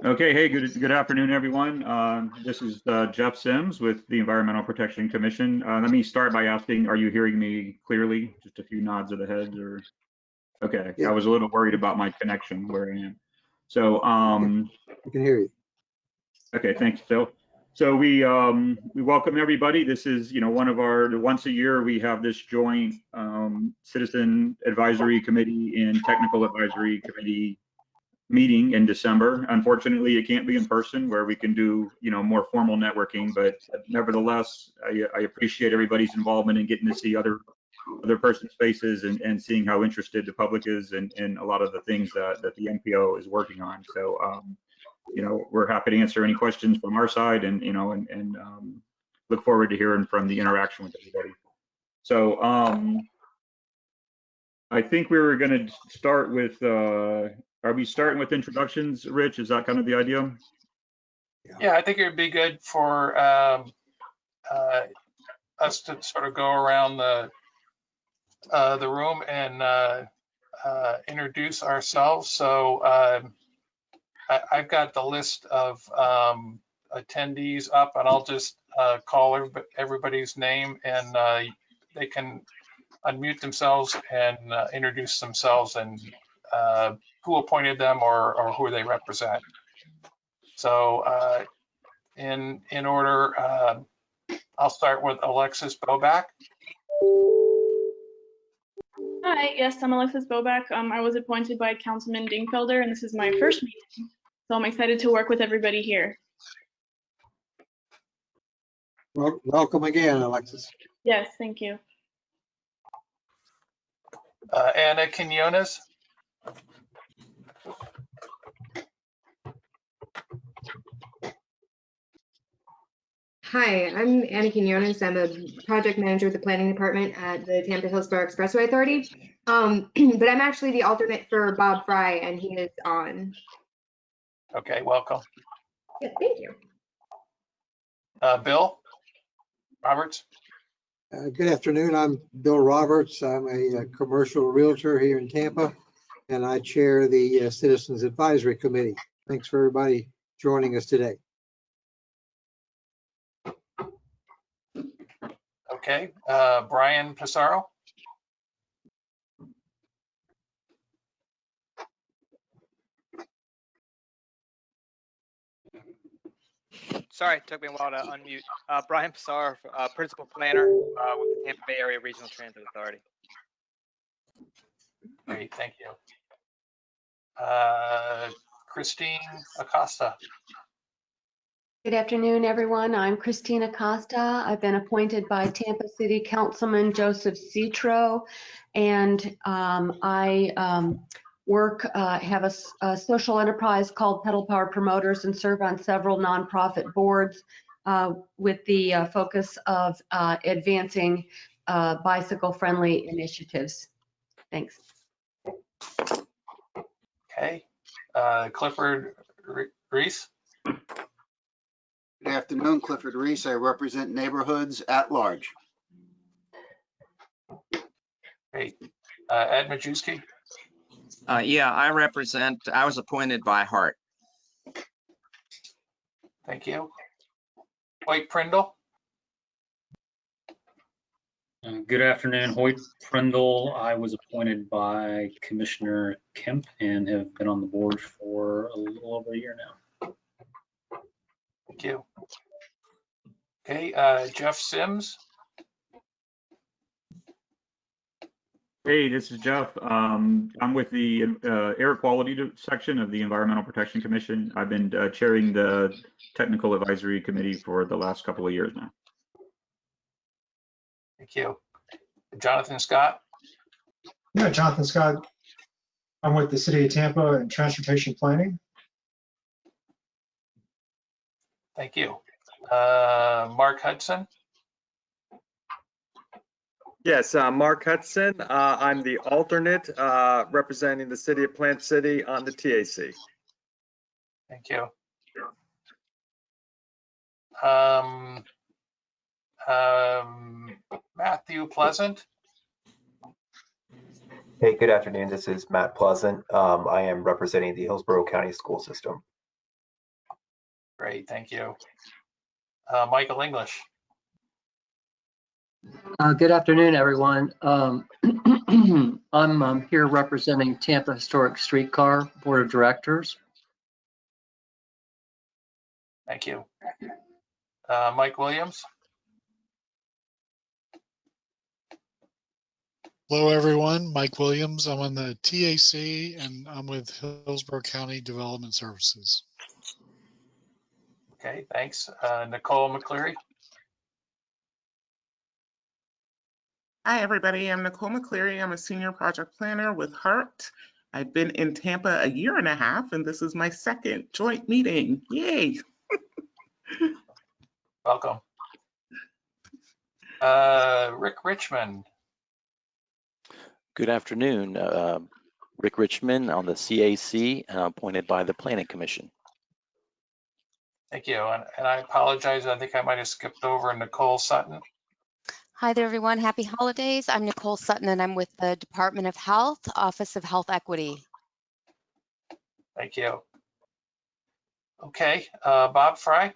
Okay, hey, good afternoon, everyone. This is Jeff Sims with the Environmental Protection Commission. Let me start by asking, are you hearing me clearly? Just a few nods of the heads or, okay, Yeah. I was a little worried about my connection where I am. So, I can hear you. okay, thanks, Phil. So we welcome everybody. This is, one of our, once a year, we have this joint Citizen Advisory Committee and Technical Advisory Committee meeting in December. Unfortunately, it can't be in person where we can do, more formal networking, but nevertheless, I appreciate everybody's involvement in getting to see other persons' faces and seeing how interested the public is in a lot of the things that the MPO is working on. So, we're happy to answer any questions from our side and look forward to hearing from the interaction with everybody. So, I think we were going to start with, are we starting with introductions, Rich? Is that kind of the idea? Yeah, I think it would be good for us to sort of go around the room and introduce ourselves. So I've got the list of attendees up, and I'll just call everybody's name, and they can unmute themselves and introduce themselves and who appointed them or who they represent. So in order, I'll start with Alexis Bobak. Hi, yes, I'm Alexis Bobak. I was appointed by Councilman Dingfelder, and this is my first meeting, so I'm excited to work with everybody here. Well, welcome again, Alexis. Yes, thank you. Anna Quinones. Hi, I'm Anna Quinones. I'm a project manager with the planning department at the Tampa Hillsborough Expressway Authority. But I'm actually the alternate for Bob Fry, and he is on. Okay, welcome. Yeah, thank you. Bill Roberts. Good afternoon. I'm Bill Roberts. I'm a commercial realtor here in Tampa, and I chair the Citizens Advisory Committee. Thanks for everybody joining us today. Okay, Brian Pissarro. Sorry, it took me a while to unmute. Brian Pissarro, Principal Planner with the Tampa Bay Area Regional Transit Authority. Great, thank you. Christine Acosta. Good afternoon, everyone. I'm Christine Acosta. I've been appointed by Tampa City Councilman Joseph Citro, and I have a social enterprise called Pedal Power Promoters and serve on several nonprofit boards with the focus of advancing bicycle-friendly initiatives. Thanks. Okay, Clifford Reese. Good afternoon, Clifford Reese. I represent neighborhoods at large. Great. Ed Majewski. Yeah, I was appointed by Hart. Thank you. Hoyt Prindle. Good afternoon, Hoyt Prindle. I was appointed by Commissioner Kemp and have been on the board for a little over a year now. Thank you. Okay, Jeff Sims. Hey, this is Jeff. I'm with the air quality section of the Environmental Protection Commission. I've been chairing the Technical Advisory Committee for the last couple of years now. Thank you. Jonathan Scott. Yeah, Jonathan Scott. I'm with the City of Tampa and Transportation Planning. Thank you. Mark Hudson. Yes, Mark Hudson. I'm the alternate representing the City of Plant City on the TAC. Thank you. Matthew Pleasant. Hey, good afternoon. This is Matt Pleasant. I am representing the Hillsborough County School System. Great, thank you. Michael English. Good afternoon, everyone. I'm here representing Tampa Historic Streetcar Board of Directors. Thank you. Mike Williams. Hello, everyone. Mike Williams. I'm on the TAC and I'm with Hillsborough County Development Services. Okay, thanks. Nicole McCleary. Hi, everybody. I'm Nicole McCleary. I'm a senior project planner with HART. I've been in Tampa a year and a half, and this is my second joint meeting. Yay. Welcome. Rick Richmond. Good afternoon. Rick Richmond on the CAC, appointed by the Planning Commission. Thank you. And I apologize. I think I might have skipped over Nicole Sutton. Hi there, everyone. Happy holidays. I'm Nicole Sutton, and I'm with the Department of Health, Office of Health Equity. Thank you. Okay, Bob Fry.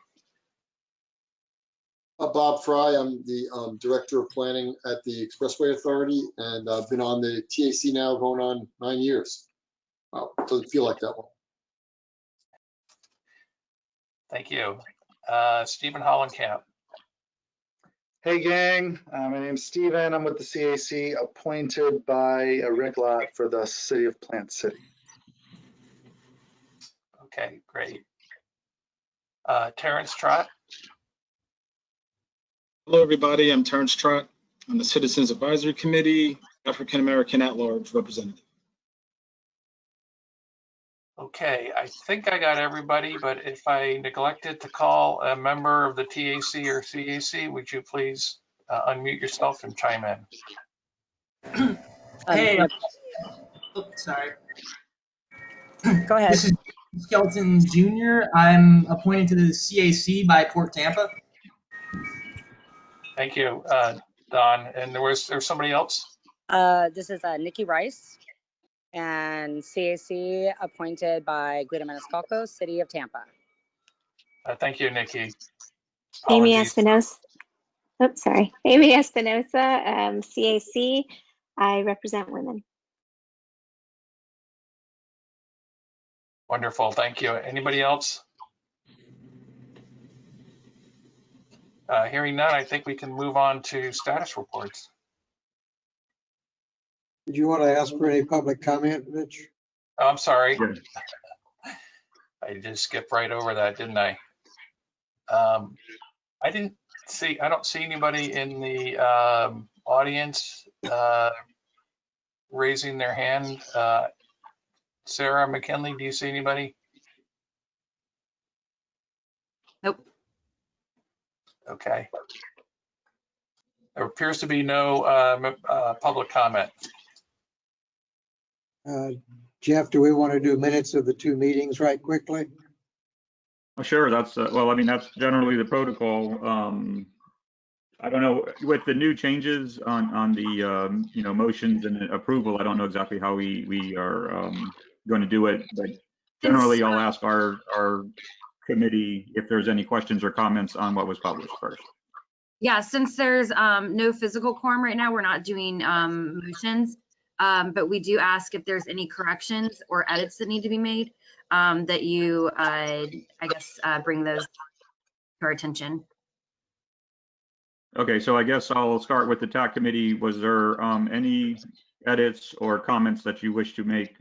Bob Fry. I'm the Director of Planning at the Expressway Authority, and I've been on the TAC now going on 9 years. Doesn't feel like that one. Thank you. Stephen Hollenkamp. Hey gang, my name's Steven. I'm with the CAC, appointed by Rick Lott for the City of Plant City. Okay, great. Terrence Trott. Hello, everybody. I'm Terrence Trott. I'm the Citizens Advisory Committee, African American at-large representative. Okay, I think I got everybody, but if I neglected to call a member of the TAC or CAC, would you please unmute yourself and chime in? Hey, sorry. Go ahead. This is Skelton Jr. I'm appointed to the CAC by Port Tampa. Thank you, Don. And there's somebody else? This is Nikki Rice, and CAC appointed by Guido Maniscalco, City of Tampa. Thank you, Nikki. Amy Espinosa. Oops, sorry. Amy Espinosa, CAC. I represent women. Wonderful, thank you. Anybody else? Hearing none, I think we can move on to status reports. Did you want to ask for any public comment, Rich? Oh, I'm sorry. I just skipped right over that, didn't I? I don't see anybody in the audience raising their hand. Sarah McKinley, do you see anybody? Nope. Okay. There appears to be no public comment. Jeff, do we want to do minutes of the two meetings right quickly? Oh, sure, that's, well, I mean, that's generally the protocol. I don't know, with the new changes on the, you know, motions and approval, I don't know exactly how we are going to do it, but generally I'll ask our committee if there's any questions or comments on what was published first. Yeah, since there's no physical quorum right now, we're not doing motions, but we do ask if there's any corrections or edits that need to be made, that you, I guess, bring those to our attention. Okay, so I guess I'll start with the TAC committee. Was there any edits or comments that you wish to make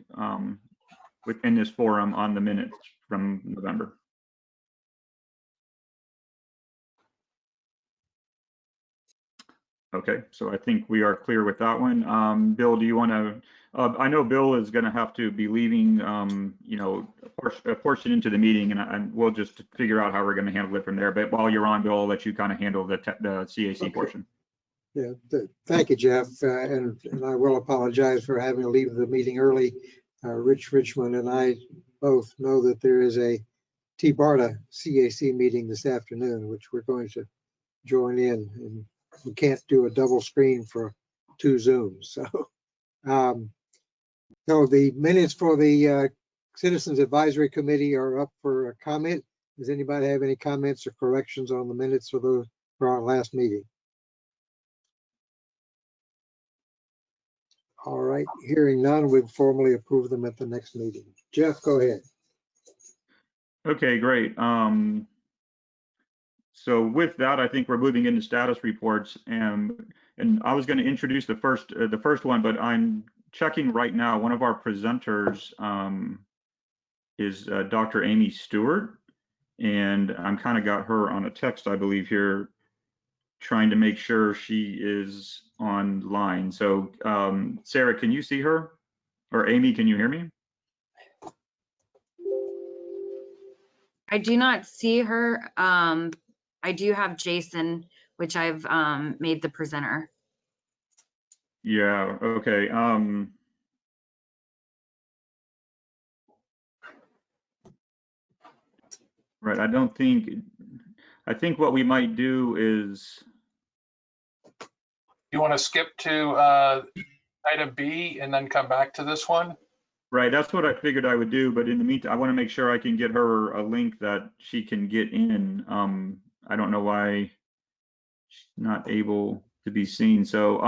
within this forum on the minutes from November? Okay, so I think we are clear with that one. Bill, do you want to, I know Bill is going to have to be leaving, you know, a portion into the meeting, and we'll just figure out how we're going to handle it from there. But while you're on, Bill, I'll let you kind of handle the CAC Okay. portion. Yeah, thank you, Jeff. And I will apologize for having to leave the meeting early. Rich Richmond and I both know that there is a T-BARTA CAC meeting this afternoon, which we're going to join in, and we can't do a double screen for 2 Zooms. So, so the minutes for the Citizens Advisory Committee are up for a comment. Does anybody have any comments or corrections on the minutes for our last meeting? All right, hearing none, we'll formally approve them at the next meeting. Jeff, go ahead. Okay, great. So with that, I think we're moving into status reports, and I was going to introduce the first one, but I'm checking right now. One of our presenters is Dr. Amy Stewart, and I'm kind of got her on a text, I believe, here, trying to make sure she is online. So Sarah, can you see her? Or Amy, can you hear me? I do not see her. I do have Jason, which I've made the presenter. Yeah, okay. Right, I think what we might do is, You want to skip to item B and then come back to this one? right, that's what I figured I would do, but in the meantime, I want to make sure I can get her a link that she can get in. I don't know why she's not able to be seen. So,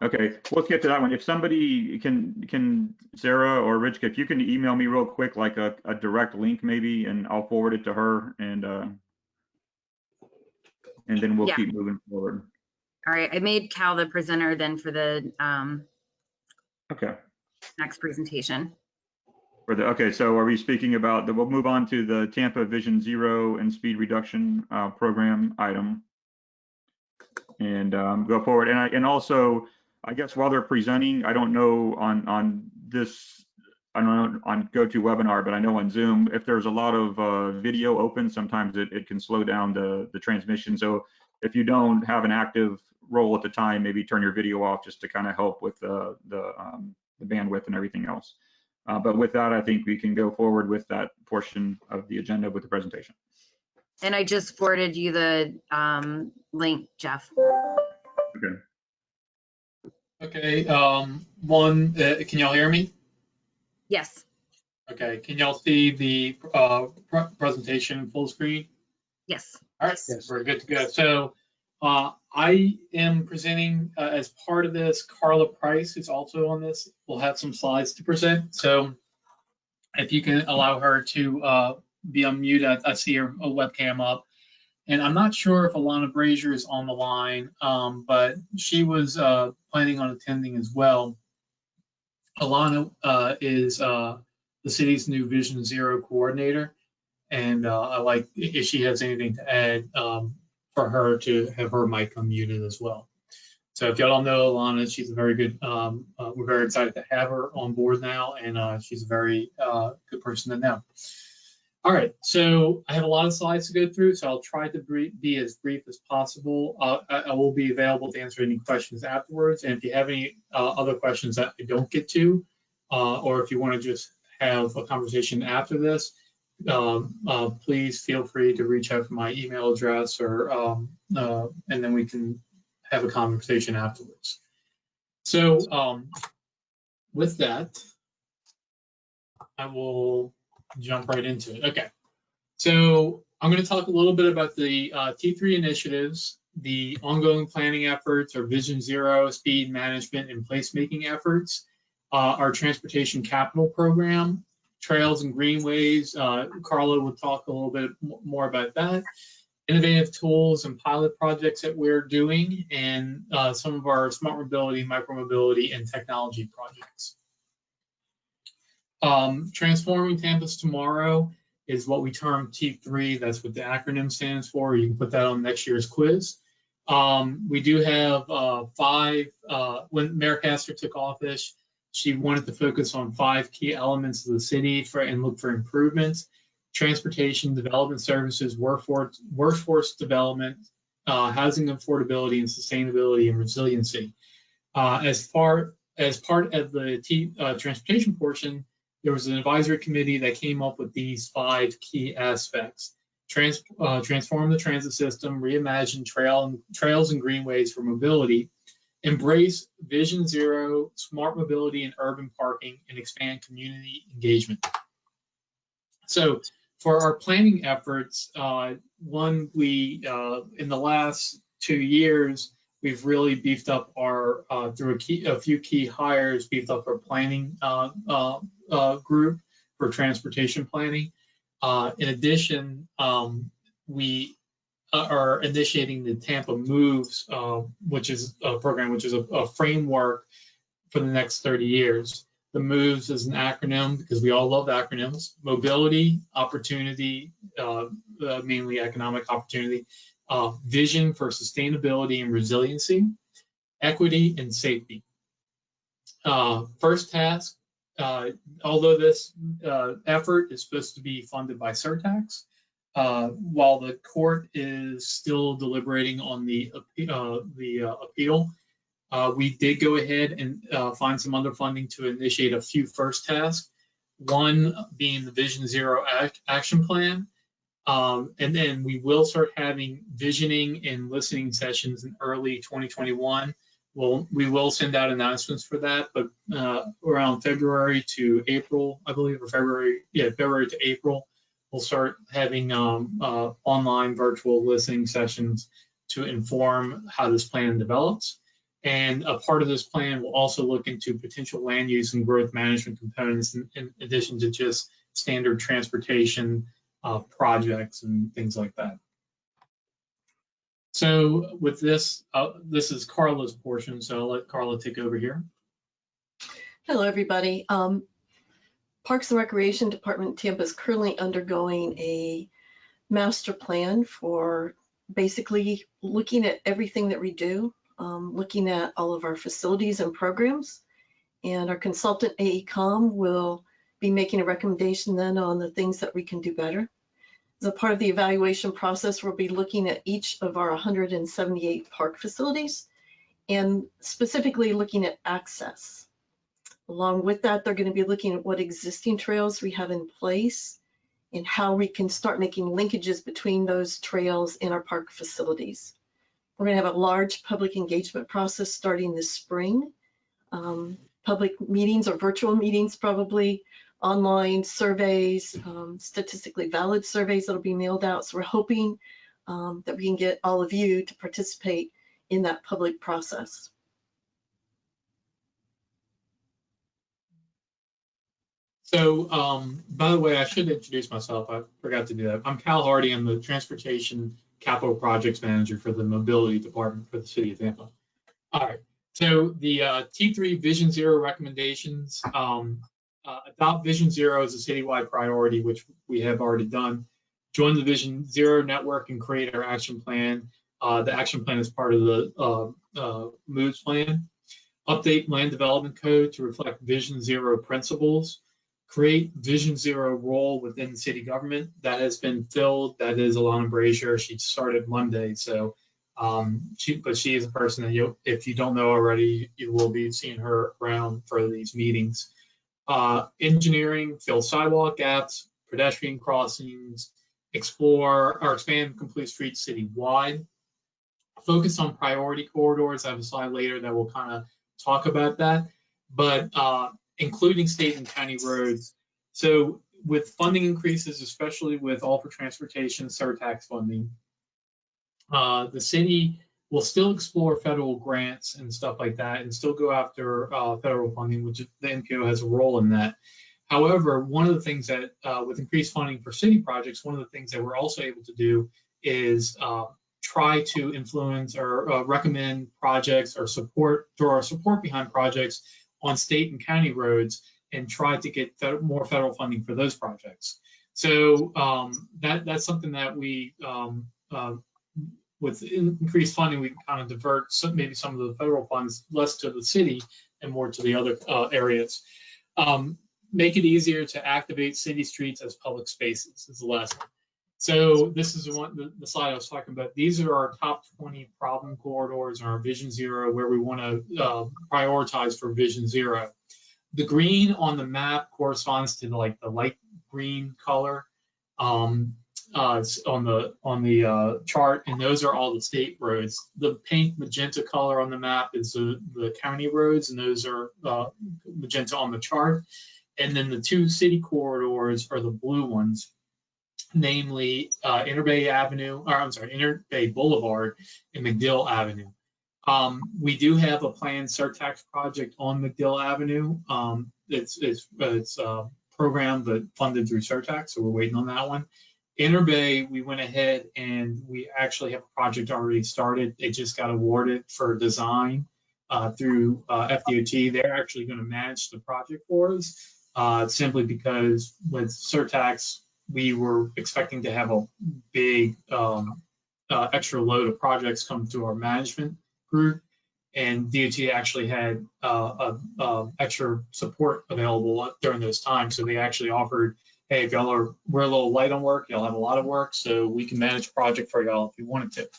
okay, let's get to that one. If somebody can Sarah or Rich, if you can email me real quick, like a direct link maybe, and I'll forward it to her, and then we'll keep moving forward. All right, I made Cal the presenter then for the Okay. next presentation. Okay, so are we speaking about we'll move on to the Tampa Vision Zero and Speed Reduction program item, and go forward. And also, I guess while they're presenting, I don't know on this, I don't know on GoToWebinar, but I know on Zoom, if there's a lot of video open, sometimes it can slow down the transmission. So if you don't have an active role at the time, maybe turn your video off just to kind of help with the bandwidth and everything else. But with that, I think we can go forward with that portion of the agenda with the presentation. And I just forwarded you the link, Jeff. Okay. Okay, can y'all hear me? Yes. Okay, can y'all see the presentation full screen? Yes. All right, yes. We're good to go. So I am presenting as part of this. Carla Price is also on this. We'll have some slides to present. So if you can allow her to be on mute, I see her webcam up. And I'm not sure if Alana Brazier is on the line, but she was planning on attending as well. Alana is the city's new Vision Zero coordinator. And I like if she has anything to add for her to have her mic unmuted as well. So if y'all don't know Alana, she's a very good, we're very excited to have her on board now, and she's a very good person to know. All right, so I have a lot of slides to go through, so I'll try to be as brief as possible. I will be available to answer any questions afterwards, and if you have any other questions that I don't get to, or if you want to just have a conversation after this, please feel free to reach out for my email address, or and then we can have a conversation afterwards. So with that, I will jump right into it. Okay, so I'm going to talk a little bit about the T3 initiatives, the ongoing planning efforts, our Vision Zero, speed management, and placemaking efforts, our transportation capital program, trails and greenways. Carla will talk a little bit more about that. Innovative tools and pilot projects that we're doing, and some of our smart mobility, micromobility, and technology projects. Transforming Tampa's Tomorrow is what we term T3. That's what the acronym stands for. You can put that on next year's quiz. We do have when Mayor Castor took office, she wanted to focus on 5 key elements of the city and look for improvements: transportation, development services, workforce development, housing affordability, and sustainability and resiliency. As part of the transportation portion, there was an advisory committee that came up with these 5 key aspects: transform the transit system, reimagine trails and greenways for mobility, embrace Vision Zero, smart mobility and urban parking, and expand community engagement. So For our planning efforts, one, we in the last 2 years, we've really beefed up our through a few key hires, beefed up our planning group for transportation planning. In addition, we are initiating the Tampa Moves, which is a program, which is a framework for the next 30 years. The MOVES is an acronym because we all love acronyms: mobility, opportunity, mainly economic opportunity, vision for sustainability and resiliency, equity, and safety. First task, although this effort is supposed to be funded by surtax, while the court is still deliberating on the appeal, we did go ahead and find some underfunding to initiate a few first tasks, one being the Vision Zero action plan. And then we will start having visioning and listening sessions in early 2021. We will send out announcements for that, but around February to April, I believe, or February to April, we'll start having online virtual listening sessions to inform how this plan develops. And a part of this plan will also look into potential land use and growth management components in addition to just standard transportation projects and things like that. So with this, this is Carla's portion, so I'll let Carla take over here. Hello, everybody. Parks and Recreation Department Tampa is currently undergoing a master plan for basically looking at everything that we do, looking at all of our facilities and programs. And our consultant AECOM will be making a recommendation then on the things that we can do better. As a part of the evaluation process, we'll be looking at each of our 178 park facilities and specifically looking at access. Along with that, they're going to be looking at what existing trails we have in place and how we can start making linkages between those trails in our park facilities. We're going to have a large public engagement process starting this spring. Public meetings or virtual meetings, probably online surveys, statistically valid surveys that'll be mailed out. So we're hoping that we can get all of you to participate in that public process. So, by the way, I should introduce myself. I forgot to do that. I'm Cal Hardy. I'm the Transportation Capital Projects Manager for the Mobility Department for the City of Tampa. All right. So the T3 Vision Zero recommendations, adopt Vision Zero as a citywide priority, which we have already done. Join the Vision Zero network and create our action plan. The action plan is part of the MOVES plan. Update land development code to reflect Vision Zero principles. Create Vision Zero role within city government. That has been filled. That is Alana Brazier. She started Monday. So, but she is a person that if you don't know already, you will be seeing her around for these meetings. Engineering, fill sidewalk gaps, pedestrian crossings, explore or expand complete streets citywide. Focus on priority corridors. I have a slide later that will kind of talk about that, but including state and county roads. So with funding increases, especially with all for transportation surtax funding, the city will still explore federal grants and stuff like that and still go after federal funding, which the MPO has a role in that. However, one of the things that with increased funding for city projects, one of the things that we're also able to do is try to influence or recommend projects or throw our support behind projects on state and county roads and try to get more federal funding for those projects. So that's something that we, with increased funding, we can kind of divert maybe some of the federal funds less to the city and more to the other areas. Make it easier to activate city streets as public spaces is the last one. So this is the slide I was talking about. These are our top 20 problem corridors in our Vision Zero where we want to prioritize for Vision Zero. The green on the map corresponds to like the light green color on the chart, and those are all the state roads. The pink magenta color on the map is the county roads, and those are magenta on the chart. And then the two city corridors are the blue ones. namely Interbay Boulevard and McDill Avenue. We do have a planned surtax project on McDill Avenue. It's a program but funded through surtax, so we're waiting on that one. Interbay, we went ahead and we actually have a project already started. It just got awarded for design through FDOT. They're actually going to manage the project for us, simply because with surtax, we were expecting to have a big extra load of projects come to our management group, and DOT actually had extra support available during those times. So they actually offered, hey, if we're a little light on work, y'all have a lot of work, so we can manage a project for y'all if you wanted to.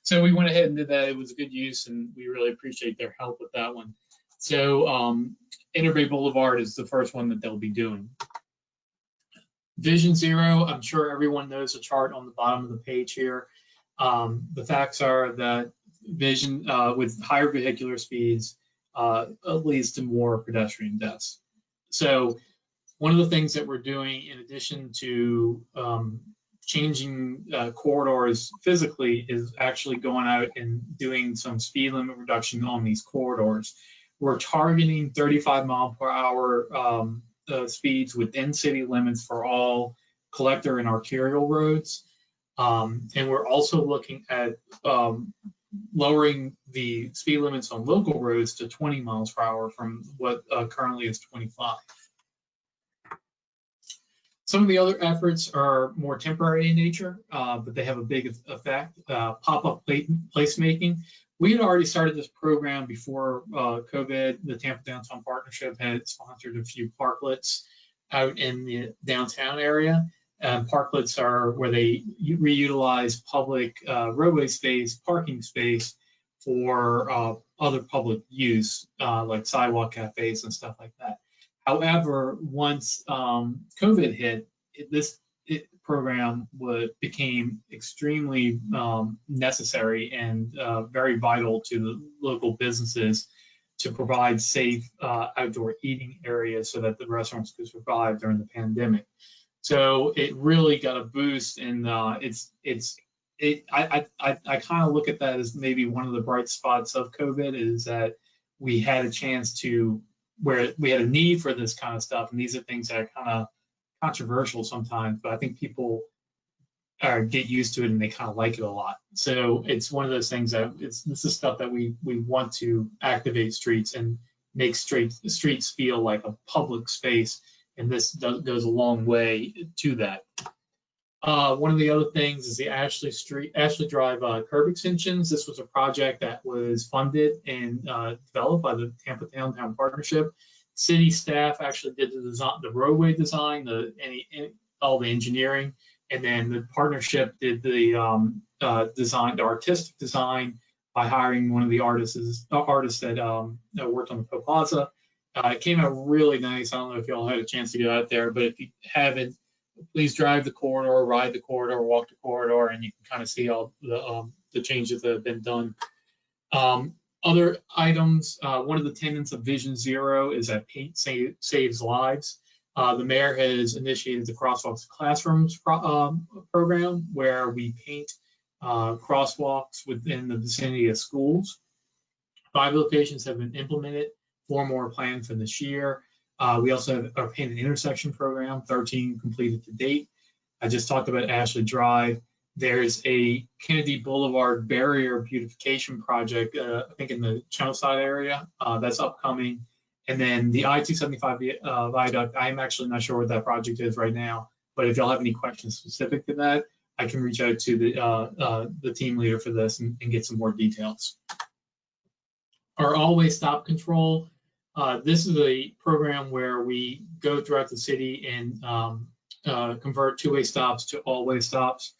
So we went ahead and did that. It was a good use, and we really appreciate their help with that one. So Interbay Boulevard is the first one that they'll be doing. Vision Zero, I'm sure everyone knows the chart on the bottom of the page here. The facts are that Vision, with higher vehicular speeds, leads to more pedestrian deaths. So one of the things that we're doing, in addition to changing corridors physically, is actually going out and doing some speed limit reduction on these corridors. We're targeting 35-mile-per-hour speeds within city limits for all collector and arterial roads. And we're also looking at lowering the speed limits on local roads to 20 miles per hour from what currently is 25. Some of the other efforts are more temporary in nature, but they have a big effect. Pop-up placemaking. We had already started this program before COVID. The Tampa Downtown Partnership had sponsored a few parklets out in the downtown area. Parklets are where they reutilize public roadway space, parking space for other public use, like sidewalk cafes and stuff like that. However, once COVID hit, this program became extremely necessary and very vital to the local businesses to provide safe outdoor eating areas so that the restaurants could survive during the pandemic. So it really got a boost, and I kind of look at that as maybe one of the bright spots of COVID, is that we had a chance to, where we had a need for this kind of stuff, and these are things that are kind of controversial sometimes, but I think people get used to it and they kind of like it a lot. So it's one of those things that this is stuff that we want to activate streets and make streets feel like a public space, and this goes a long way to that. One of the other things is the Ashley Drive curb extensions. This was a project that was funded and developed by the Tampa Downtown Partnership. City staff actually did the roadway design, all the engineering, and then the partnership did the artistic design by hiring one of the artists that worked on the Pro Plaza. It came out really nice. I don't know if y'all had a chance to get out there, but if you haven't, please drive the corridor, ride the corridor, walk the corridor, and you can kind of see all the changes that have been done. Other items, one of the tenets of Vision Zero is that paint saves lives. The mayor has initiated the Crosswalks Classrooms program, where we paint crosswalks within the vicinity of schools. 5 locations have been implemented, 4 more planned for this year. We also have our painted intersection program, 13 completed to date. I just talked about Ashley Drive. There's a Kennedy Boulevard barrier beautification project, I think in the Channelside area, that's upcoming. And then the I-275 viaduct, I'm actually not sure what that project is right now, but if y'all have any questions specific to that, I can reach out to the team leader for this and get some more details. Our always stop control. This is a program where we go throughout the city and convert two-way stops to all-way stops.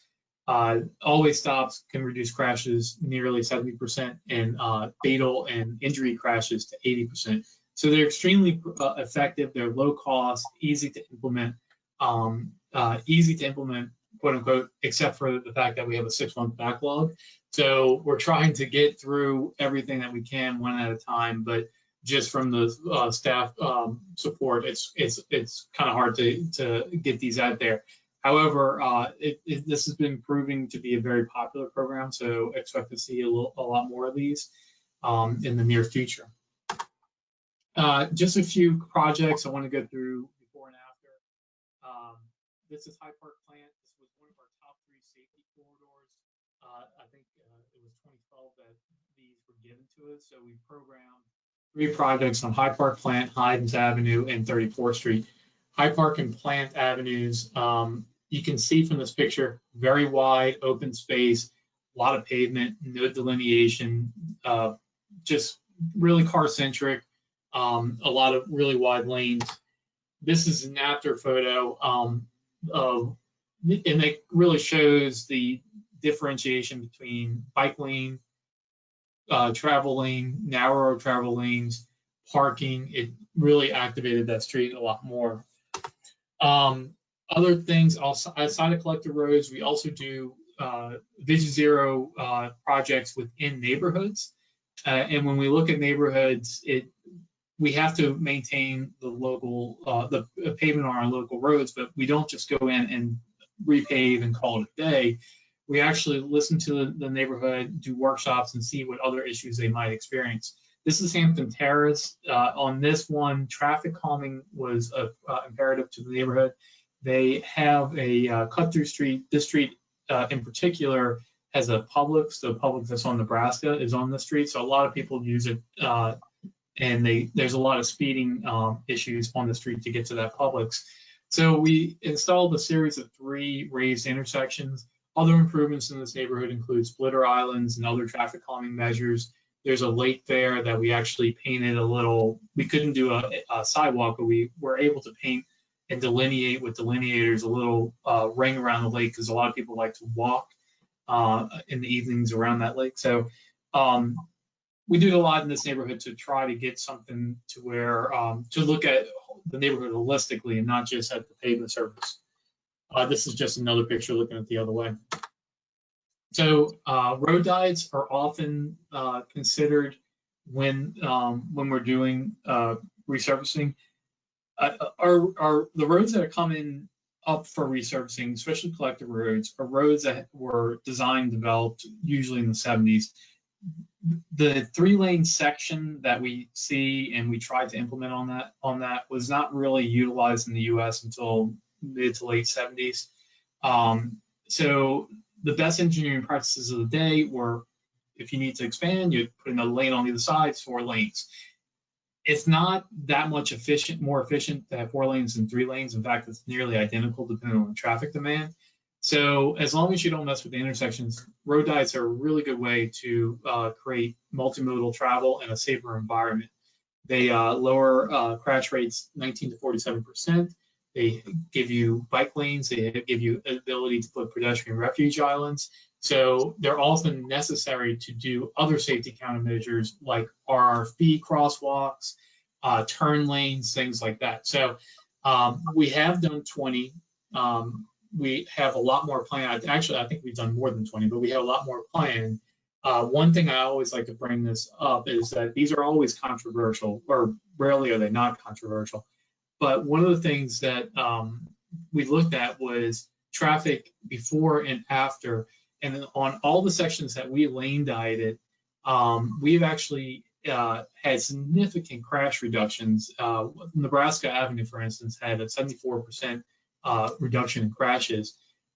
All-way stops can reduce crashes nearly 70% and fatal and injury crashes to 80%. So they're extremely effective. They're low cost, easy to implement, quote unquote, except for the fact that we have a 6-month backlog. So we're trying to get through everything that we can one at a time, but just from the staff support, it's kind of hard to get these out there. However, this has been proving to be a very popular program, so expect to see a lot more of these in the near future. Just a few projects I want to go through before and after. This is High Park Plant. This was one of our top 3 safety corridors. I think it was 2012 that these were given to us. So we programmed 3 projects on High Park Plant, Hyden's Avenue, and 34th Street. High Park and Plant Avenues, you can see from this picture, very wide, open space, a lot of pavement, no delineation, just really car-centric, a lot of really wide lanes. This is an after photo, and it really shows the differentiation between bike lane, travel lane, narrower travel lanes, parking. It really activated that street a lot more. Other things, outside of collector roads, we also do Vision Zero projects within neighborhoods. And when we look at neighborhoods, we have to maintain the local, the pavement on our local roads, but we don't just go in and repave and call it a day. We actually listen to the neighborhood, do workshops, and see what other issues they might experience. This is Hampton Terrace. On this one, traffic calming was imperative to the neighborhood. They have a cut-through street. This street in particular has a Publix. The Publix that's on Nebraska is on the street, so a lot of people use it, and there's a lot of speeding issues on the street to get to that Publix. So we installed a series of 3 raised intersections. Other improvements in this neighborhood include splitter islands and other traffic calming measures. There's a lake there that we actually painted a little. We couldn't do a sidewalk, but we were able to paint and delineate with delineators a little ring around the lake, because a lot of people like to walk in the evenings around that lake. So we do a lot in this neighborhood to try to get something to where to look at the neighborhood holistically and not just at the pavement surface. This is just another picture looking at the other way. So road diets are often considered when we're doing resurfacing. The roads that are coming up for resurfacing, especially collector roads, are roads that were designed and developed usually in the 70s. The 3-lane section that we see and we tried to implement on that was not really utilized in the US until mid to late 70s. So the best engineering practices of the day were, if you need to expand, you put another lane on the other side, 4 lanes. It's not that much more efficient to have 4 lanes than 3 lanes. In fact, it's nearly identical depending on the traffic demand. So as long as you don't mess with the intersections, road diets are a really good way to create multimodal travel and a safer environment. They lower crash rates 19 to 47%. They give you bike lanes. They give you the ability to put pedestrian refuge islands. So they're often necessary to do other safety countermeasures like RRFB crosswalks, turn lanes, things like that. So we have done 20. We have a lot more planned. Actually, I think we've done more than 20, but we have a lot more planned. One thing I always like to bring this up is that these are always controversial, or rarely are they not controversial. But one of the things that we looked at was traffic before and after. And on all the sections that we lane dieted, we've actually had significant crash reductions. Nebraska Avenue, for instance, had a 74% reduction in crashes,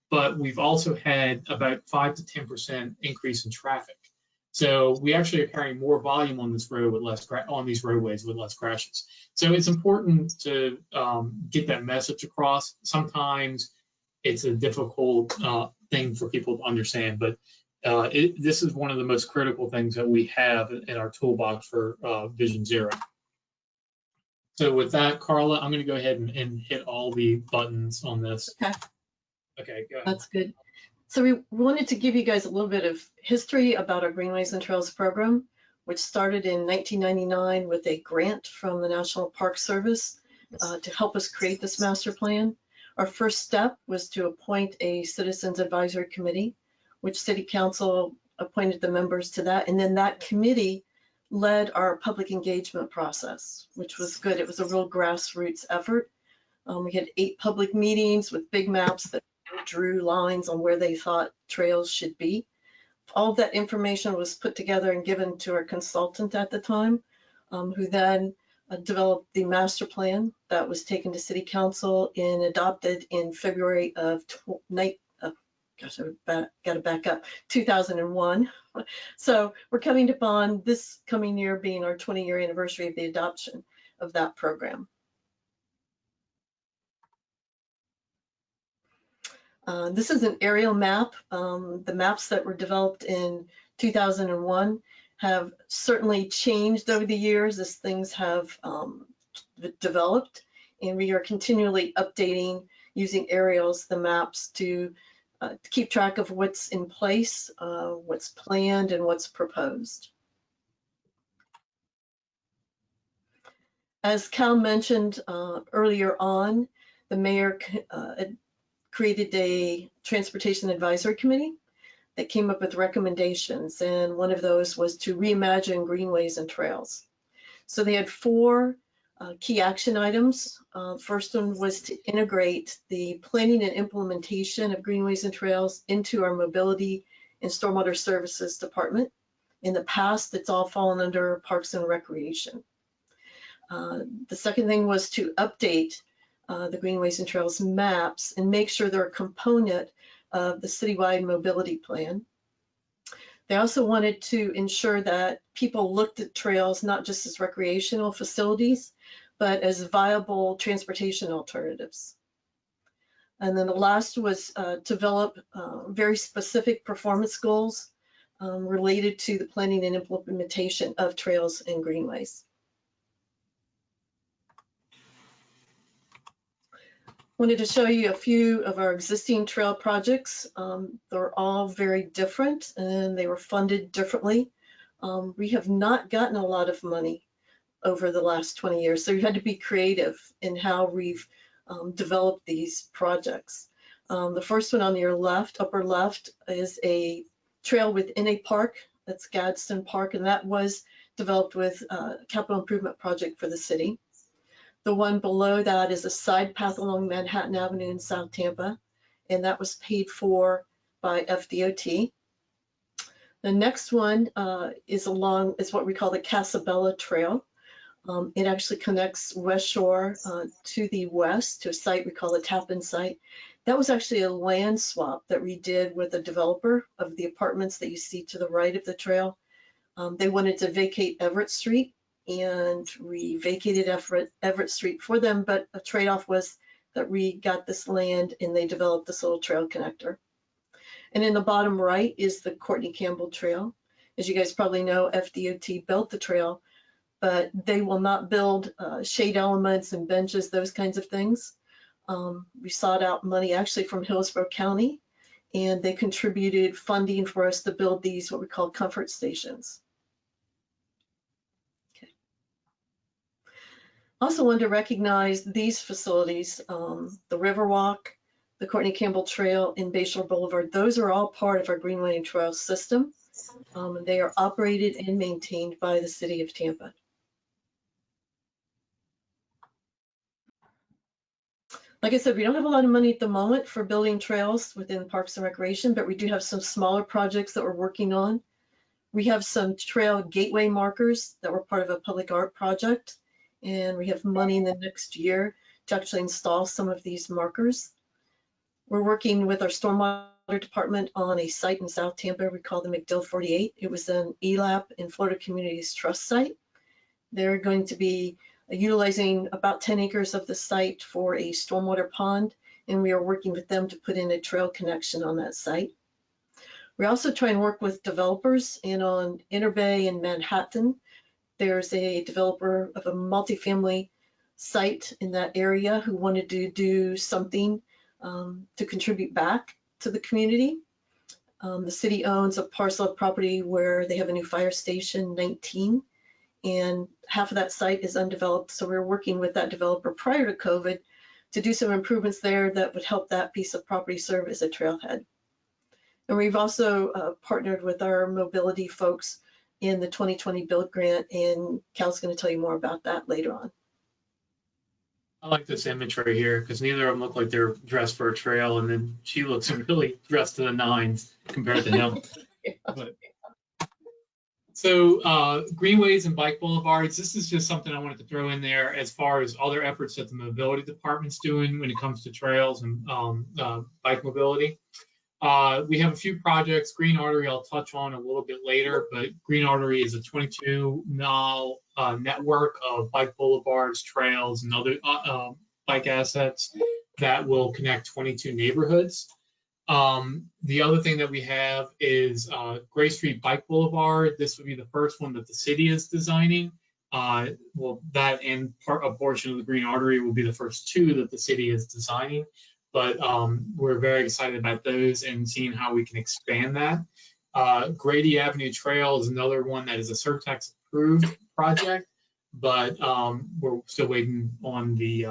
but we've also had about 5 to 10% increase in traffic. So we actually are carrying more volume on this road with less on these roadways with less crashes. So it's important to get that message across. Sometimes it's a difficult thing for people to understand, but this is one of the most critical things that we have in our toolbox for Vision Zero. So with that, Carla, I'm going to go ahead and hit all the buttons on this. Okay. Okay, go ahead. That's good. So we wanted to give you guys a little bit of history about our Greenways and Trails program, which started in 1999 with a grant from the National Park Service to help us create this master plan. Our first step was to appoint a Citizens Advisory Committee, which City Council appointed the members to that. And then that committee led our public engagement process, which was good. It was a real grassroots effort. We had 8 public meetings with big maps that drew lines on where they thought trails should be. All of that information was put together and given to our consultant at the time, who then developed the master plan that was taken to City Council and adopted in February of 2001. So we're coming upon this coming year being our 20-year anniversary of the adoption of that program. This is an aerial map. The maps that were developed in 2001 have certainly changed over the years as things have developed, and we are continually updating using aerials, the maps to keep track of what's in place, what's planned, and what's proposed. As Cal mentioned earlier on, the mayor created a transportation advisory committee that came up with recommendations, and one of those was to reimagine greenways and trails. So they had 4 key action items. First one was to integrate the planning and implementation of greenways and trails into our mobility and stormwater services department. In the past, it's all fallen under Parks and Recreation. The second thing was to update the greenways and trails maps and make sure they're a component of the citywide mobility plan. They also wanted to ensure that people looked at trails not just as recreational facilities, but as viable transportation alternatives. And then the last was develop very specific performance goals related to the planning and implementation of trails and greenways. Wanted to show you a few of our existing trail projects. They're all very different and they were funded differently. We have not gotten a lot of money over the last 20 years, so we've had to be creative in how we've developed these projects. The first one on your left, upper left, is a trail within a park. That's Gadsden Park, and that was developed with a capital improvement project for the city. The one below that is a side path along Manhattan Avenue in South Tampa, and that was paid for by FDOT. The next one is what we call the Casabella Trail. It actually connects West Shore to the west to a site we call the Tappan site. That was actually a land swap that we did with a developer of the apartments that you see to the right of the trail. They wanted to vacate Everett Street, and we vacated Everett Street for them, but a trade-off was that we got this land and they developed this little trail connector. And in the bottom right is the Courtney Campbell Trail. As you guys probably know, FDOT built the trail, but they will not build shade elements and benches, those kinds of things. We sought out money actually from Hillsborough County, and they contributed funding for us to build these, what we call comfort stations. Also wanted to recognize these facilities, the Riverwalk, the Courtney Campbell Trail, and Bayshore Boulevard. Those are all part of our Greenway and Trail system. They are operated and maintained by the City of Tampa. Like I said, we don't have a lot of money at the moment for building trails within Parks and Recreation, but we do have some smaller projects that we're working on. We have some trail gateway markers that were part of a public art project, and we have money in the next year to actually install some of these markers. We're working with our stormwater department on a site in South Tampa we call the McDill 48. It was an ELAP in Florida Communities Trust site. They're going to be utilizing about 10 acres of the site for a stormwater pond, and we are working with them to put in a trail connection on that site. We also try and work with developers, and on Interbay in Manhattan, there's a developer of a multifamily site in that area who wanted to do something to contribute back to the community. The city owns a parcel of property where they have a new fire station, 19, and half of that site is undeveloped. So we're working with that developer prior to COVID to do some improvements there that would help that piece of property serve as a trailhead. And we've also partnered with our mobility folks in the 2020 build grant, and Cal's going to tell you more about that later on. I like this imagery here because neither of them look like they're dressed for a trail, and then she looks really dressed to the nines compared to him. But, so greenways and bike boulevards, this is just something I wanted to throw in there as far as other efforts that the mobility department's doing when it comes to trails and bike mobility. We have a few projects. Green Artery I'll touch on a little bit later, but Green Artery is a 22-mile network of bike boulevards, trails, and other bike assets that will connect 22 neighborhoods. The other thing that we have is Gray Street Bike Boulevard. This would be the first one that the city is designing. Well, that and a portion of the Green Artery will be the first two that the city is designing. But we're very excited about those and seeing how we can expand that. Grady Avenue Trail is another one that is a surtax approved project, but we're still waiting on the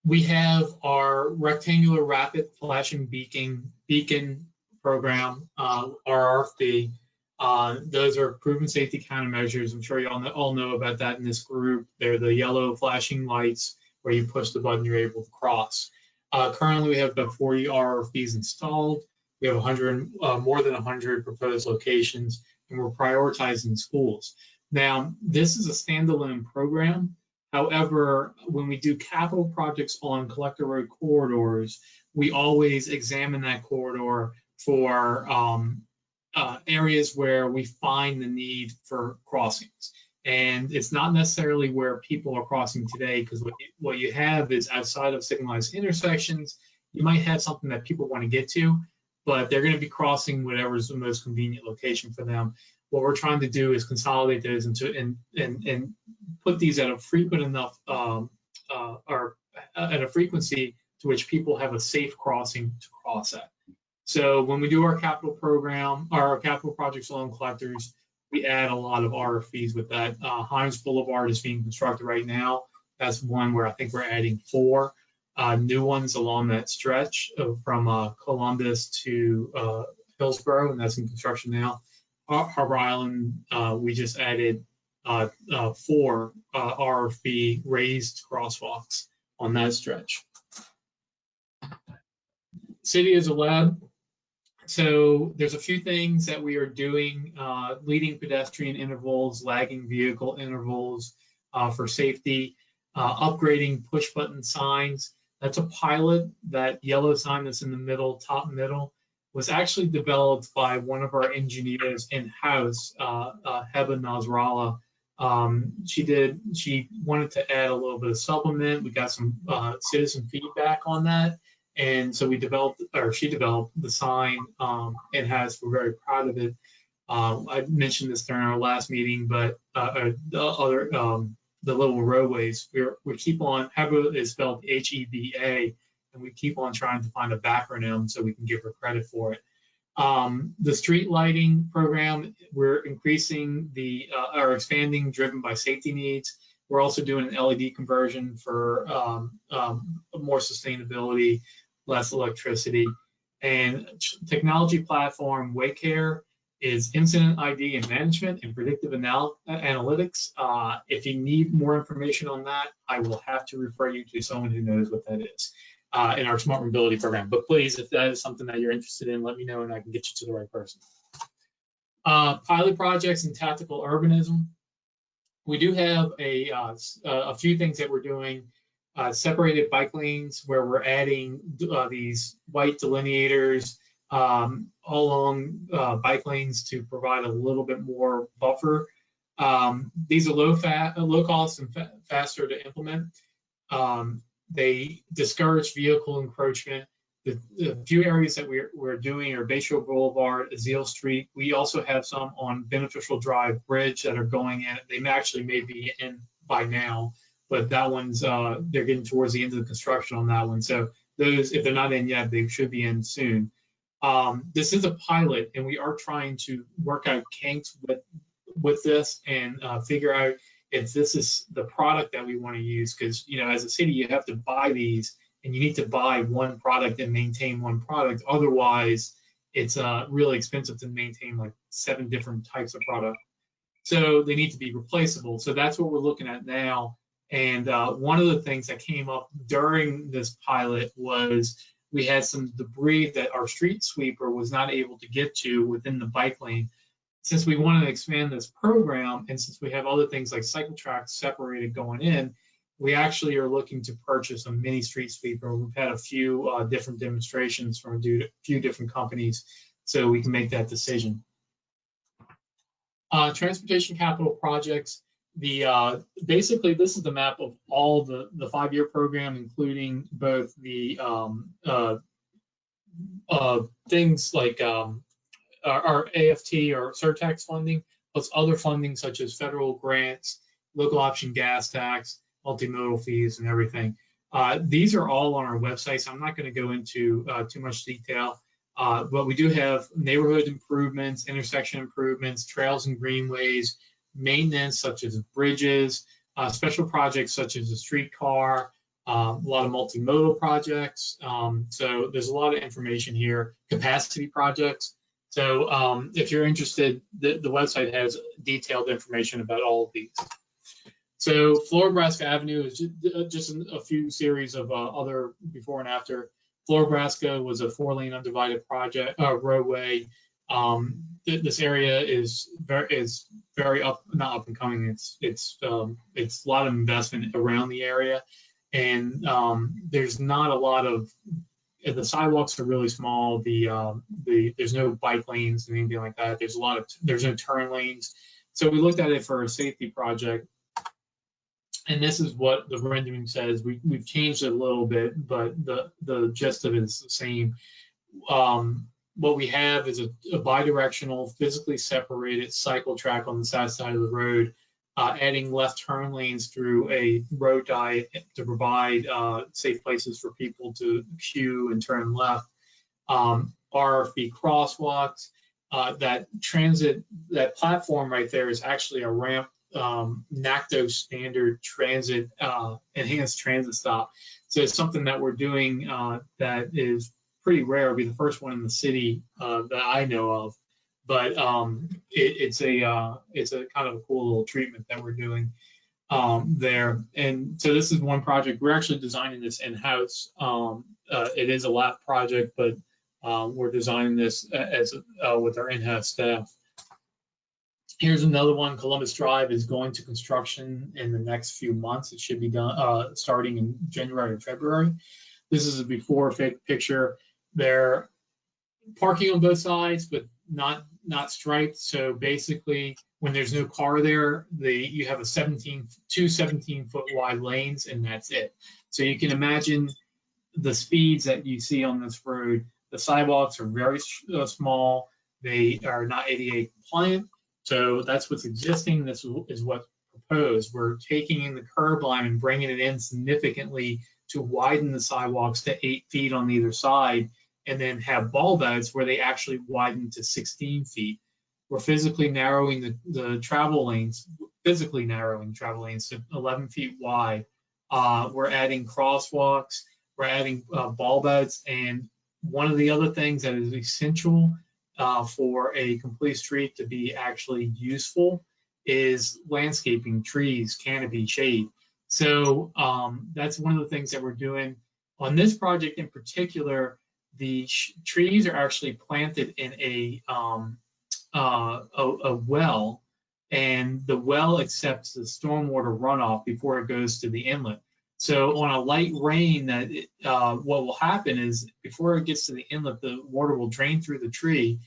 we have our rectangular rapid flashing beacon program, RRFB. Those are proven safety countermeasures. I'm sure you all know about that in this group. They're the yellow flashing lights where you push the button, you're able to cross. Currently, we have about 40 RRFBs installed. We have more than 100 proposed locations, and we're prioritizing schools. Now, this is a standalone program. However, when we do capital projects on collector road corridors, we always examine that corridor for areas where we find the need for crossings. And it's not necessarily where people are crossing today, because what you have is outside of signalized intersections, you might have something that people want to get to, but they're going to be crossing whatever's the most convenient location for them. What we're trying to do is consolidate those into and put these at a frequent enough or at a frequency to which people have a safe crossing to cross at. So when we do our capital program, our capital projects along collectors, we add a lot of RFPs with that. Hines Boulevard is being constructed right now. That's one where I think we're adding 4 new ones along that stretch from Columbus to Hillsborough, and that's in construction now. Harbor Island, we just added 4 RFB raised crosswalks on that stretch. City as a lab. So there's a few things that we are doing, leading pedestrian intervals, lagging vehicle intervals for safety, upgrading push button signs. That's a pilot. That yellow sign that's in the middle, top middle, was actually developed by one of our engineers in-house, Heba Nasrallah. She wanted to add a little bit of supplement. We got some citizen feedback on that. And so she developed the sign in-house. We're very proud of it. I mentioned this during our last meeting, but the little roadways, we keep on, Heba is spelled H-E-B-A, and we keep on trying to find a backronym so we can give her credit for it. The street lighting program, we're increasing or expanding, driven by safety needs. We're also doing an LED conversion for more sustainability, less electricity. And technology platform Waycare is incident ID and management and predictive analytics. If you need more information on that, I will have to refer you to someone who knows what that is in our Smart Mobility program. But please, if that is something that you're interested in, let me know and I can get you to the right person. Pilot projects and tactical urbanism. We do have a few things that we're doing. Separated bike lanes, where we're adding these white delineators all along bike lanes to provide a little bit more buffer. These are low cost and faster to implement. They discourage vehicle encroachment. The few areas that we're doing are Bayshore Boulevard, Azeel Street. We also have some on Beneficial Drive Bridge that are going in. They actually may be in by now, but that one's, they're getting towards the end of the construction on that one. So those, if they're not in yet, they should be in soon. This is a pilot, and we are trying to work out kinks with this and figure out if this is the product that we want to use. Because, you know, as a city, you have to buy these, and you need to buy one product and maintain one product. Otherwise, it's really expensive to maintain like 7 different types of product. So they need to be replaceable. So that's what we're looking at now. And one of the things that came up during this pilot was we had some debris that our street sweeper was not able to get to within the bike lane. Since we want to expand this program, and since we have other things like cycle tracks separated going in, we actually are looking to purchase a mini street sweeper. We've had a few different demonstrations from a few different companies, so we can make that decision. Transportation capital projects. Basically, this is the map of all the 5-year program, including both the things like our AFT or surtax funding, plus other funding such as federal grants, local option gas tax, multimodal fees, and everything. These are all on our website, so I'm not going to go into too much detail. But we do have neighborhood improvements, intersection improvements, trails and greenways, maintenance such as bridges, special projects such as a streetcar, a lot of multimodal projects. So there's a lot of information here, capacity projects. So if you're interested, the website has detailed information about all of these. So Floribraska Avenue is just a few series of other before and after. Floribraska was a 4-lane undivided project roadway. This area is very not up and coming. It's a lot of investment around the area, and there's not a lot of. The sidewalks are really small. There's no bike lanes and anything like that. There's no turn lanes. So we looked at it for a safety project. And this is what the rendering says. We've changed it a little bit, but the gist of it is the same. What we have is a bidirectional, physically separated cycle track on the south side of the road, adding left turn lanes through a road diet to provide safe places for people to queue and turn left. RRFB crosswalks. That platform right there is actually a ramp. NACDO standard transit, enhanced transit stop. So it's something that we're doing that is pretty rare. It'll be the first one in the city that I know of, but it's a kind of a cool little treatment that we're doing there. And so this is one project. We're actually designing this in-house. It is a lab project, but we're designing this as with our in-house staff. Here's another one. Columbus Drive is going to construction in the next few months. It should be done starting in January or February. This is a before picture. They're parking on both sides, but not striped. So basically, when there's no car there, you have two 17-foot wide lanes, and that's it. So you can imagine the speeds that you see on this road. The sidewalks are very small. They are not ADA compliant. So that's what's existing. This is what's proposed. We're taking in the curb line and bringing it in significantly to widen the sidewalks to 8 feet on either side, and then have ball beds where they actually widen to 16 feet. We're physically narrowing the travel lanes, to 11 feet wide. We're adding crosswalks. We're adding ball beds. And one of the other things that is essential for a complete street to be actually useful is landscaping, trees, canopy, shade. So that's one of the things that we're doing. On this project in particular, the trees are actually planted in a well, and the well accepts the stormwater runoff before it goes to the inlet. So on a light rain, what will happen is before it gets to the inlet, the water will drain through the tree,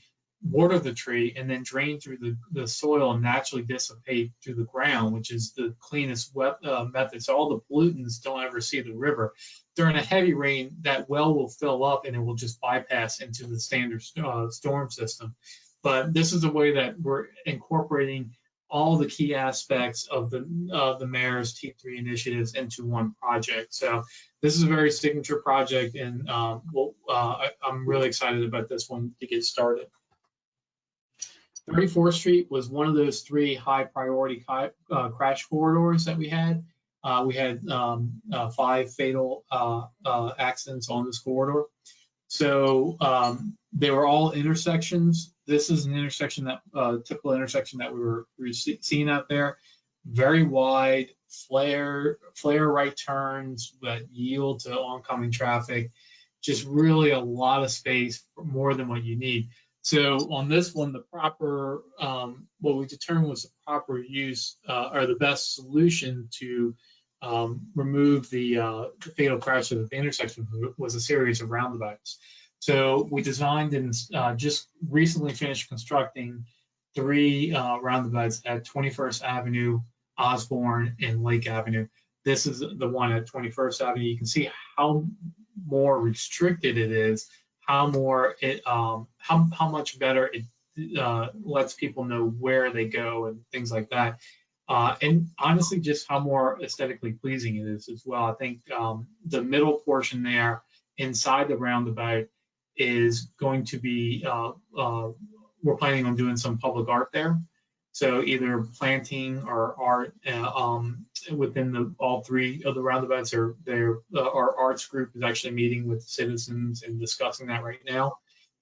water the tree, and then drain through the soil and naturally dissipate through the ground, which is the cleanest method. So all the pollutants don't ever see the river. During a heavy rain, that well will fill up and it will just bypass into the standard storm system. But this is a way that we're incorporating all the key aspects of the mayor's T3 initiatives into one project. So this is a very signature project, and I'm really excited about this one to get started. 34th Street was one of those 3 high priority crash corridors that we had. We had 5 fatal accidents on this corridor. So they were all intersections this is an intersection that typical intersection that we were seeing out there. Very wide, flare right turns that yield to oncoming traffic. Just really a lot of space, more than what you need. So on this one, the proper, what we determined was the proper use or the best solution to remove the fatal crash of the intersection was a series of roundabouts. So we designed and just recently finished constructing 3 roundabouts at 21st Avenue, Osborne, and Lake Avenue. This is the one at 21st Avenue. You can see how more restricted it is, how more it, how much better it lets people know where they go and things like that. And honestly, just how more aesthetically pleasing it is as well. I think the middle portion there inside the roundabout is going to be, we're planning on doing some public art there. So either planting or art within all 3 of the roundabouts. Our arts group is actually meeting with citizens and discussing that right now.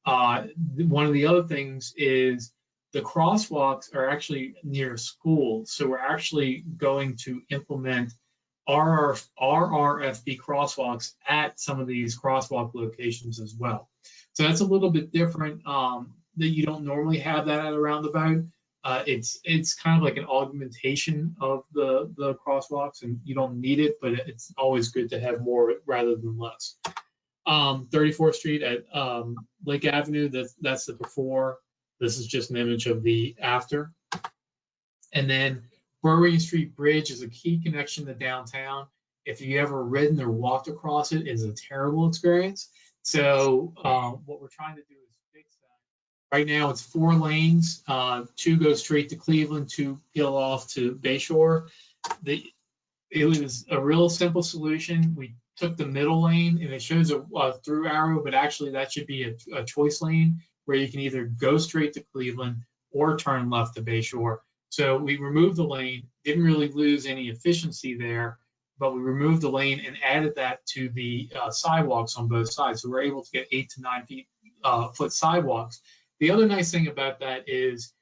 One of the other things is the crosswalks are actually near schools. So we're actually going to implement RRFB crosswalks at some of these crosswalk locations as well. So that's a little bit different that you don't normally have that at a roundabout. It's kind of like an augmentation of the crosswalks, and you don't need it, but it's always good to have more rather than less. 34th Street at Lake Avenue, that's the before. This is just an image of the after. And then Brewery Street Bridge is a key connection to downtown. If you ever ridden or walked across it, it's a terrible experience. So what we're trying to do is fix that. Right now it's 4 lanes, 2 go straight to Cleveland, 2 peel off to Bayshore. It was a real simple solution. We took the middle lane, and it shows a through arrow, but actually that should be a choice lane where you can either go straight to Cleveland or turn left to Bayshore. So we removed the lane, didn't really lose any efficiency there, but we removed the lane and added that to the sidewalks on both sides. So we're able to get 8 to 9 foot sidewalks. The other nice thing about that is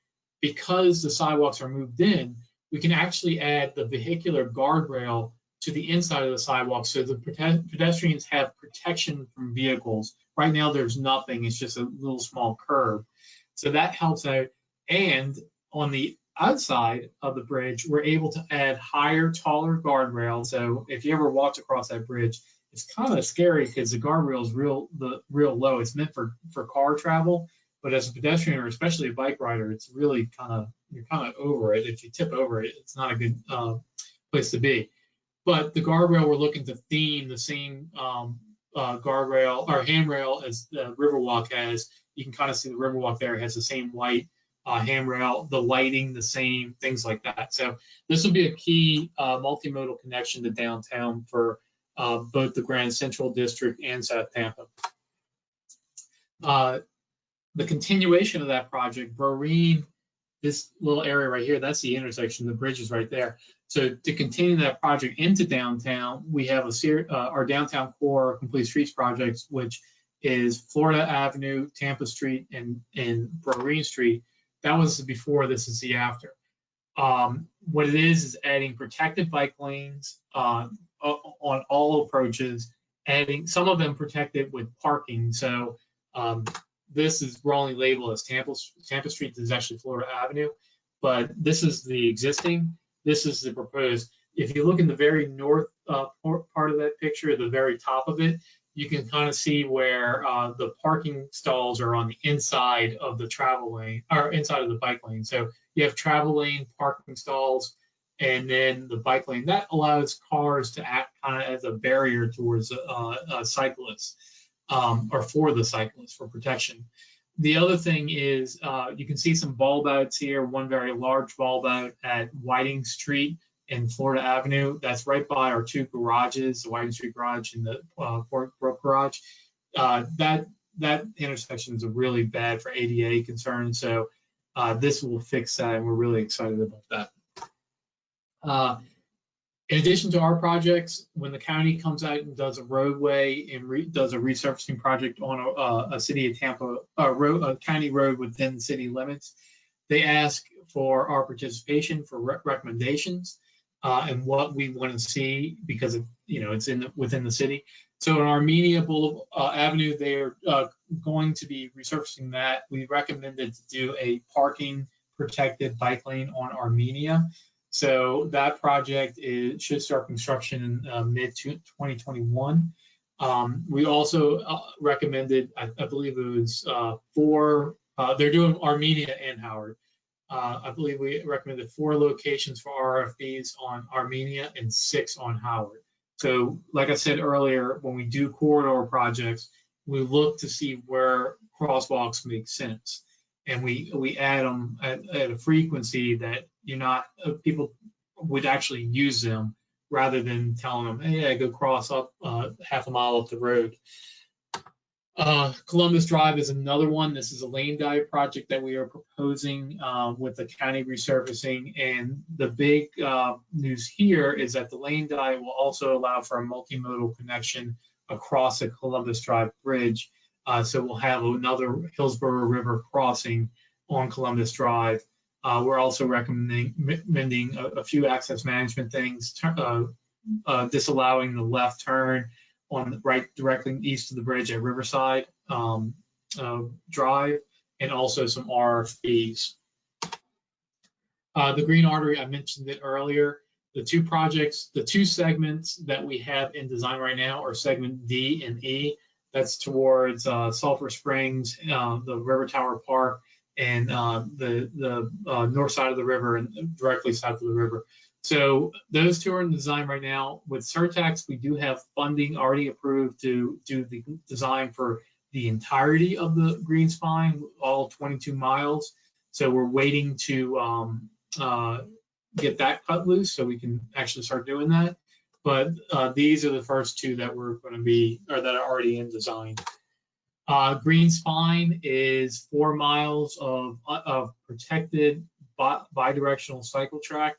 because the sidewalks are moved in, we can actually add the vehicular guardrail to the inside of the sidewalk so the pedestrians have protection from vehicles. Right now there's nothing, it's just a little small curb. So that helps out. And on the outside of the bridge, we're able to add higher, taller guardrails. So if you ever walked across that bridge, it's kind of scary because the guardrail is real low. It's meant for car travel, but as a pedestrian or especially a bike rider, it's really you're kind of over it. If you tip over it, it's not a good place to be. But the guardrail, we're looking to theme the same guardrail or handrail as the Riverwalk has. You can kind of see the Riverwalk there. It has the same white handrail, the lighting, the same, things like that. So this will be a key multimodal connection to downtown for both the Grand Central District and South Tampa. The continuation of that project, Broreen, this little area right here, that's the intersection, the bridge is right there. So to continue that project into downtown, we have our downtown core complete streets projects, which is Florida Avenue, Tampa Street, and Broreen Street. That was the before, this is the after. What it is adding protected bike lanes on all approaches, adding some of them protected with parking. So we're only labeled as Tampa Street. This is actually Florida Avenue, but this is the existing. This is the proposed. If you look in the very north part of that picture, the very top of it, you can kind of see where the parking stalls are on the inside of the travel lane or inside of the bike lane. So you have travel lane, parking stalls, and then the bike lane. That allows cars to act kind of as a barrier towards cyclists or for the cyclists for protection. The other thing is you can see some bulb outs here, one very large bulb out at Whiting Street and Florida Avenue. That's right by our 2 garages, the Whiting Street garage and the Fort Brook garage. That intersection is really bad for ADA concerns. So this will fix that, and we're really excited about that. In addition to our projects, when the county comes out and does a roadway and does a resurfacing project on a city of Tampa, a county road within city limits, they ask for our participation for recommendations and what we want to see because of, it's within the city. So in Armenia Boulevard Avenue, they're going to be resurfacing that. We recommended to do a parking protected bike lane on Armenia. So that project should start construction in mid-2021. We also recommended, I believe it was 4, they're doing Armenia and Howard. I believe we recommended 4 locations for RRFBs on Armenia and 6 on Howard. So like I said earlier, when we do corridor projects, we look to see where crosswalks make sense. And we add them at a frequency that people would actually use them rather than telling them, hey, go cross up half a mile up the road. Columbus Drive is another one. This is a lane dive project that we are proposing with the county resurfacing. And the big news here is that the lane dive will also allow for a multimodal connection across the Columbus Drive Bridge. So we'll have another Hillsborough River crossing on Columbus Drive. We're also recommending a few access management things, disallowing the left turn on the right directly east of the bridge at Riverside Drive, and also some RRFBs. The Green Artery, I mentioned it earlier. The 2 projects, the 2 segments that we have in design right now are segment D and E. That's towards Sulphur Springs, the River Tower Park, and the north side of the river and directly south of the river. So those 2 are in design right now. With Surtax, we do have funding already approved to do the design for the entirety of the green spine, all 22 miles. So we're waiting to get that cut loose so we can actually start doing that. But these are the first 2 that we're going to be, or that are already in design. Green spine is 4 miles of protected bidirectional cycle track.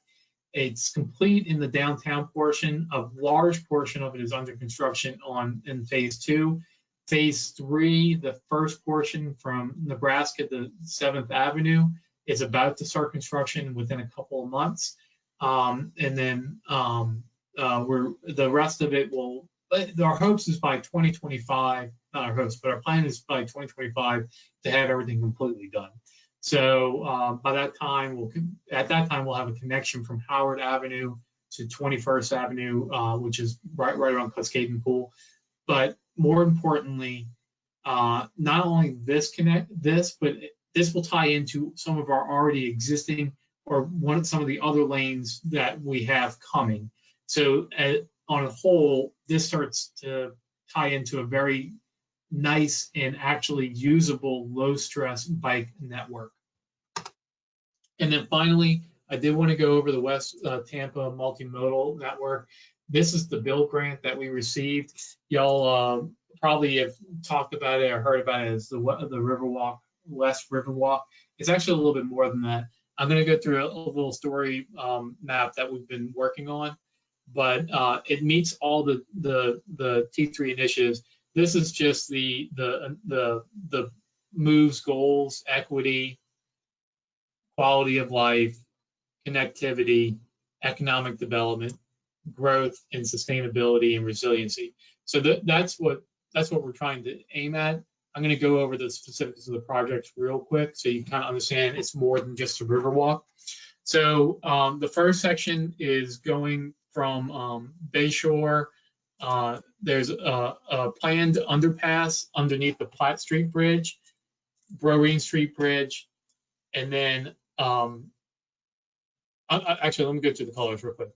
It's complete in the downtown portion. A large portion of it is under construction in phase 2. Phase 3, the first portion from Nebraska to 7th Avenue, is about to start construction within a couple of months. And then the rest of it will, our hopes is by 2025, not our hopes, but our plan is by 2025 to have everything completely done. So by that time, we'll have a connection from Howard Avenue to 21st Avenue, which is right around Cascade Pool. But more importantly, not only but this will tie into some of our already existing or some of the other lanes that we have coming. So on a whole, this starts to tie into a very nice and actually usable low stress bike network. And then finally, I did want to go over the West Tampa Multimodal Network. This is the build grant that we received. Y'all probably have talked about it or heard about it as the Riverwalk, West Riverwalk. It's actually a little bit more than that. I'm going to go through a little story map that we've been working on, but it meets all the T3 initiatives. This is just the moves, goals, equity, quality of life, connectivity, economic development, growth, and sustainability and resiliency. So that's what we're trying to aim at. I'm going to go over the specifics of the projects real quick so you kind of understand it's more than just a Riverwalk. So the first section is going from Bayshore. There's a planned underpass underneath the Platt Street Bridge, Broween Street Bridge, and then actually, let me go through the colors real quick.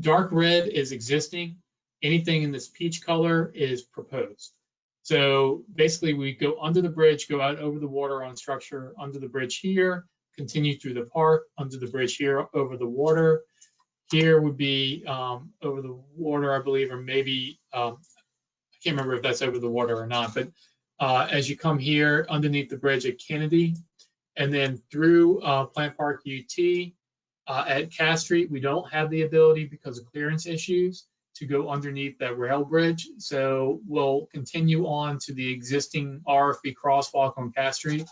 Dark red is existing. Anything in this peach color is proposed. So basically, we go under the bridge, go out over the water on structure, under the bridge here, continue through the park, under the bridge here, over the water. Here would be over the water, I believe, or maybe, I can't remember if that's over the water or not, but as you come here underneath the bridge at Kennedy, and then through Plant Park UT, At Cass Street, we don't have the ability because of clearance issues to go underneath that rail bridge. So we'll continue on to the existing RRFB crosswalk on Cass Street.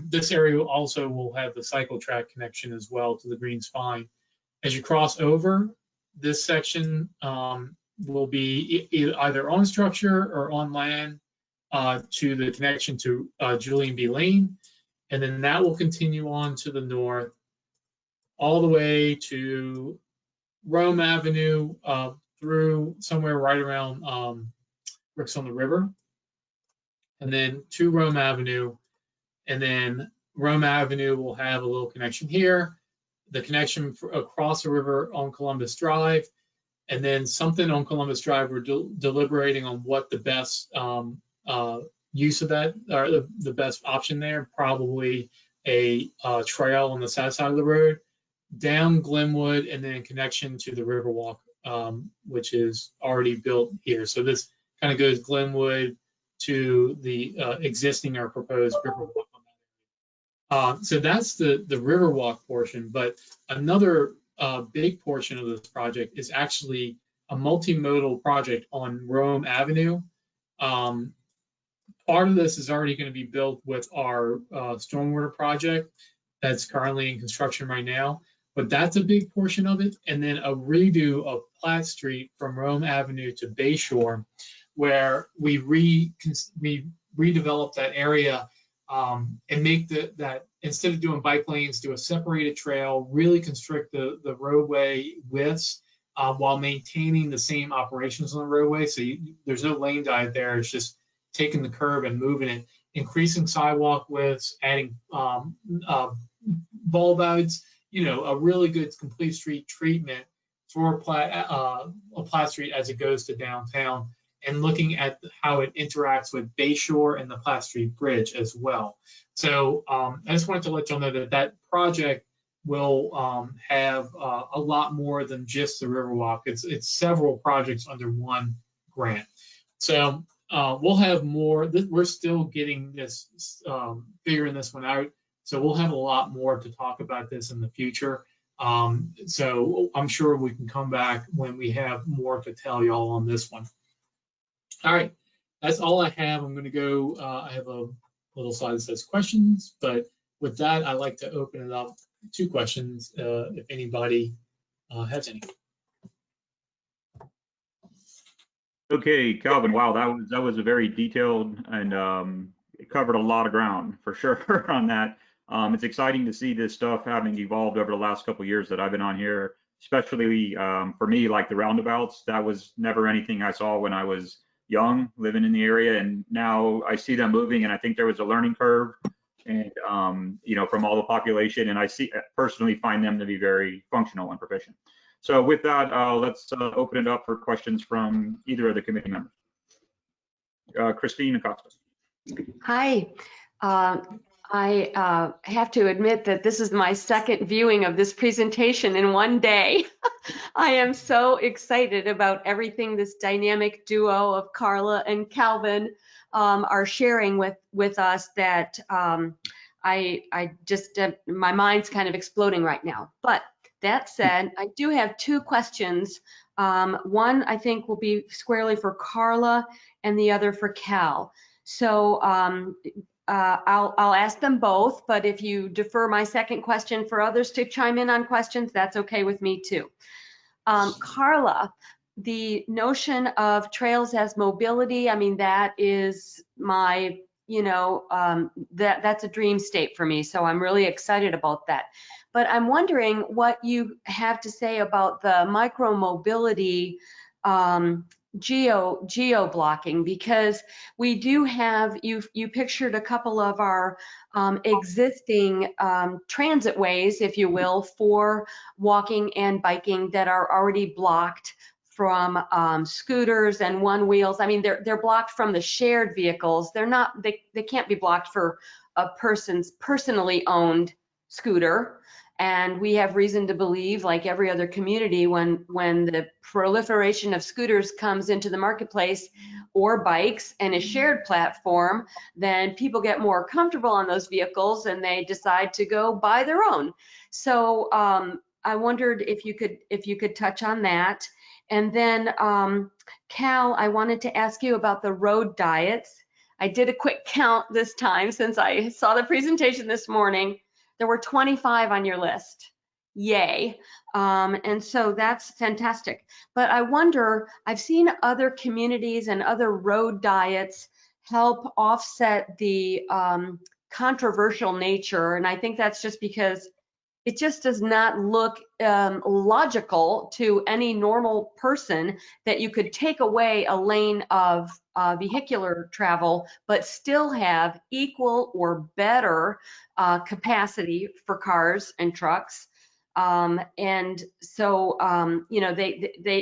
This area also will have the cycle track connection as well to the green spine. As you cross over, this section will be either on structure or on land to the connection to Julian B. Lane. And then that will continue on to the north all the way to Rome Avenue through somewhere right around Ricks on the River, and then to Rome Avenue. And then Rome Avenue will have a little connection here, the connection across the river on Columbus Drive, and then something on Columbus Drive. We're deliberating on what the best use of that, or the best option there. Probably a trail on the south side of the road, down Glenwood, and then connection to the Riverwalk, which is already built here. So this kind of goes Glenwood to the existing or proposed Riverwalk. So that's the Riverwalk portion, but another big portion of this project is actually a multimodal project on Rome Avenue. Part of this is already going to be built with our stormwater project that's currently in construction right now, but that's a big portion of it. And then a redo of Platt Street from Rome Avenue to Bayshore, where we redevelop that area and make that, instead of doing bike lanes, do a separated trail, really constrict the roadway widths while maintaining the same operations on the roadway. So there's no lane dive there. It's just taking the curb and moving it, increasing sidewalk widths, adding bulkheads, a really good complete street treatment for Platt Street as it goes to downtown, and looking at how it interacts with Bayshore and the Platt Street Bridge as well. So I just wanted to let y'all know that that project will have a lot more than just the Riverwalk. It's several projects under one grant. So we'll have more. We're still getting this, figuring this one out. So we'll have a lot more to talk about this in the future. So I'm sure we can come back when we have more to tell y'all on this one. All right, that's all I have. I'm going to go. I have a little slide that says questions, but with that, I'd like to open it up to questions if anybody has any. Okay, Calvin, wow, that was a very detailed and it covered a lot of ground for sure on that. It's exciting to see this stuff having evolved over the last couple of years that I've been on here, especially for me, like the roundabouts. That was never anything I saw when I was young, living in the area, and now I see them moving, and I think there was a learning curve, and from all the population, and I personally find them to be very functional and proficient. So with that, let's open it up for questions from either of the committee members. Christine Acosta. Hi. I have to admit that this is my second viewing of this presentation in one day. I am so excited about everything this dynamic duo of Carla and Calvin are sharing with us that I just, my mind's kind of exploding right now. But that said, I do have two questions. One I think will be squarely for Carla and the other for Cal. So I'll ask them both, but if you defer my second question for others to chime in on questions, that's okay with me too. Carla, the notion of trails as mobility, I mean, that is my, that's a dream state for me. So I'm really excited about that. But I'm wondering what you have to say about the micro mobility geo blocking, because we do have, you pictured a couple of our existing transit ways, if you will, for walking and biking that are already blocked from scooters and one wheels. I mean, they're blocked from the shared vehicles. They're not, they can't be blocked for a person's personally owned scooter. And we have reason to believe, like every other community, when the proliferation of scooters comes into the marketplace or bikes and a shared platform, then people get more comfortable on those vehicles and they decide to go buy their own. So I wondered if you could touch on that. And then Cal, I wanted to ask you about the road diets. I did a quick count this time since I saw the presentation this morning. There were 25 on your list. Yay. And so that's fantastic. But I wonder, I've seen other communities and other road diets help offset the controversial nature. And I think that's just because it just does not look logical to any normal person that you could take away a lane of vehicular travel, but still have equal or better capacity for cars and trucks. And so, you know,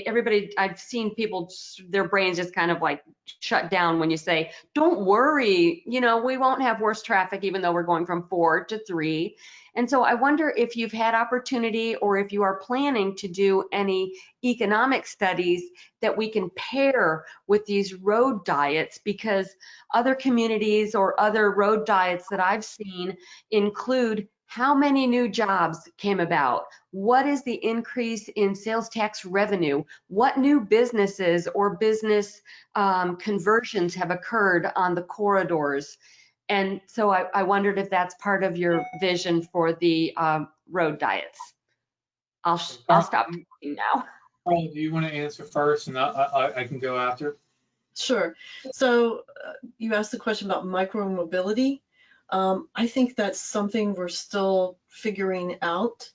everybody, I've seen people, their brains just kind of like shut down when you say, don't worry, you know, we won't have worse traffic, even though we're going from 4 to 3. And so I wonder if you've had opportunity or if you are planning to do any economic studies that we can pair with these road diets, because other communities or other road diets that I've seen include how many new jobs came about, what is the increase in sales tax revenue, what new businesses or business conversions have occurred on the corridors. And so I wondered if that's part of your vision for the road diets. I'll stop talking now. Carla, do you want to answer first, and I can go after? Sure. So you asked the question about micromobility. I think that's something we're still figuring out.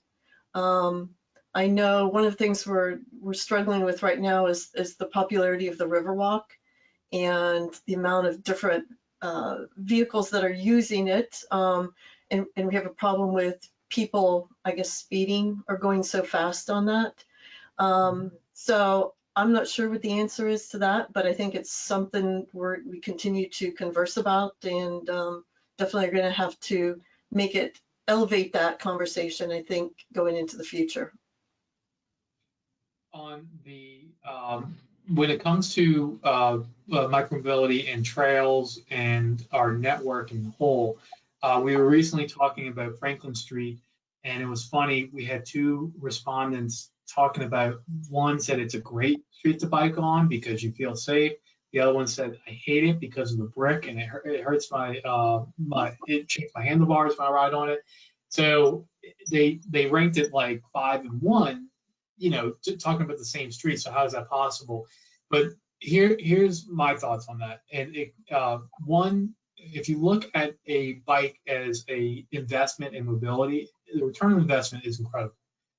I know one of the things we're struggling with right now is the popularity of the Riverwalk and the amount of different vehicles that are using it. And we have a problem with people, I guess, speeding or going so fast on that. So I'm not sure what the answer is to that, but I think it's something we continue to converse about, and definitely are going to have to elevate that conversation, I think, going into the future. On the when it comes to micromobility and trails and our network in whole, we were recently talking about Franklin Street, and it was funny. We had 2 respondents talking about, one said it's a great street to bike on because you feel safe. The other one said, I hate it because of the brick and it hurts it shakes my handlebars when I ride on it. So they ranked it like 5 and 1, you know, talking about the same street. So how is that possible? But here's my thoughts on that. And one, if you look at a bike as a investment in mobility, the return on investment is incredible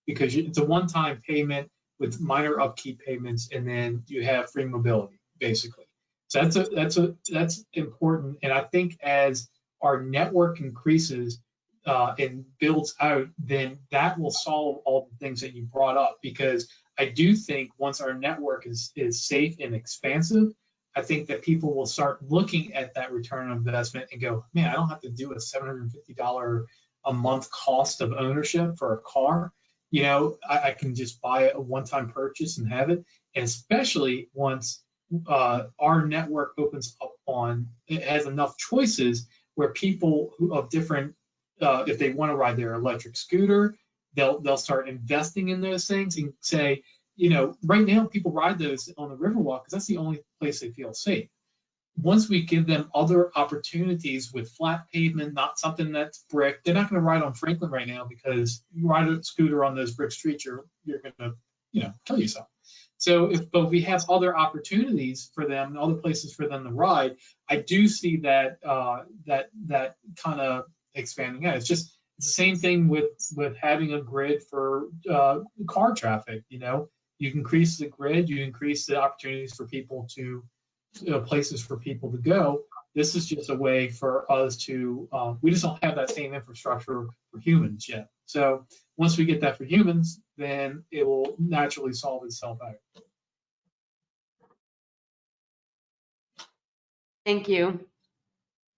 because it's a one-time payment with minor upkeep payments, and then you have free mobility basically. So that's important. And I think as our network increases and builds out, then that will solve all the things that you brought up. Because I do think once our network is safe and expansive, I think that people will start looking at that return on investment and go, man, I don't have to do a $750 a month cost of ownership for a car. You know, I can just buy a one-time purchase and have it. And especially once our network opens up it has enough choices where people of different, if they want to ride their electric scooter, they'll start investing in those things and say, you know, right now people ride those on the Riverwalk because that's the only place they feel safe. Once we give them other opportunities with flat pavement, not something that's brick, they're not going to ride on Franklin right now because you ride a scooter on those brick streets, you're going to, you know, kill yourself. So but we have other opportunities for them, other places for them to ride. I do see that that kind of expanding out. It's the same thing with having a grid for car traffic. You know, you increase the grid, you increase the opportunities for people to places for people to go. This is just a way for us to, we just don't have that same infrastructure for humans yet. So once we get that for humans, then it will naturally solve itself out. Thank you.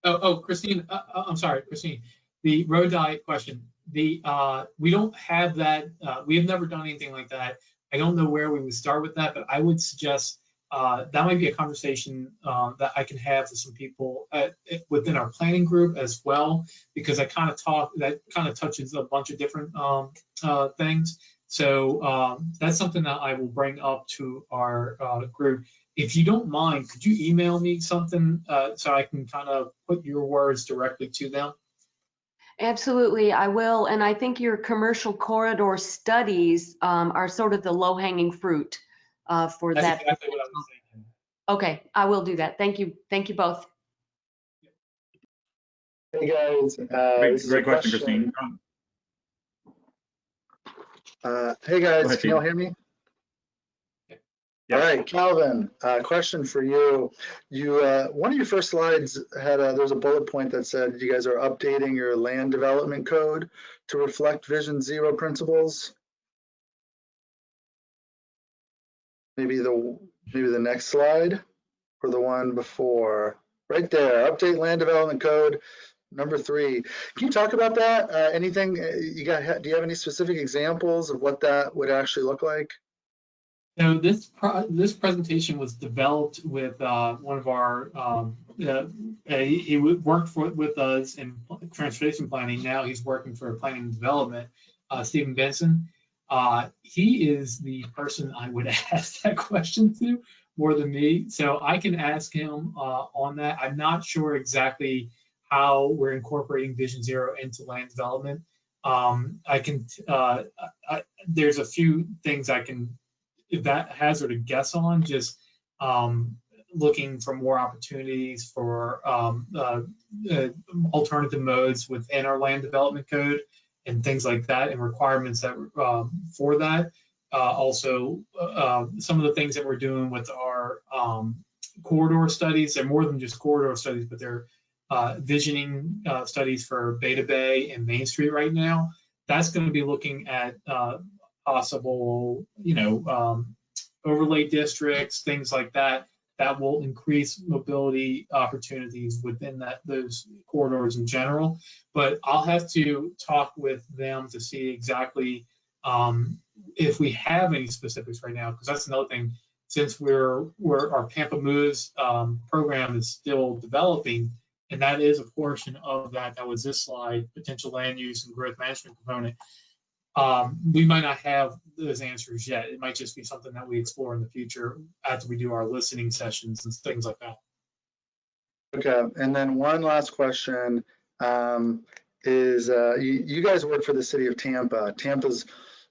Oh, Christine, I'm sorry, Christine, the road diet question. We don't have that. We have never done anything like that. I don't know where we would start with that, but I would suggest that might be a conversation that I can have with some people within our planning group as well, because that kind of touches a bunch of different things. So that's something that I will bring up to our group. If you don't mind, could you email me something so I can kind of put your words directly to them? Absolutely, I will. And I think your commercial corridor studies are sort of the low-hanging fruit for That's that. exactly what I was thinking. Okay, I will do that. Thank you. Thank you both. Hey guys, Great question, Christine. Hey guys, ahead, can you all hear me? All right, Calvin, question for you. One of your first slides had there's a bullet point that said you guys are updating your land development code to reflect Vision Zero principles. Maybe the next slide or the one before. Right there, update land development code number 3. Can you talk about that? Anything you got? Do you have any specific examples of what that would actually look like? So this presentation was developed with one of our, he worked with us in transportation planning. Now he's working for planning and development, Stephen Benson. He is the person I would ask that question to more than me. So I can ask him on that. I'm not sure exactly how we're incorporating Vision Zero into land development. There's a few things I can, if that hazard a guess on, just looking for more opportunities for alternative modes within our land development code and things like that, and requirements that for that. Also, some of the things that we're doing with our corridor studies, they're more than just corridor studies, but they're visioning studies for Beta Bay and Main Street right now. That's going to be looking at possible, overlay districts, things like that, that will increase mobility opportunities within those corridors in general. But I'll have to talk with them to see exactly if we have any specifics right now, because that's another thing. Since our Tampa Moves program is still developing, and that is a portion of that was this slide, potential land use and growth management component. We might not have those answers yet. It might just be something that we explore in the future after we do our listening sessions and things like that. Okay, and then one last question is you guys work for the city of Tampa. Tampa's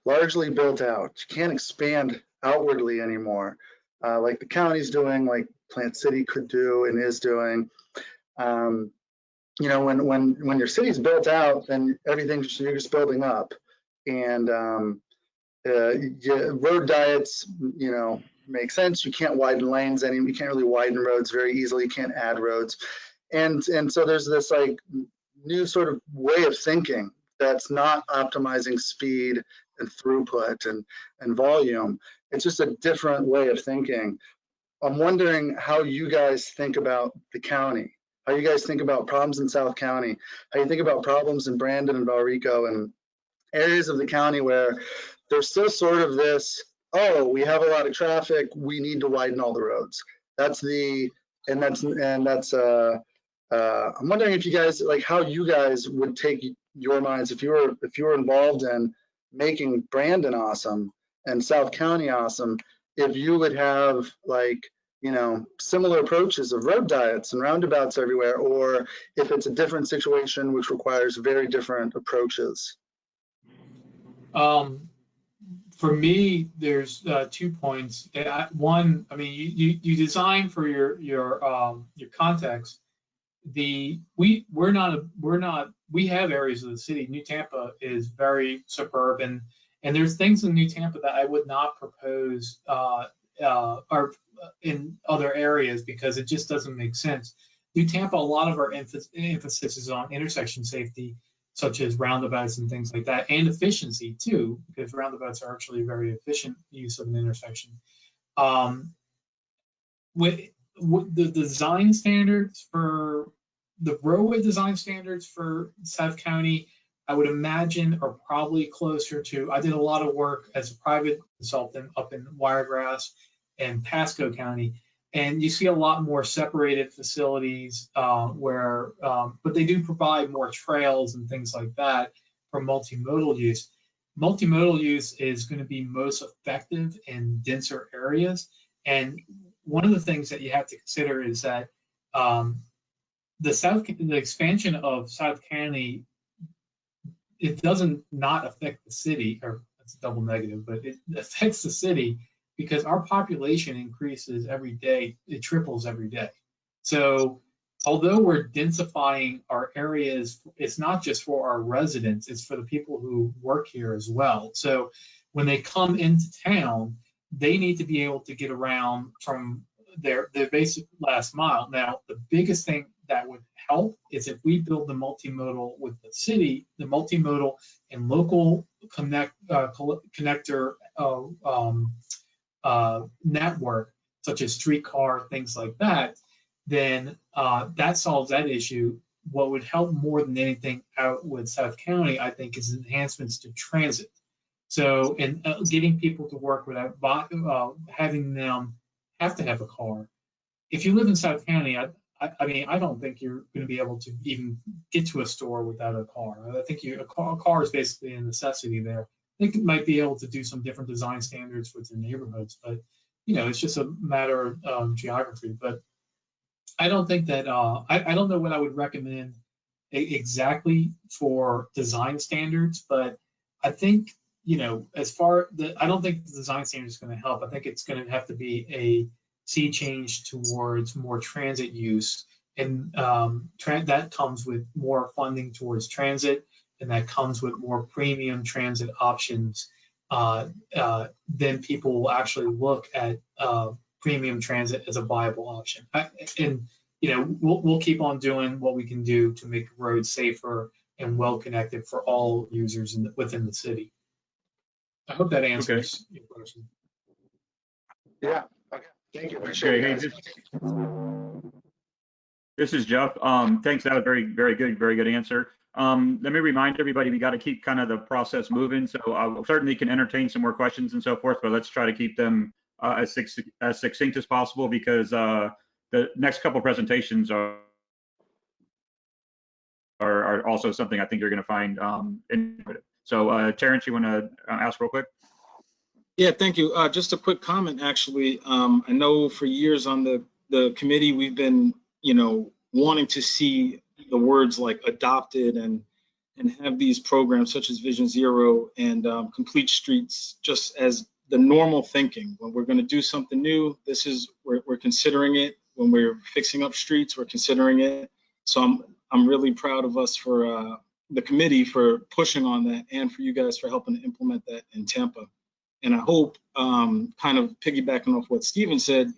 largely built out. You can't expand outwardly anymore, like the county's doing, like Plant City could do and is doing. When your city's built out, then you're just building up. And road diets, make sense. You can't widen lanes anymore. You can't really widen roads very easily. You can't add roads. And so there's this like new sort of way of thinking that's not optimizing speed and throughput and volume. It's just a different way of thinking. I'm wondering how you guys think about the county, how you guys think about problems in South County, how you think about problems in Brandon and Valrico and areas of the county where there's still sort of this, oh, we have a lot of traffic, we need to widen all the roads. I'm wondering if you guys, like how you guys would take your minds if you were involved in making Brandon awesome and South County awesome, if you would have like, similar approaches of road diets and roundabouts everywhere, or if it's a different situation which requires very different approaches. For me, there's 2 points. One, I mean, you design for your context. We have areas of the city. New Tampa is very suburban, and there's things in New Tampa that I would not propose or in other areas because it just doesn't make sense. New Tampa, a lot of our emphasis is on intersection safety, such as roundabouts and things like that, and efficiency too, because roundabouts are actually a very efficient use of an intersection. With the design standards for the roadway design standards for South County I would imagine are probably closer to, I did a lot of work as a private consultant up in Wiregrass and Pasco County, and you see a lot more separated facilities but they do provide more trails and things like that for multimodal use. Multimodal use is going to be most effective in denser areas. And one of the things that you have to consider is that the expansion of South County, it doesn't not affect the city, or it's a double negative, but it affects the city because our population increases every day. It triples every day. So although we're densifying our areas, it's not just for our residents, it's for the people who work here as well. So when they come into town, they need to be able to get around from their basic last mile. Now, the biggest thing that would help is if we build the multimodal with the city, the multimodal and local connector network, such as streetcar, things like that, then that solves that issue. What would help more than anything out with South County, I think, is enhancements to transit. So, and getting people to work without having them have to have a car. If you live in South County, I mean, I don't think you're going to be able to even get to a store without a car. I think a car is basically a necessity there. I think it might be able to do some different design standards within neighborhoods, but you know, it's just a matter of geography. But I don't think that I don't know what I would recommend exactly for design standards, but I think, you know, I don't think the design standard is going to help. I think it's going to have to be a sea change towards more transit use, and that comes with more funding towards transit, and that comes with more premium transit options. Then people will actually look at premium transit as a viable option. And you know, we'll keep on doing what we can do to make the roads safer and well connected for all users within the city. I hope that answers your question. Yeah. Okay. Thank you. Appreciate it. This is Jeff. Thanks. That was very good answer. Let me remind everybody, we got to keep kind of the process moving. So I certainly can entertain some more questions and so forth, but let's try to keep them as succinct as possible, because the next couple of presentations are also something I think you're going to find innovative. So Terrence, you want to ask real quick? Yeah, thank you. Just a quick comment, actually. I know for years on the committee, we've been, you know, wanting to see the words like adopted and have these programs such as Vision Zero and Complete Streets just as the normal thinking. When we're going to do something new, this is, we're considering it. When we're fixing up streets, we're considering it. So I'm really proud of us for the committee for pushing on that, and for you guys for helping to implement that in Tampa. And I hope, kind of piggybacking off what Stephen said,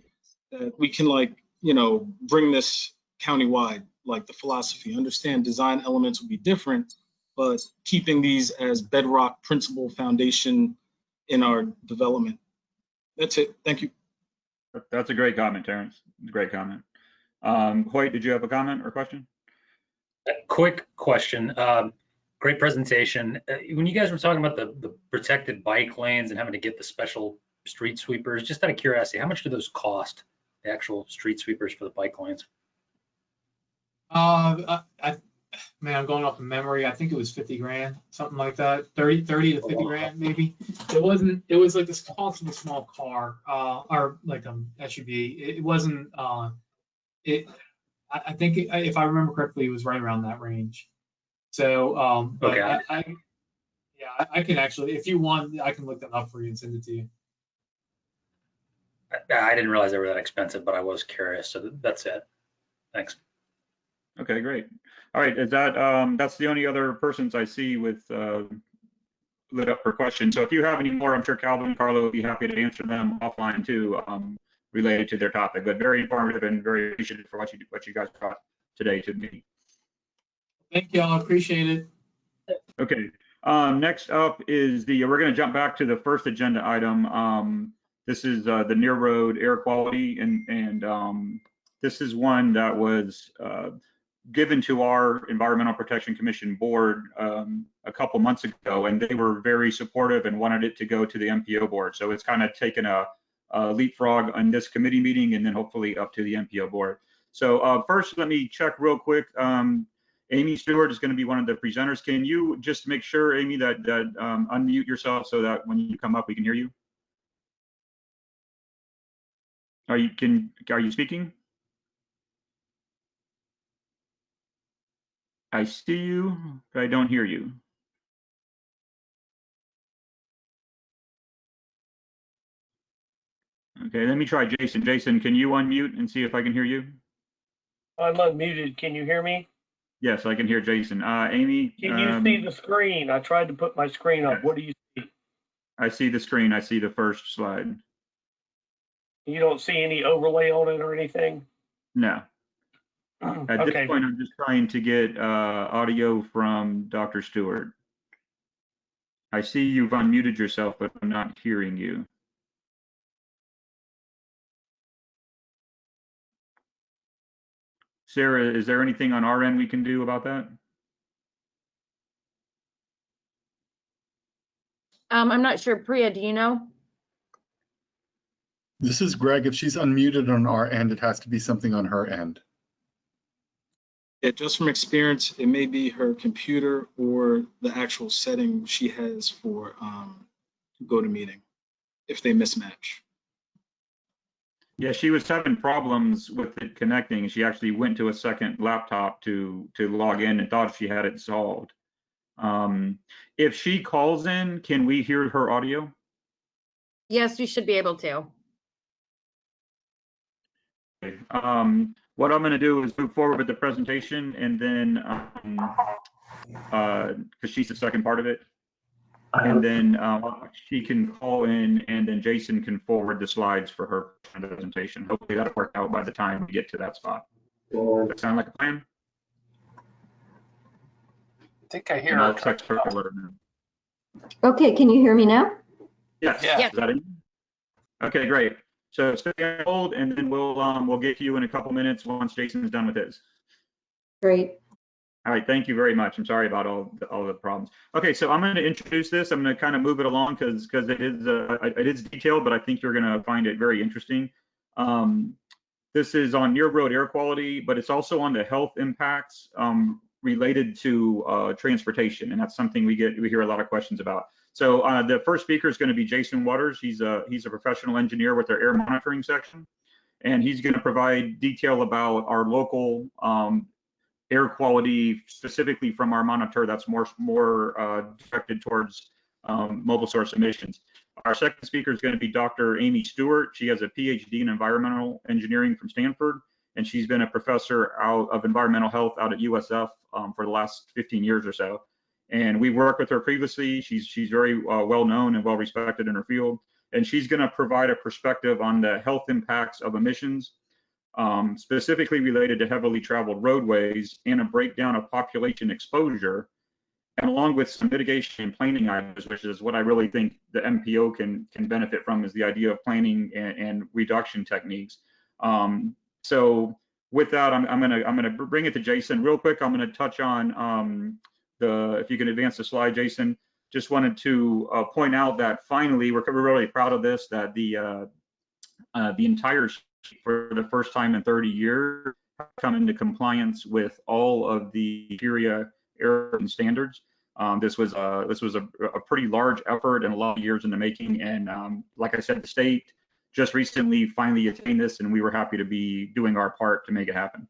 that we can, like, you know, bring this countywide, like the philosophy. Understand design elements will be different, but keeping these as bedrock principle foundation in our development. That's it. Thank you. That's a great comment, Terrence. Great comment. Hoyt, did you have a comment or question? Quick question. Great presentation. When you guys were talking about the protected bike lanes and having to get the special street sweepers, just out of curiosity, how much do those cost, the actual street sweepers for the bike lanes? Man, I'm going off of memory. I think it was 50 grand, something like that. 30 to 50 grand, maybe. It was like this cost of a small car, or like SUV. It wasn't, I think if I remember correctly, it was right around that range. So, but okay. I can actually, if you want, I can look that up for you and send it to you. I didn't realize they were that expensive, but I was curious. So that's it. Thanks. Okay, great. All right, is that that's the only other persons I see with lit up for questions. So if you have any more, I'm sure Calvin and Carlo will be happy to answer them offline too, related to their topic. But very informative and very appreciative for what you guys brought today to me. Thank you, I appreciate it. Okay, next up is we're going to jump back to the first agenda item. This is the near road air quality, and this is one that was given to our Environmental Protection Commission board a couple months ago, and they were very supportive and wanted it to go to the MPO board. So it's kind of taken a leapfrog on this committee meeting and then hopefully up to the MPO board. So first, let me check real quick. Amy Stewart is going to be one of the presenters. Can you just make sure, Amy, that unmute yourself so that when you come up, we can hear you? Are you speaking? I see you, but I don't hear you. Okay, let me try Jason. Jason, can you unmute and see if I can hear you? I'm unmuted. Can you hear me? Yes, I can hear Jason. Amy? Can you see the screen? I tried to put my screen up. What do you see? I see the screen. I see the first slide. You don't see any overlay on it or anything? No. At this point, I'm just trying to get audio from Dr. Stewart. I see you've unmuted yourself, but I'm not hearing you. Sarah, is there anything on our end we can do about that? I'm not sure. Priya, do you know? This is Greg. If she's unmuted on our end, it has to be something on her end. Yeah, just from experience, it may be her computer or the actual setting she has for GoToMeeting if they mismatch. Yeah, she was having problems with it connecting. She actually went to a second laptop to log in and thought she had it solved. If she calls in, can we hear her audio? Yes, we should be able to. Okay. What I'm going to do is move forward with the presentation, and then because she's the second part of it, and then she can call in, and then Jason can forward the slides for her presentation. Hopefully that'll work out by the time we get to that spot. Does that sound like a plan? I think I hear And her. I'll text her to let her know. Okay, can you hear me now? Yes. Yeah. Is that it? Okay, great. So stay on hold, and then we'll get to you in a couple minutes once Jason is done with his. Great. All right, thank you very much. I'm sorry about all the problems. Okay, so I'm going to introduce this. I'm going to kind of move it along because it is detailed, but I think you're going to find it very interesting. This is on near road air quality, but it's also on the health impacts related to transportation, and that's something we hear a lot of questions about. So the first speaker is going to be Jason Waters. He's a professional engineer with our air monitoring section, and he's going to provide detail about our local air quality, specifically from our monitor that's more directed towards mobile source emissions. Our second speaker is going to be Dr. Amy Stewart. She has a PhD in environmental engineering from Stanford, and she's been a professor of environmental health out at USF for the last 15 years or so. And we worked with her previously. She's very well known and well respected in her field, and she's going to provide a perspective on the health impacts of emissions, specifically related to heavily traveled roadways, and a breakdown of population exposure, and along with some mitigation and planning items, which is what I really think the MPO can benefit from, is the idea of planning and reduction techniques. So with that, I'm gonna bring it to Jason real quick. I'm gonna touch on if you can advance the slide, Jason. Just wanted to point out that finally, we're really proud of this, that the entire for the first time in 30 years come into compliance with all of the criteria air standards. This was a pretty large effort and a lot of years in the making. And like I said, the state just recently finally attained this, and we were happy to be doing our part to make it happen.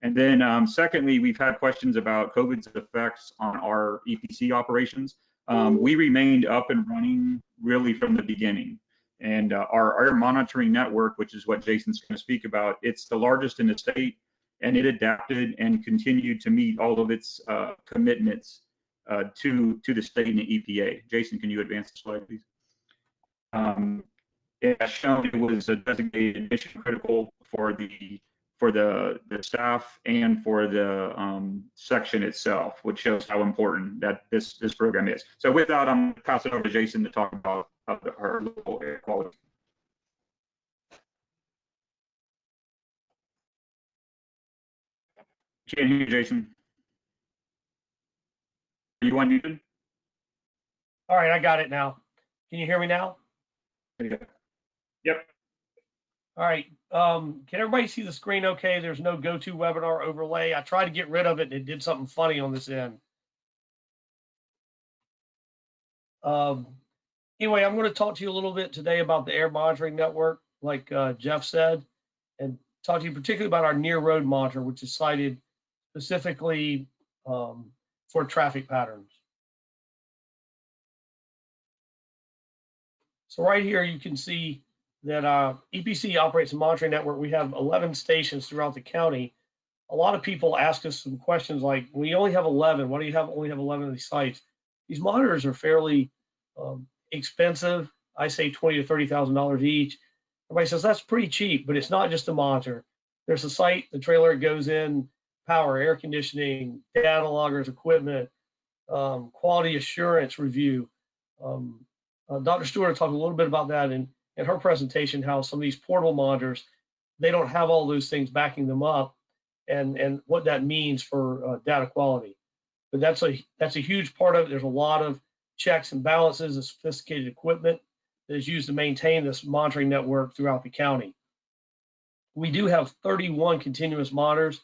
And then secondly, we've had questions about COVID's effects on our EPC operations. We remained up and running really from the beginning. And our air monitoring network, which is what Jason's going to speak about, it's the largest in the state, and it adapted and continued to meet all of its commitments to the state and the EPA. Jason, can you advance the slide, please? As shown, it was a designated mission critical for the staff and for the section itself, which shows how important that this program is. So with that, I'm going to pass it over to Jason to talk about our local air quality. Can't hear you, Jason. Are you unmuted? All right, I got it now. Can you hear me now? Yep. All right. Can everybody see the screen okay? There's no GoToWebinar overlay. I tried to get rid of it and it did something funny on this end. Anyway, I'm going to talk to you a little bit today about the air monitoring network, like Jeff said, and talk to you particularly about our near road monitor, which is cited specifically for traffic patterns. So right here, you can see that EPC operates a monitoring network. We have 11 stations throughout the county. A lot of people ask us some questions like, we only have 11. Why do you only have 11 of these sites? These monitors are fairly expensive. I say $20,000 to $30,000 each. Everybody says that's pretty cheap, but it's not just a monitor. There's a site, the trailer it goes in, power, air conditioning, data loggers, equipment, quality assurance review. Dr. Stewart talked a little bit about that in her presentation, how some of these portable monitors, they don't have all those things backing them up and what that means for data quality. But that's a huge part of it. There's a lot of checks and balances and sophisticated equipment that is used to maintain this monitoring network throughout the county. We do have 31 continuous monitors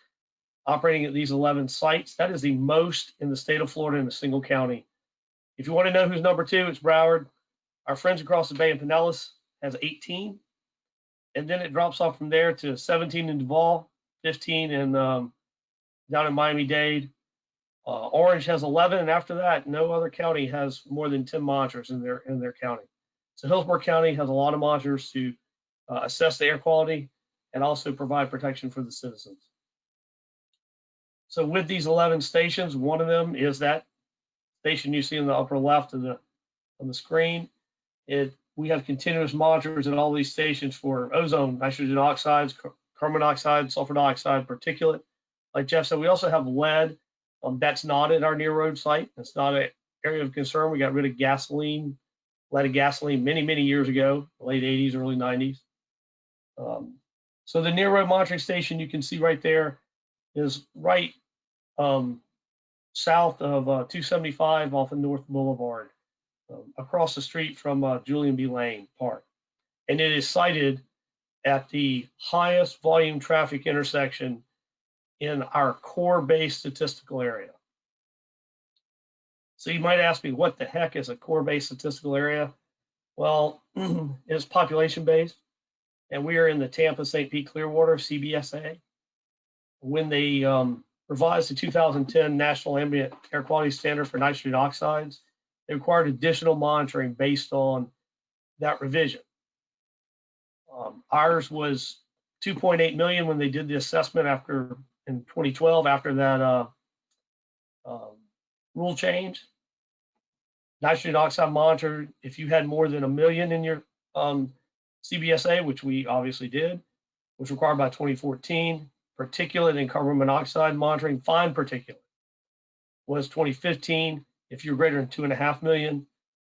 operating at these 11 sites. That is the most in the state of Florida in a single county. If you want to know who's number 2, it's Broward. Our friends across the Bay in Pinellas has 18. And then it drops off from there to 17 in Duval, 15 in down in Miami-Dade. Orange has 11, and after that, no other county has more than 10 monitors in their county. So Hillsborough County has a lot of monitors to assess the air quality and also provide protection for the citizens. So with these 11 stations, one of them is that station you see in the upper left of the screen. We have continuous monitors at all these stations for ozone, nitrogen oxides, carbon monoxide, sulfur dioxide, particulate. Like Jeff said, we also have lead. That's not at our near road site. That's not an area of concern. We got rid of gasoline, leaded gasoline many, many years ago, late 80s, early 90s. So the near road monitoring station you can see right there is right south of 275 off of North Boulevard, across the street from Julian B. Lane Park. And it is sited at the highest volume traffic intersection in our core-based statistical area. So you might ask me, what the heck is a core-based statistical area? Well, it's population-based, and we are in the Tampa, St. Pete, Clearwater, CBSA. When they revised the 2010 National Ambient Air Quality Standard for nitrogen oxides, they required additional monitoring based on that revision. Ours was 2.8 million when they did the assessment in 2012 after that rule change. Nitrogen oxide monitor, if you had more than 1 million in your CBSA, which we obviously did, was required by 2014. Particulate and carbon monoxide monitoring, fine particulate, was 2015. If you're greater than 2.5 million,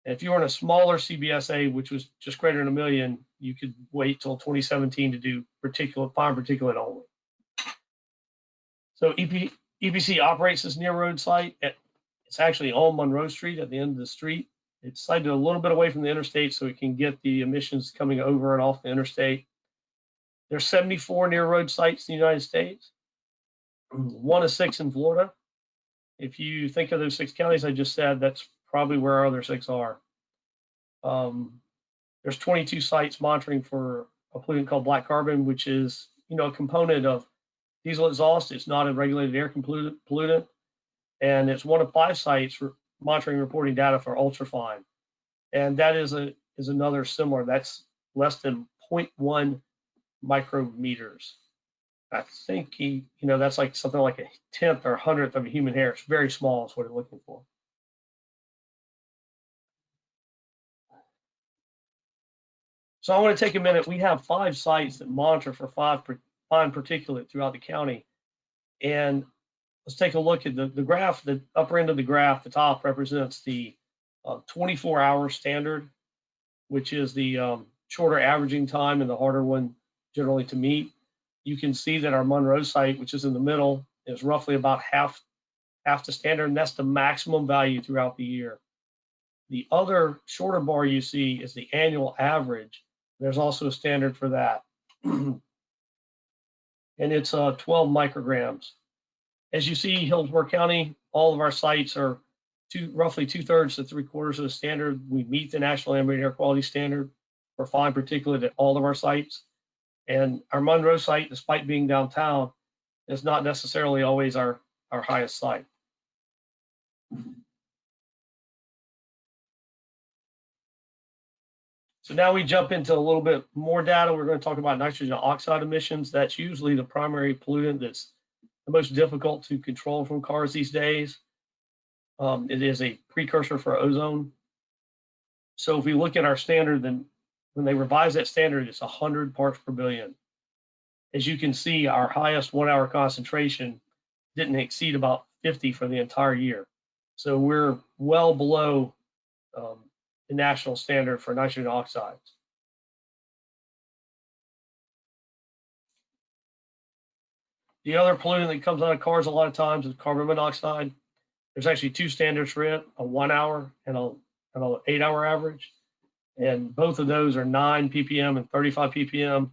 and if you were in a smaller CBSA, which was just greater than 1 million, you could wait till 2017 to do fine particulate only. So EPC operates this near road site. It's actually on Monroe Street at the end of the street. It's sited a little bit away from the interstate so it can get the emissions coming over and off the interstate. There's 74 near road sites in the United States, 1 of 6 in Florida. If you think of those 6 counties I just said, that's probably where our other 6 are. There's 22 sites monitoring for a pollutant called black carbon, which is, a component of diesel exhaust. It's not a regulated air pollutant, and it's 1 of 5 sites for monitoring and reporting data for ultrafine, and that is another similar. That's less than 0.1 micrometers. I think that's like something like 1/10 or 100th of a human hair. It's very small is what it's looking for. So I want to take a minute. We have 5 sites that monitor for fine particulate throughout the county. And let's take a look at the graph. The upper end of the graph, the top, represents the 24-hour standard, which is the shorter averaging time and the harder one generally to meet. You can see that our Monroe site, which is in the middle, is roughly about half the standard, and that's the maximum value throughout the year. The other shorter bar you see is the annual average. There's also a standard for that. And it's 12 micrograms. As you see, Hillsborough County, all of our sites are roughly 2/3 to 3/4 of the standard. We meet the National Ambient Air Quality Standard for fine particulate at all of our sites. And our Monroe site, despite being downtown, is not necessarily always our highest site. So now we jump into a little bit more data. We're going to talk about nitrogen oxide emissions. That's usually the primary pollutant that's the most difficult to control from cars these days. It is a precursor for ozone. So if we look at our standard, then when they revise that standard, it's 100 parts per billion. As you can see, our highest 1 hour concentration didn't exceed about 50 for the entire year. So we're well below the national standard for nitrogen oxides. The other pollutant that comes out of cars a lot of times is carbon monoxide. There's actually 2 standards for it, a 1 hour and an 8 hour average. And both of those are 9 ppm and 35 ppm.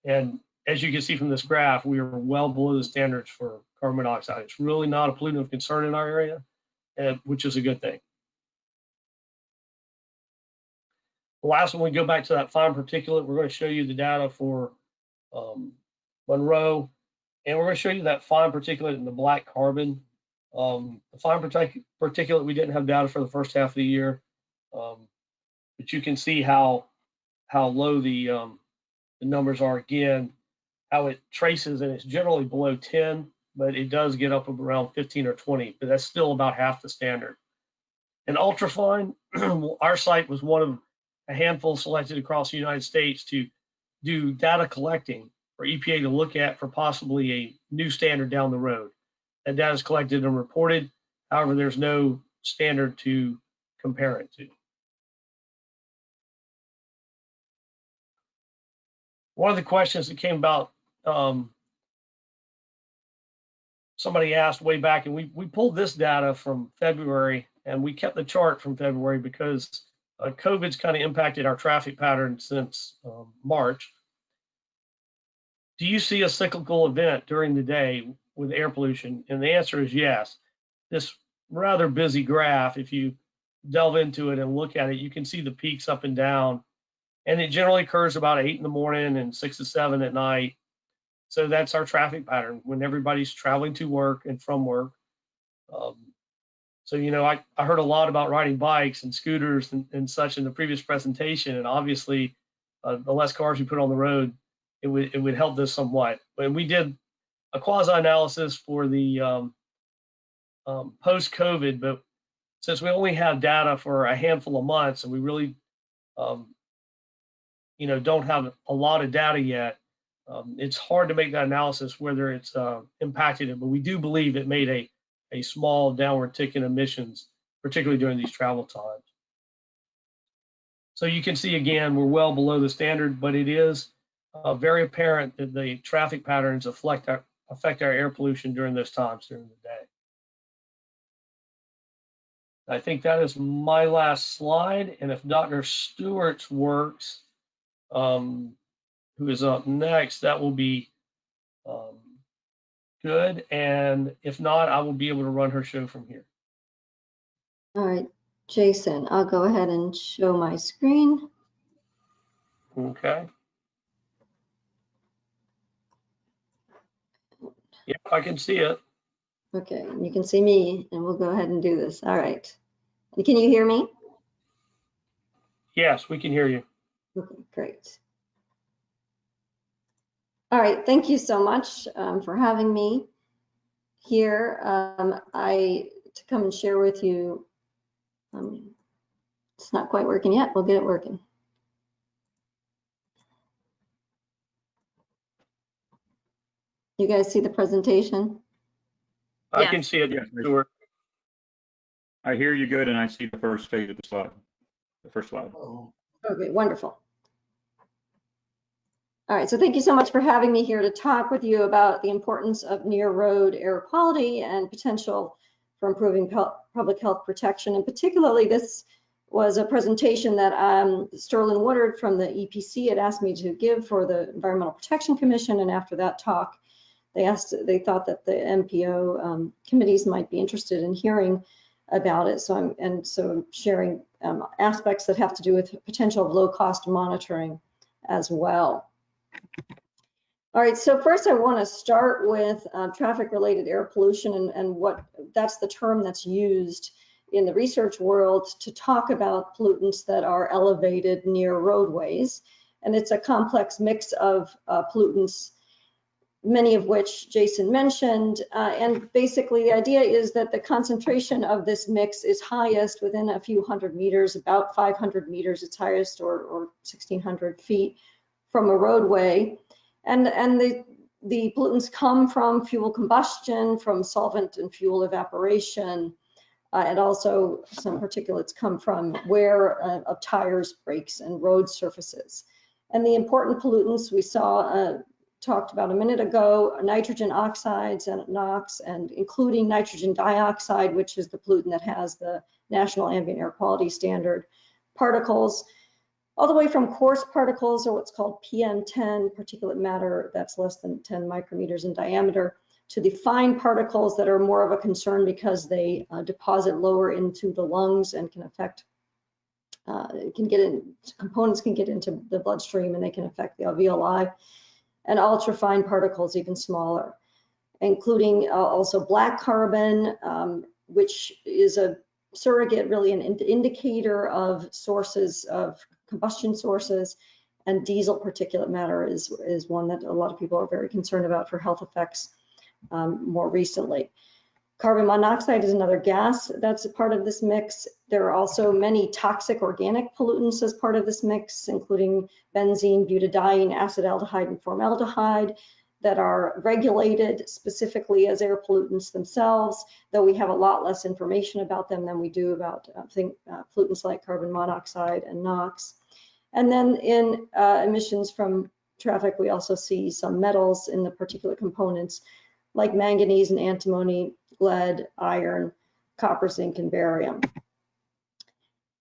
And as you can see from this graph, we are well below the standards for carbon monoxide. It's really not a pollutant of concern in our area, which is a good thing. The last one, we go back to that fine particulate. We're going to show you the data for Monroe, and we're going to show you that fine particulate in the black carbon. The fine particulate, we didn't have data for the first half of the year, but you can see how low the numbers are again, how it traces, and it's generally below 10, but it does get up around 15 or 20, but that's still about half the standard. And ultrafine, our site was one of a handful selected across the United States to do data collecting for EPA to look at for possibly a new standard down the road. That data is collected and reported. However, there's no standard to compare it to. One of the questions that came about, somebody asked way back, and we pulled this data from February, and we kept the chart from February because COVID's kind of impacted our traffic pattern since March. Do you see a cyclical event during the day with air pollution? And the answer is yes. This rather busy graph, if you delve into it and look at it, you can see the peaks up and down. And it generally occurs about 8 in the morning and 6 to 7 at night. So that's our traffic pattern when everybody's traveling to work and from work. So, you know, I heard a lot about riding bikes and scooters and such in the previous presentation. And obviously, the less cars you put on the road, it would help this somewhat. But we did a quasi-analysis for the post-COVID, but since we only have data for a handful of months and we really, you know, don't have a lot of data yet, it's hard to make that analysis whether it's impacted it. But we do believe it made a small downward tick in emissions, particularly during these travel times. So you can see again, we're well below the standard, but it is very apparent that the traffic patterns affect our air pollution during those times during the day. I think that is my last slide. And if Dr. Stewart's works, who is up next, that will be good. And if not, I will be able to run her show from here. All right, Jason, I'll go ahead and show my screen. Okay. Yep, I can see it. Okay, you can see me, and we'll go ahead and do this. All right. And can you hear me? Yes, we can hear you. Okay, great. All right, thank you so much for having me here. To come and share with you. It's not quite working yet. We'll get it working. You guys see the presentation? I can see it. Yes, Stuart. I hear you good, and I see the first page of the slide, the first slide. Okay, wonderful. All right, so thank you so much for having me here to talk with you about the importance of near road air quality and potential for improving public health protection, and particularly this was a presentation that Sterling Woodard from the EPC had asked me to give for the Environmental Protection Commission. And after that talk, they thought that the MPO committees might be interested in hearing about it. So I'm sharing aspects that have to do with potential low-cost monitoring as well. All right, so first I want to start with traffic-related air pollution and what that's the term that's used in the research world to talk about pollutants that are elevated near roadways. And it's a complex mix of pollutants, many of which Jason mentioned. And basically the idea is that the concentration of this mix is highest within a few hundred meters, about 500 meters, it's highest, or 1,600 feet from a roadway. And the pollutants come from fuel combustion, from solvent and fuel evaporation, and also some particulates come from wear of tires, brakes, and road surfaces. And the important pollutants we saw, talked about a minute ago, nitrogen oxides and NOx, and including nitrogen dioxide, which is the pollutant that has the National Ambient Air Quality Standard, particles, all the way from coarse particles, or what's called PM10, particulate matter that's less than 10 micrometers in diameter, to the fine particles that are more of a concern because they deposit lower into the lungs and can affect, components can get into the bloodstream and they can affect the alveoli, and ultrafine particles even smaller, including also black carbon, which is a surrogate, really an indicator of sources of combustion sources, and diesel particulate matter is one that a lot of people are very concerned about for health effects more recently. Carbon monoxide is another gas that's a part of this mix. There are also many toxic organic pollutants as part of this mix, including benzene, butadiene, acetaldehyde, and formaldehyde, that are regulated specifically as air pollutants themselves, though we have a lot less information about them than we do about pollutants like carbon monoxide and NOx. And then in emissions from traffic, we also see some metals in the particulate components like manganese and antimony, lead, iron, copper, zinc, and barium.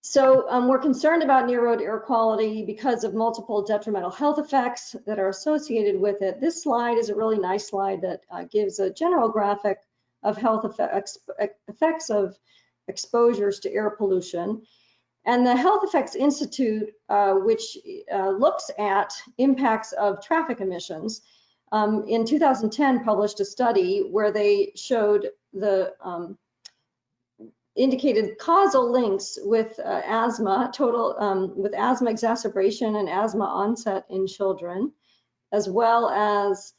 So we're concerned about near road air quality because of multiple detrimental health effects that are associated with it. This slide is a really nice slide that gives a general graphic of health effects of exposures to air pollution. And the Health Effects Institute, which looks at impacts of traffic emissions, in 2010 published a study where they showed the indicated causal links with asthma, with asthma exacerbation and asthma onset in children, as well as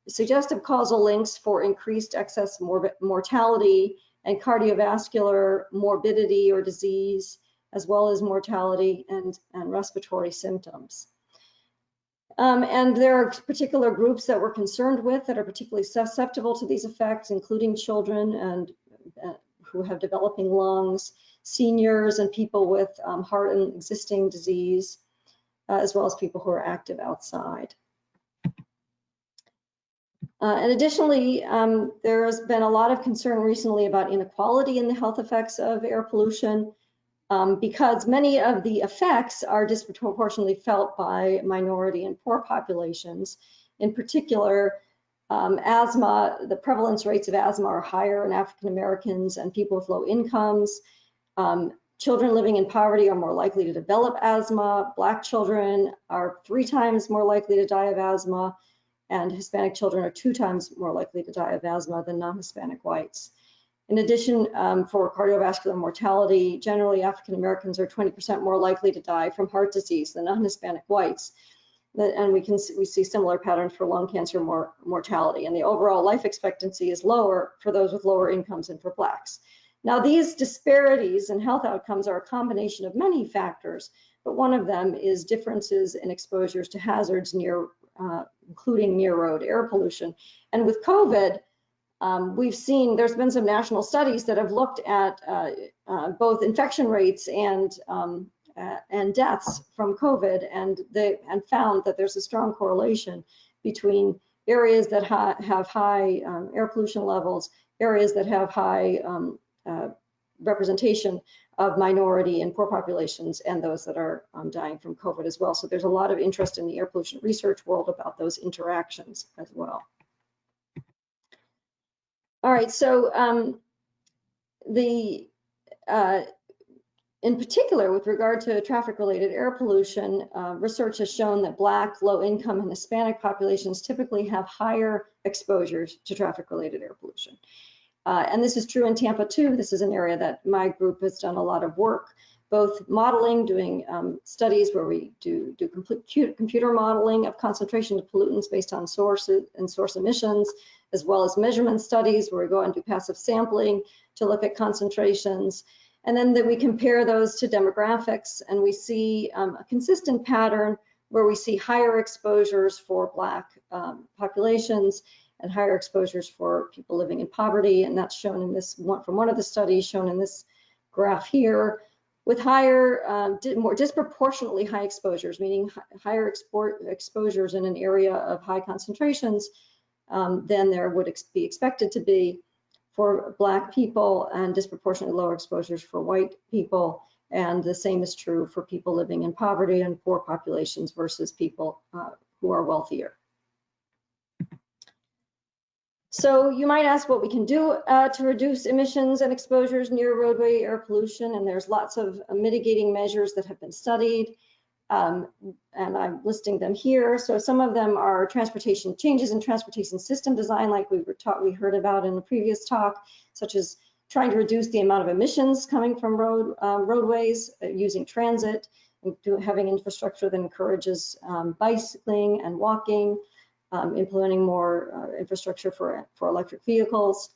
suggestive causal links for increased excess mortality and cardiovascular morbidity or disease, as well as mortality and respiratory symptoms. And there are particular groups that we're concerned with that are particularly susceptible to these effects, including children and who have developing lungs, seniors, and people with heart and existing disease, as well as people who are active outside. And additionally, there has been a lot of concern recently about inequality in the health effects of air pollution, because many of the effects are disproportionately felt by minority and poor populations. In particular, asthma, the prevalence rates of asthma are higher in African Americans and people with low incomes. Children living in poverty are more likely to develop asthma. Black children are 3 times more likely to die of asthma, and Hispanic children are 2 times more likely to die of asthma than non-Hispanic whites. In addition, for cardiovascular mortality, generally African Americans are 20% more likely to die from heart disease than non-Hispanic whites. And we see similar patterns for lung cancer mortality. And the overall life expectancy is lower for those with lower incomes and for Blacks. Now, these disparities in health outcomes are a combination of many factors, but one of them is differences in exposures to hazards including near road air pollution. And with COVID, we've seen there's been some national studies that have looked at both infection rates and deaths from COVID, and found that there's a strong correlation between areas that have high air pollution levels, areas that have high representation of minority and poor populations and those that are dying from COVID as well. So there's a lot of interest in the air pollution research world about those interactions as well. All right, so in particular, with regard to traffic-related air pollution, research has shown that Black, low-income, and Hispanic populations typically have higher exposures to traffic-related air pollution. And this is true in Tampa too. This is an area that my group has done a lot of work, both modeling, doing studies where we do computer modeling of concentration of pollutants based on sources and source emissions, as well as measurement studies where we go and do passive sampling to look at concentrations. And then we compare those to demographics, and we see a consistent pattern where we see higher exposures for Black populations and higher exposures for people living in poverty. And that's shown in this one from one of the studies shown in this graph here, with higher, more disproportionately high exposures, meaning higher exposures in an area of high concentrations than there would be expected to be for Black people, and disproportionately lower exposures for white people. And the same is true for people living in poverty and poor populations versus people who are wealthier. So you might ask what we can do to reduce emissions and exposures near roadway air pollution, and there's lots of mitigating measures that have been studied, and I'm listing them here. So some of them are transportation changes in transportation system design, like we heard about in the previous talk, such as trying to reduce the amount of emissions coming from roadways, using transit, and having infrastructure that encourages bicycling and walking, implementing more infrastructure for electric vehicles.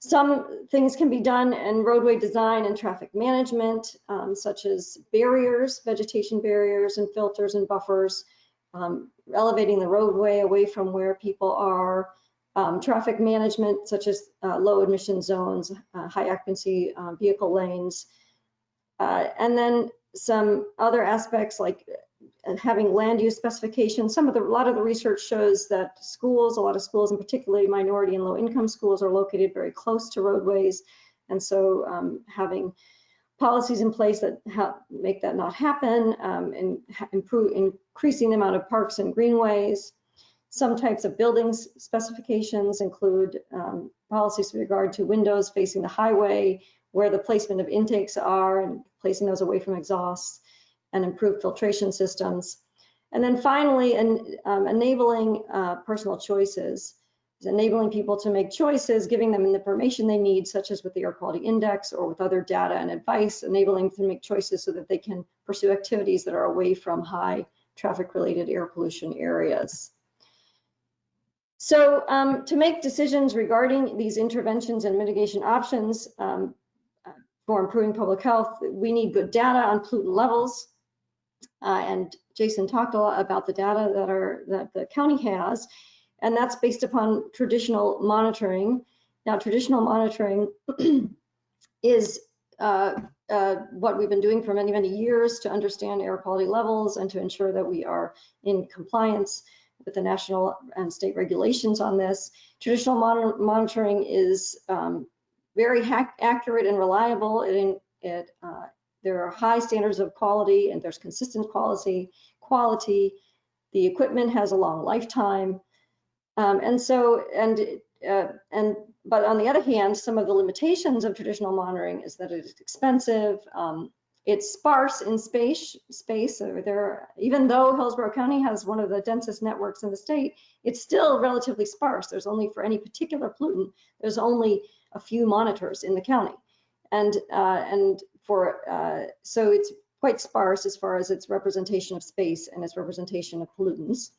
Some things can be done in roadway design and traffic management, such as barriers, vegetation barriers and filters and buffers, elevating the roadway away from where people are, traffic management, such as low emission zones, high occupancy vehicle lanes, and then some other aspects like having land use specifications. A lot of the research shows that schools, a lot of schools, and particularly minority and low income schools, are located very close to roadways. And so having policies in place that make that not happen, and increasing the amount of parks and greenways. Some types of buildings specifications include policies with regard to windows facing the highway, where the placement of intakes are, and placing those away from exhausts, and improved filtration systems. And then finally, enabling personal choices, enabling people to make choices, giving them the information they need, such as with the air quality index or with other data and advice, enabling them to make choices so that they can pursue activities that are away from high traffic-related air pollution areas. So to make decisions regarding these interventions and mitigation options for improving public health, we need good data on pollutant levels. And Jason talked a lot about the data that the county has, and that's based upon traditional monitoring. Now, traditional monitoring is what we've been doing for many, many years to understand air quality levels and to ensure that we are in compliance with the national and state regulations on this. Traditional monitoring is very accurate and reliable. There are high standards of quality, and there's consistent quality. The equipment has a long lifetime, but on the other hand, some of the limitations of traditional monitoring is that it is expensive. It's sparse in space. Even though Hillsborough County has one of the densest networks in the state, it's still relatively sparse. There's only, for any particular pollutant, there's only a few monitors in the county, so it's quite sparse as far as its representation of space and its representation of pollutants.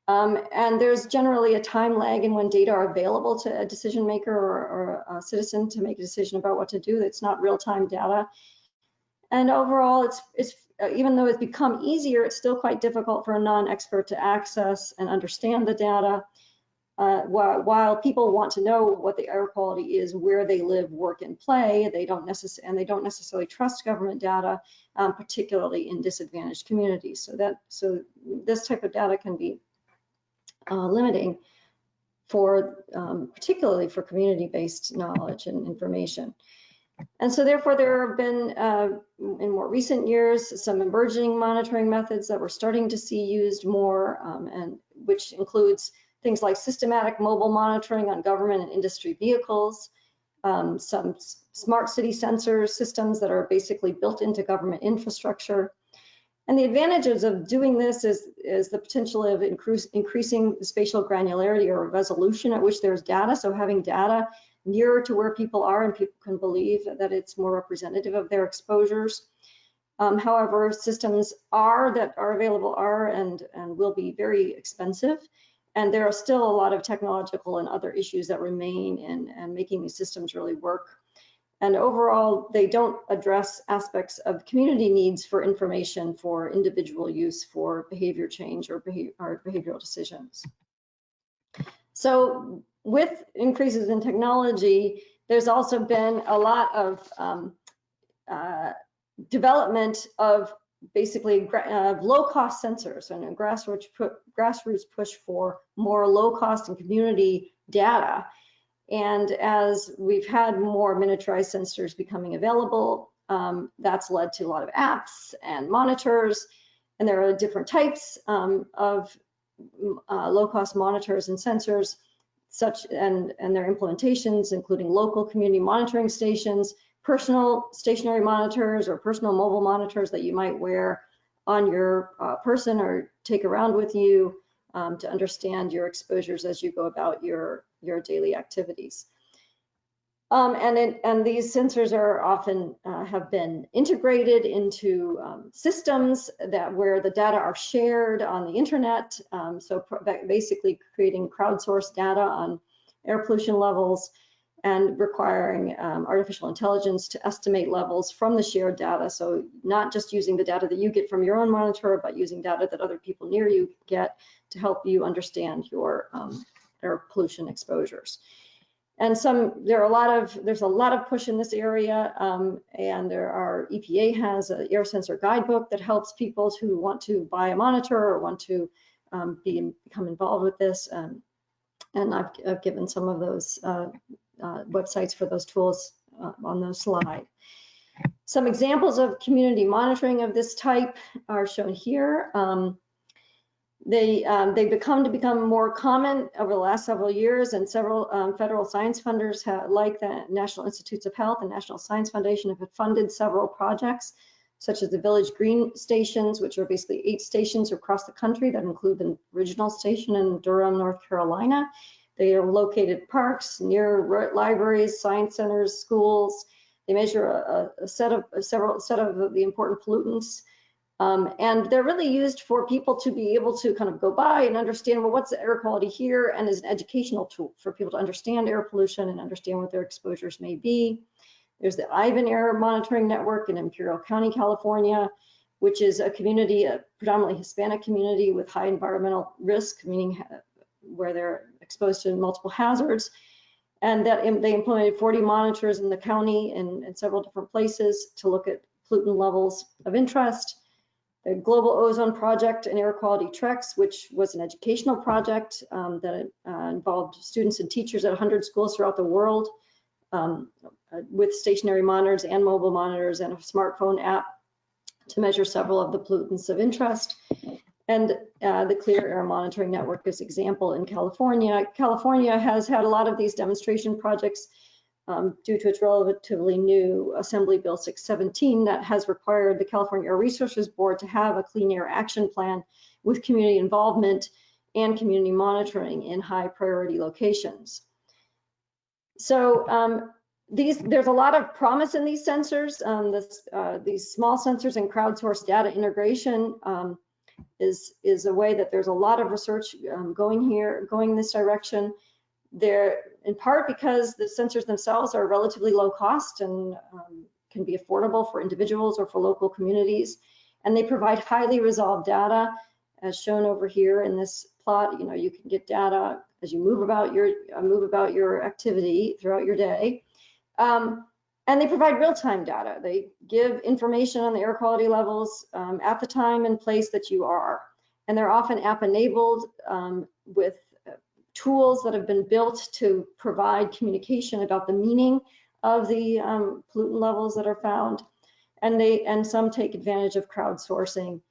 And there's generally a time lag in when data are available to a decision maker or a citizen to make a decision about what to do. It's not real-time data. And overall, it's even though it's become easier, it's still quite difficult for a non-expert to access and understand the data. While people want to know what the air quality is, where they live, work, and play, they don't necessarily trust government data, particularly in disadvantaged communities. So this type of data can be limiting particularly for community-based knowledge and information. And so therefore there have been, in more recent years, some emerging monitoring methods that we're starting to see used more, and which includes things like systematic mobile monitoring on government and industry vehicles, some smart city sensor systems that are basically built into government infrastructure. And the advantages of doing this is the potential of increasing the spatial granularity or resolution at which there's data. So having data nearer to where people are and people can believe that it's more representative of their exposures. However, systems that are available are and will be very expensive. And there are still a lot of technological and other issues that remain in making these systems really work. And overall, they don't address aspects of community needs for information for individual use for behavior change or behavioral decisions. So with increases in technology, there's also been a lot of development of basically low-cost sensors and a grassroots push for more low-cost and community data. And as we've had more miniaturized sensors becoming available, that's led to a lot of apps and monitors. And there are different types of low-cost monitors and sensors, and their implementations, including local community monitoring stations, personal stationary monitors or personal mobile monitors that you might wear on your person or take around with you to understand your exposures as you go about your daily activities. And these sensors are often have been integrated into systems where the data are shared on the internet. So basically creating crowdsourced data on air pollution levels and requiring artificial intelligence to estimate levels from the shared data. So not just using the data that you get from your own monitor, but using data that other people near you get to help you understand your air pollution exposures. And there's a lot of push in this area, and EPA has an air sensor guidebook that helps people who want to buy a monitor or want to become involved with this. And I've given some of those websites for those tools on the slide. Some examples of community monitoring of this type are shown here. They've become more common over the last several years, and several federal science funders like the National Institutes of Health and National Science Foundation have funded several projects, such as the Village Green stations, which are basically 8 stations across the country that include the original station in Durham, North Carolina. They are located in parks, near libraries, science centers, schools. They measure a set of the important pollutants. And they're really used for people to be able to kind of go by and understand, well, what's the air quality here, and is an educational tool for people to understand air pollution and understand what their exposures may be. There's the Ivan Air Monitoring Network in Imperial County, California, which is a community, a predominantly Hispanic community with high environmental risk, meaning where they're exposed to multiple hazards. And that they implemented 40 monitors in the county in several different places to look at pollutant levels of interest. The Global Ozone Project and Air Quality Treks, which was an educational project that involved students and teachers at 100 schools throughout the world with stationary monitors and mobile monitors and a smartphone app to measure several of the pollutants of interest. And the Clear Air Monitoring Network is an example in California. California has had a lot of these demonstration projects due to its relatively new Assembly Bill 617 that has required the California Air Resources Board to have a clean air action plan with community involvement and community monitoring in high priority locations. So there's a lot of promise in these sensors. These small sensors and crowdsourced data integration is a way that there's a lot of research going in this direction. They're in part because the sensors themselves are relatively low cost and can be affordable for individuals or for local communities. And they provide highly resolved data, as shown over here in this plot. You know, you can get data as you move about your activity throughout your day. And they provide real-time data. They give information on the air quality levels at the time and place that you are. And they're often app-enabled with tools that have been built to provide communication about the meaning of the pollutant levels that are found. And some take advantage of crowdsourcing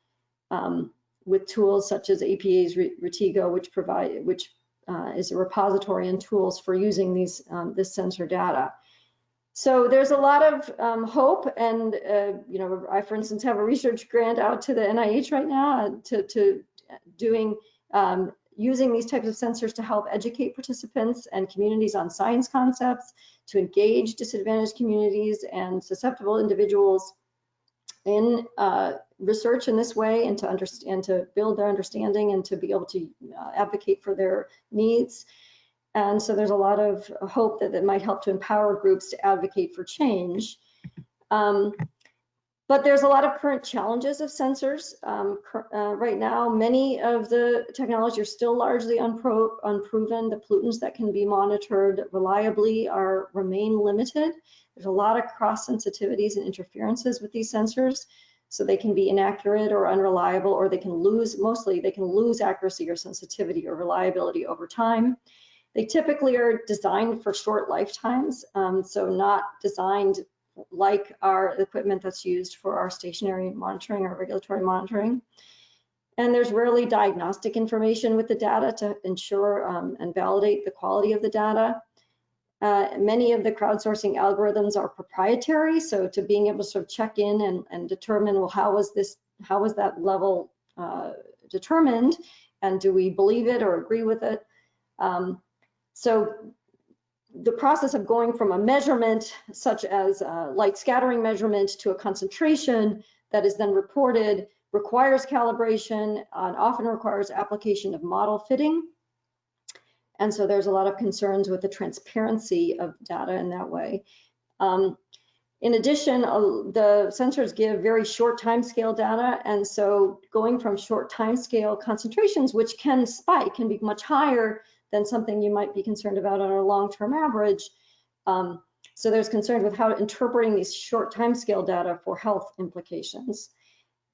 with tools such as APA's Retigo, which is a repository and tools for using this sensor data. So there's a lot of hope, and you know, I, for instance, have a research grant out to the NIH right now to doing using these types of sensors to help educate participants and communities on science concepts, to engage disadvantaged communities and susceptible individuals in research in this way, and to understand, to build their understanding, and to be able to advocate for their needs. And so there's a lot of hope that it might help to empower groups to advocate for change. But there's a lot of current challenges of sensors. Right now, many of the technology are still largely unproven. The pollutants that can be monitored reliably remain limited. There's a lot of cross sensitivities and interferences with these sensors. So they can be inaccurate or unreliable, or they can lose, mostly they can lose accuracy or sensitivity or reliability over time. They typically are designed for short lifetimes, so not designed like our equipment that's used for our stationary monitoring or regulatory monitoring. And there's rarely diagnostic information with the data to ensure and validate the quality of the data. Many of the crowdsourcing algorithms are proprietary, so to being able to sort of check in and determine, well, how was that level determined, and do we believe it or agree with it? So the process of going from a measurement such as light scattering measurement to a concentration that is then reported requires calibration and often requires application of model fitting. And so there's a lot of concerns with the transparency of data in that way. In addition, the sensors give very short time scale data, and so going from short time scale concentrations, which can spike, can be much higher than something you might be concerned about on a long-term average. So there's concerns with how interpreting these short time scale data for health implications.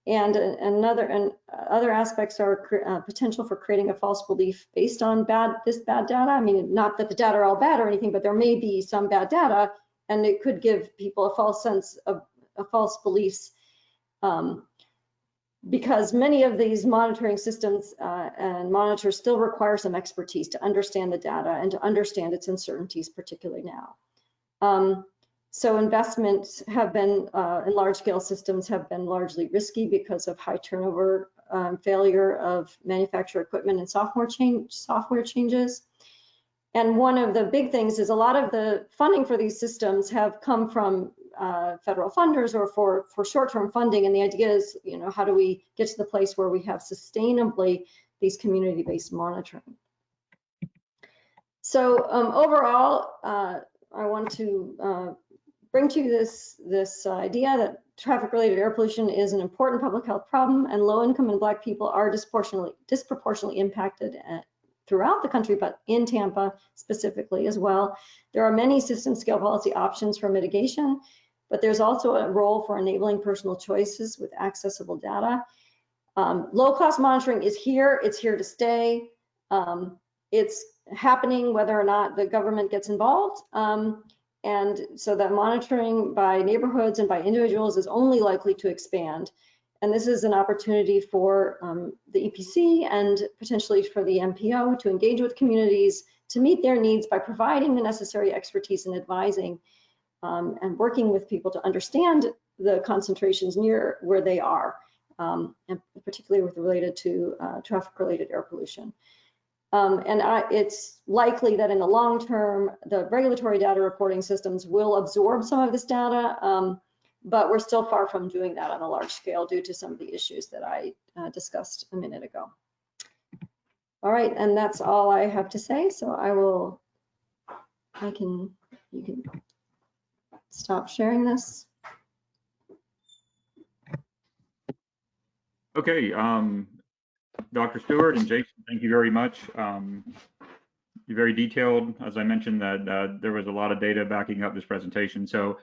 And other aspects are potential for creating a false belief based on this bad data. I mean, not that the data are all bad or anything, but there may be some bad data, and it could give people a false sense of false beliefs, because many of these monitoring systems and monitors still require some expertise to understand the data and to understand its uncertainties, particularly now. So investments have been in large-scale systems have been largely risky because of high turnover, failure of manufacturer equipment, and software changes. And one of the big things is a lot of the funding for these systems have come from federal funders or for short-term funding. And the idea is, you know, how do we get to the place where we have sustainably these community-based monitoring? So overall, I want to bring to you this idea that traffic-related air pollution is an important public health problem, and low-income and Black people are disproportionately impacted throughout the country, but in Tampa specifically as well. There are many system-scale policy options for mitigation, but there's also a role for enabling personal choices with accessible data. Low-cost monitoring is here. It's here to stay. It's happening whether or not the government gets involved. And so that monitoring by neighborhoods and by individuals is only likely to expand. And this is an opportunity for the EPC and potentially for the MPO to engage with communities to meet their needs by providing the necessary expertise and advising and working with people to understand the concentrations near where they are, and particularly related to traffic-related air pollution. It's likely that in the long term, the regulatory data reporting systems will absorb some of this data, but we're still far from doing that on a large scale due to some of the issues that I discussed a minute ago. All right, and that's all I have to say. So you can stop sharing this. Okay, Dr. Stewart and Jason, thank you very much. You're very detailed. As I mentioned, that there was a lot of data backing up this presentation. So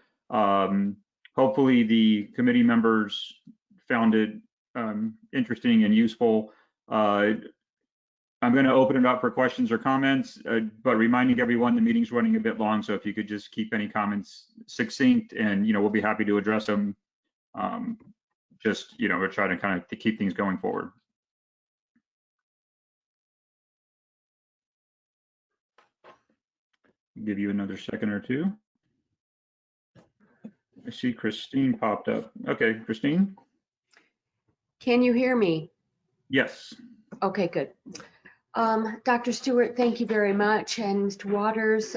hopefully the committee members found it interesting and useful. I'm going to open it up for questions or comments, but reminding everyone the meeting's running a bit long, so if you could just keep any comments succinct, and we'll be happy to address them. Just we're trying to kind of keep things going forward. Give you another second or two. I see Christine popped up. Okay, Christine. Can you hear me? Yes. Okay, good. Dr. Stewart, thank you very much. And Mr. Waters,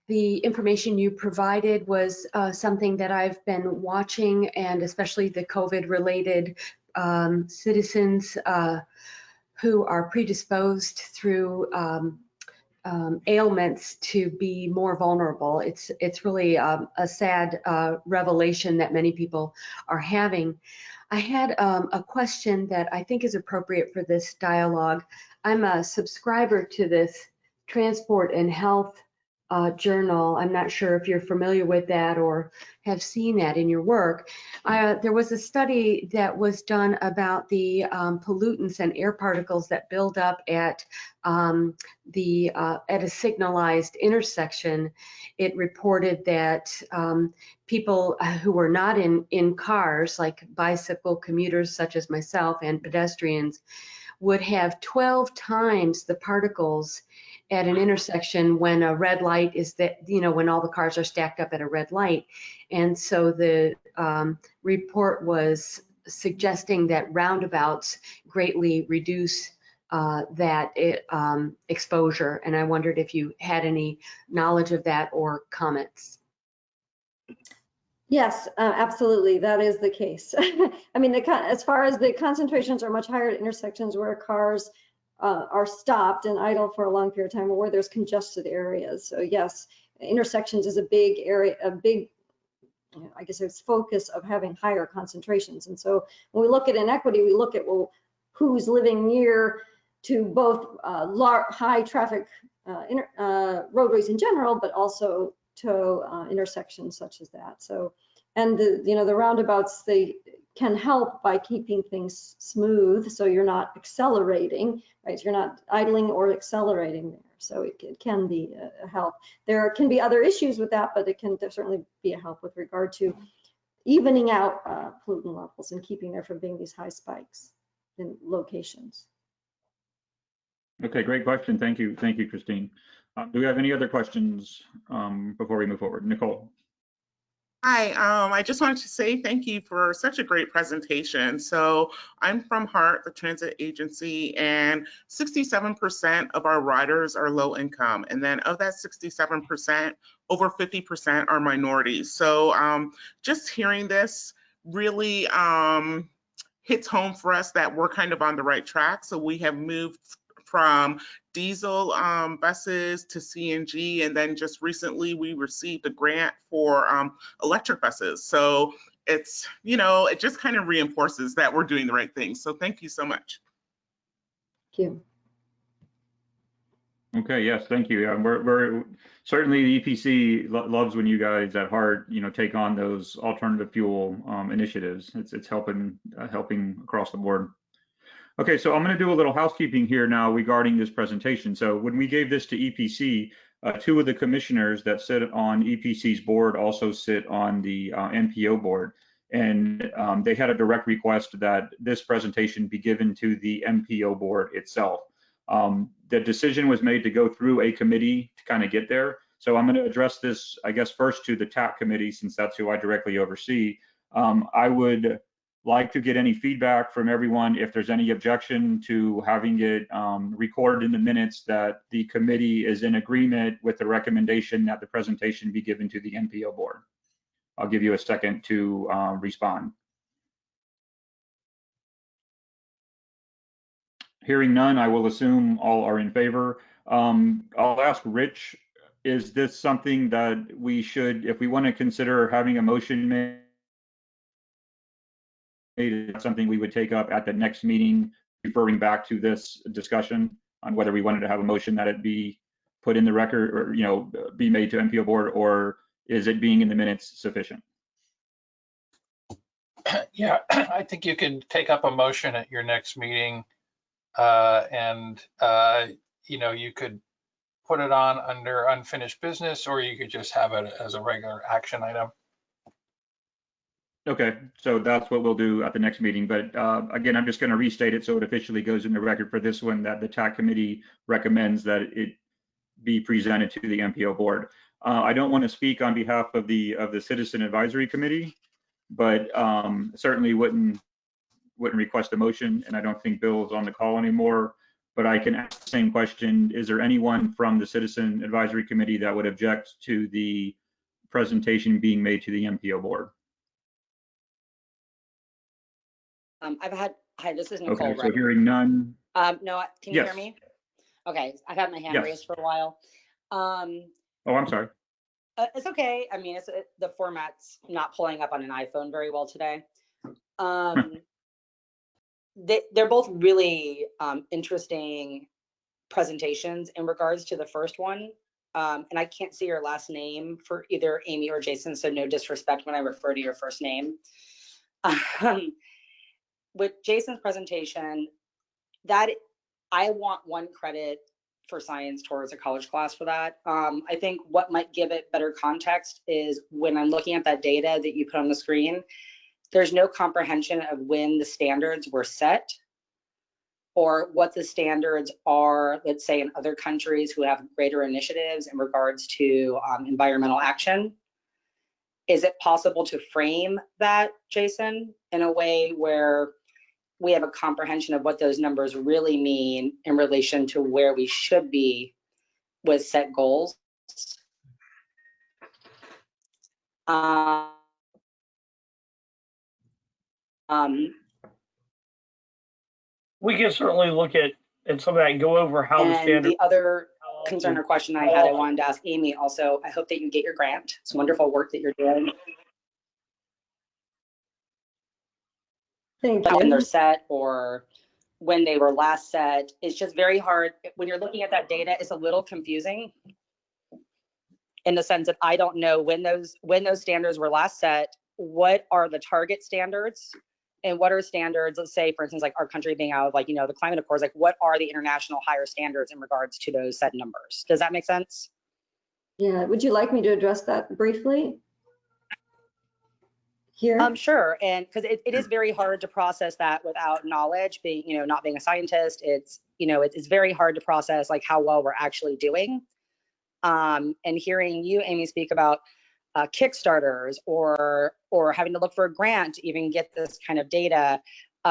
the information you provided was something that I've been watching, and especially the COVID-related citizens who are predisposed through ailments to be more vulnerable. It's really a sad revelation that many people are having. I had a question that I think is appropriate for this dialogue. I'm a subscriber to this Transport and Health journal. I'm not sure if you're familiar with that or have seen that in your work. There was a study that was done about the pollutants and air particles that build up at a signalized intersection. It reported that people who were not in cars, like bicycle commuters such as myself and pedestrians, would have 12 times the particles at an intersection when a red light is when all the cars are stacked up at a red light. And so the report was suggesting that roundabouts greatly reduce that exposure. And I wondered if you had any knowledge of that or comments. Yes, absolutely, that is the case. I mean, as far as the concentrations are much higher at intersections where cars are stopped and idle for a long period of time, or where there's congested areas. So yes, intersections is a big area, I guess it's focus of having higher concentrations. And so when we look at inequity, we look at, well, who's living near to both high traffic roadways in general, but also to intersections such as that. So, and the roundabouts, they can help by keeping things smooth, so you're not accelerating, right? You're not idling or accelerating there. So it can be a help. There can be other issues with that, but it can certainly be a help with regard to evening out pollutant levels and keeping there from being these high spikes in locations. Okay, great question. Thank you, Christine. Do we have any other questions before we move forward? Nicole. Hi, I just wanted to say thank you for such a great presentation. So I'm from HART, the transit agency, and 67% of our riders are low income. And then of that 67%, over 50% are minorities. So just hearing this really hits home for us that we're kind of on the right track. So we have moved from diesel buses to CNG, and then just recently we received a grant for electric buses. So it's, it just kind of reinforces that we're doing the right thing. So thank you so much. Thank you. Okay, yes, thank you. We're certainly the EPC loves when you guys at HART, take on those alternative fuel initiatives. It's helping across the board. Okay, so I'm going to do a little housekeeping here now regarding this presentation. So when we gave this to EPC, two of the commissioners that sit on EPC's board also sit on the MPO board. And they had a direct request that this presentation be given to the MPO board itself. The decision was made to go through a committee to kind of get there. So I'm going to address this, I guess, first to the TAC committee, since that's who I directly oversee. I would like to get any feedback from everyone if there's any objection to having it recorded in the minutes that the committee is in agreement with the recommendation that the presentation be given to the MPO board. I'll give you a second to respond. Hearing none, I will assume all are in favor. I'll ask Rich, is this something that we should, if we want to consider having a motion made, something we would take up at the next meeting, referring back to this discussion on whether we wanted to have a motion that it be put in the record or, be made to MPO board, or is it being in the minutes sufficient? Yeah, I think you can take up a motion at your next meeting And you could put it on under unfinished business, or you could just have it as a regular action item. Okay, so that's what we'll do at the next meeting. But again, I'm just going to restate it so it officially goes in the record for this one, that the TAC committee recommends that it be presented to the MPO board. I don't want to speak on behalf of the Citizen Advisory Committee, but certainly wouldn't request a motion, and I don't think Bill is on the call anymore. But I can ask the same question. Is there anyone from the Citizen Advisory Committee that would object to the presentation being made to the MPO board? Hi, this is Nicole. Okay, so hearing none. No, can you Yes. hear me? Okay, I've had my hand Yes. raised for a while. Oh, I'm sorry. It's okay. I mean, the format's not pulling up on an iPhone very well today. They're both really interesting presentations. In regards to the first one, and I can't see your last name for either Amy or Jason, so no disrespect when I refer to your first name. With Jason's presentation, that I want 1 credit for science towards a college class for that. I think what might give it better context is when I'm looking at that data that you put on the screen, there's no comprehension of when the standards were set or what the standards are, let's say in other countries who have greater initiatives in regards to environmental action. Is it possible to frame that, Jason, in a way where we have a comprehension of what those numbers really mean in relation to where we should be with set goals? We can certainly look at some of that and go over how the And standard. the other concern or question I had, I wanted to ask Amy also. I hope that you get your grant. It's wonderful work that you're doing. Thank When they're you. set or when they were last set, it's just very hard. When you're looking at that data, it's a little confusing in the sense that I don't know when those standards were last set, what are the target standards, and what are standards, let's say, for instance, like our country being out of the climate accords, like what are the international higher standards in regards to those set numbers? Does that make sense? Yeah, would you like me to address that briefly? Here? Sure, and because it is very hard to process that without knowledge, being, not being a scientist, it's very hard to process like how well we're actually doing. And hearing you, Amy, speak about Kickstarters or having to look for a grant to even get this kind of data,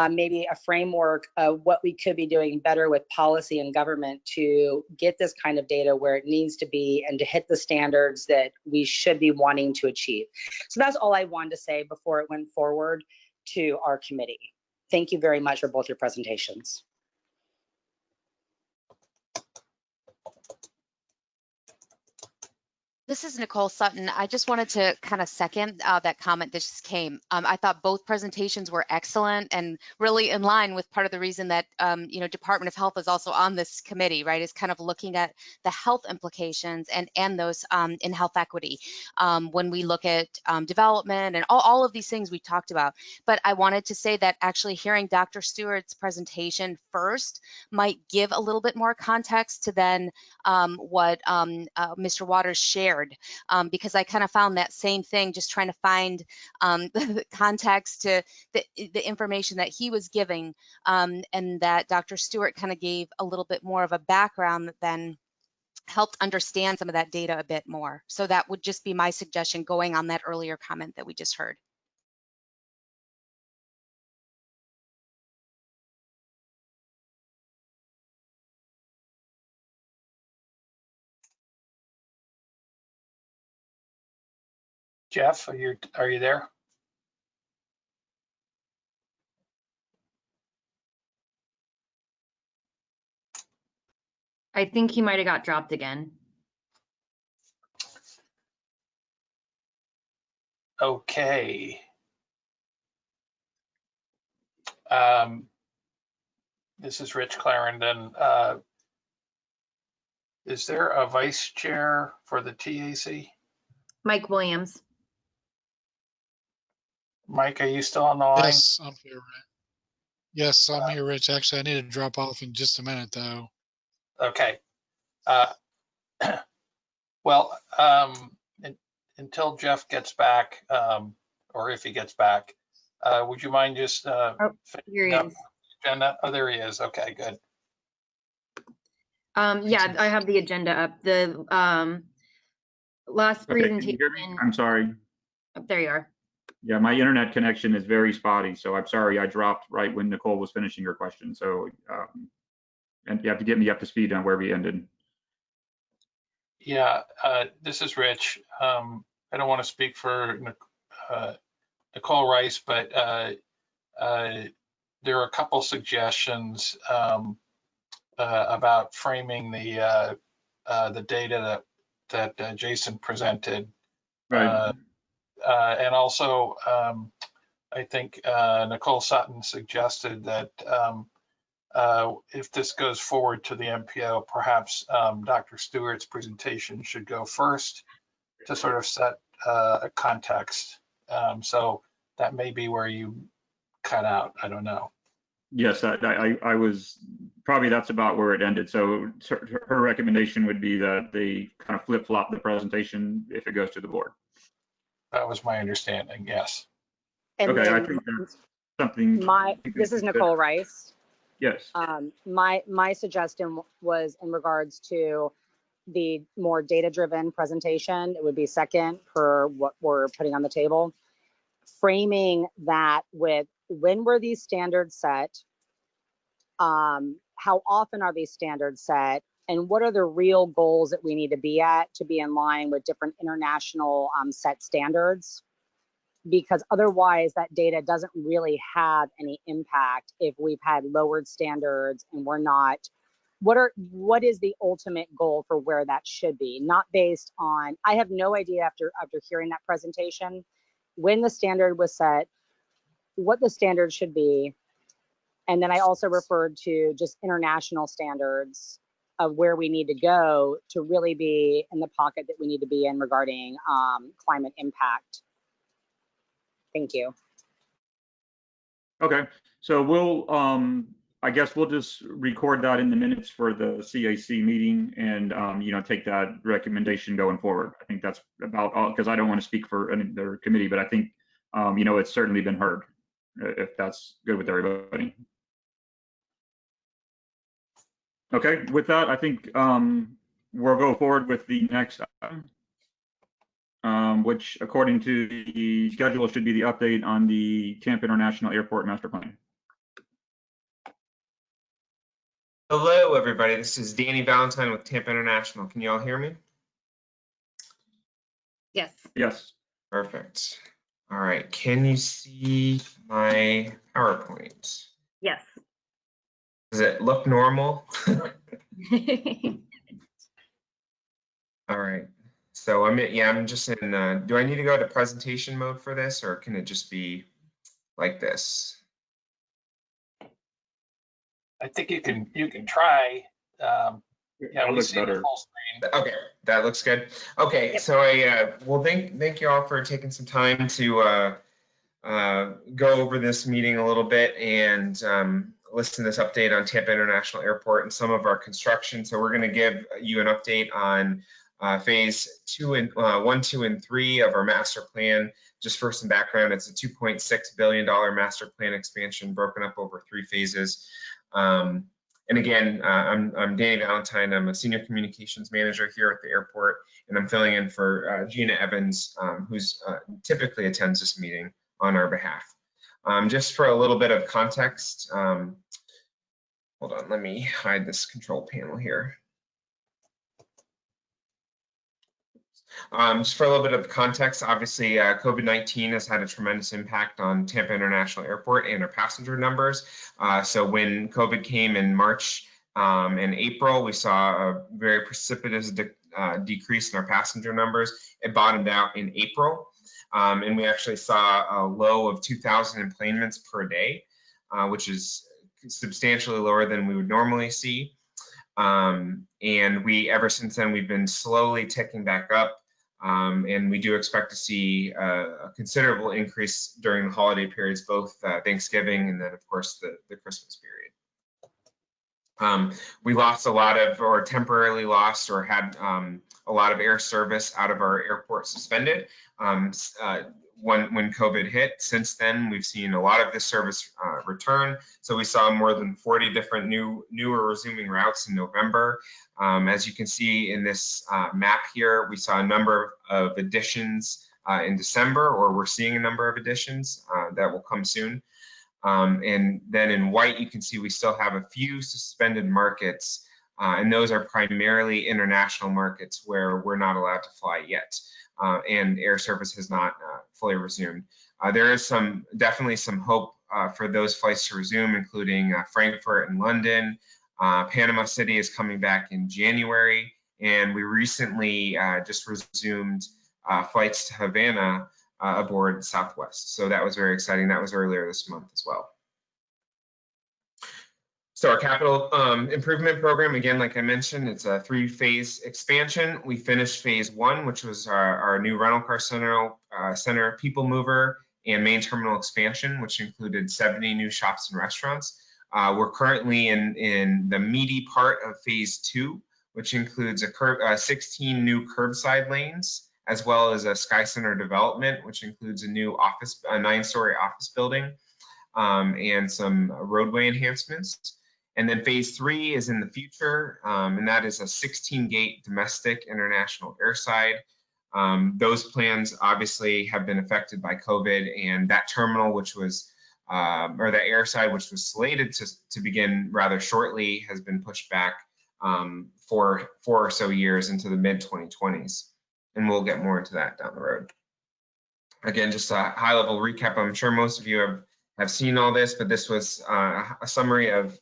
maybe a framework of what we could be doing better with policy and government to get this kind of data where it needs to be and to hit the standards that we should be wanting to achieve. So that's all I wanted to say before it went forward to our committee. Thank you very much for both your presentations. This is Nicole Sutton. I just wanted to kind of second that comment that just came. I thought both presentations were excellent and really in line with part of the reason that Department of Health is also on this committee, right? Is kind of looking at the health implications and those in health equity when we look at development and all of these things we talked about. But I wanted to say that actually hearing Dr. Stewart's presentation first might give a little bit more context to then what Mr. Waters shared. Because I kind of found that same thing, just trying to find the context to the information that he was giving, and that Dr. Stewart kind of gave a little bit more of a background that then helped understand some of that data a bit more. So that would just be my suggestion going on that earlier comment that we just heard. Jeff, are you there? I think he might have got dropped again. Okay. This is Rich Clarendon. Is there a vice chair for the TAC? Mike Williams. Mike, are you still on the line? Yes, I'm here. Yes, I'm here, Rich. Actually, I need to drop off in just a minute, though. Okay. Well, until Jeff gets back, or if he gets back, would you mind just Here finishing he up is. the agenda? Oh, there he is. Okay, good. Yeah, I have the agenda up. The last Okay, can you presentation. hear me? I'm sorry. Oh, there you are. Yeah, my internet connection is very spotty, so I'm sorry I dropped right when Nicole was finishing her question. So, and you have to get me up to speed on where we ended. Yeah, this is Rich. I don't want to speak for Nicole Rice, but there are a couple suggestions about framing the data that Jason presented. Right. And also, I think Nicole Sutton suggested that if this goes forward to the MPO, perhaps Dr. Stewart's presentation should go first to sort of set a context. So that may be where you cut out. I don't know. Yes, I was, probably that's about where it ended. So her recommendation would be that they kind of flip-flop the presentation if it goes to the board. That was my understanding, yes. And Okay, I then think that's something. this is Nicole Rice. Yes. My suggestion was in regards to the more data-driven presentation. It would be second for what we're putting on the table. Framing that with when were these standards set? How often are these standards set? And what are the real goals that we need to be at to be in line with different international set standards? Because otherwise that data doesn't really have any impact if we've had lowered standards and we're not, what is the ultimate goal for where that should be? Not based on, I have no idea after hearing that presentation, when the standard was set, what the standard should be. And then I also referred to just international standards of where we need to go to really be in the pocket that we need to be in regarding climate impact. Thank you. Okay, so we'll, I guess we'll just record that in the minutes for the CAC meeting and, take that recommendation going forward. I think that's about all, because I don't want to speak for their committee, but I think, it's certainly been heard, if that's good with everybody. Okay, with that, I think we'll go forward with the next item, which according to the schedule should be the update on the Tampa International Airport Master Plan. Hello, everybody. This is Danny Valentine with Tampa International. Can you all hear me? Yes. Yes. Perfect. All right. Can you see my PowerPoint? Yes. Does it look normal? All right. So I'm just in, do I need to go to presentation mode for this, or can it just be like this? I think you can try. Yeah, that we looks see better. the full screen. Okay, that looks good. Okay, Yep. so well, thank you all for taking some time to go over this meeting a little bit and listen to this update on Tampa International Airport and some of our construction. So we're going to give you an update on phase 1, 2, and 3 of our master plan. Just for some background, it's a $2.6 billion master plan expansion broken up over 3 phases. And again, I'm Danny Valentine. I'm a senior communications manager here at the airport, and I'm filling in for Gina Evans, who's typically attends this meeting on our behalf. Just for a little bit of context, hold on, let me hide this control panel here. Just for a little bit of context, obviously COVID-19 has had a tremendous impact on Tampa International Airport and our passenger numbers. So when COVID came in March and April, we saw a very precipitous decrease in our passenger numbers. It bottomed out in April, and we actually saw a low of 2,000 enplanements per day, which is substantially lower than we would normally see. And ever since then, we've been slowly ticking back up. And we do expect to see a considerable increase during the holiday periods, both Thanksgiving and then, of course, the Christmas period. We lost a lot of, or temporarily lost, or had a lot of air service out of our airport suspended when COVID hit. Since then, we've seen a lot of this service return. So we saw more than 40 different newer resuming routes in November. As you can see in this map here, we saw a number of additions in December, or we're seeing a number of additions that will come soon. And then in white, you can see we still have a few suspended markets, and those are primarily international markets where we're not allowed to fly yet, and air service has not fully resumed. There is definitely some hope for those flights to resume, including Frankfurt and London. Panama City is coming back in January, and we recently just resumed flights to Havana aboard Southwest. So that was very exciting. That was earlier this month as well. So our capital improvement program, again, like I mentioned, it's a 3-phase expansion. We finished phase 1, which was our new rental car center, people mover, and main terminal expansion, which included 70 new shops and restaurants. We're currently in the meaty part of phase 2, which includes 16 new curbside lanes, as well as a Sky Center development, which includes a new 9-story office building, and some roadway enhancements. And then phase 3 is in the future, and that is a 16-gate domestic international airside. Those plans obviously have been affected by COVID, and that terminal, which was, or the airside, which was slated to begin rather shortly, has been pushed back for 4 or so years into the mid-2020s. And we'll get more into that down the road. Again, just a high-level recap. I'm sure most of you have seen all this, but this was a summary of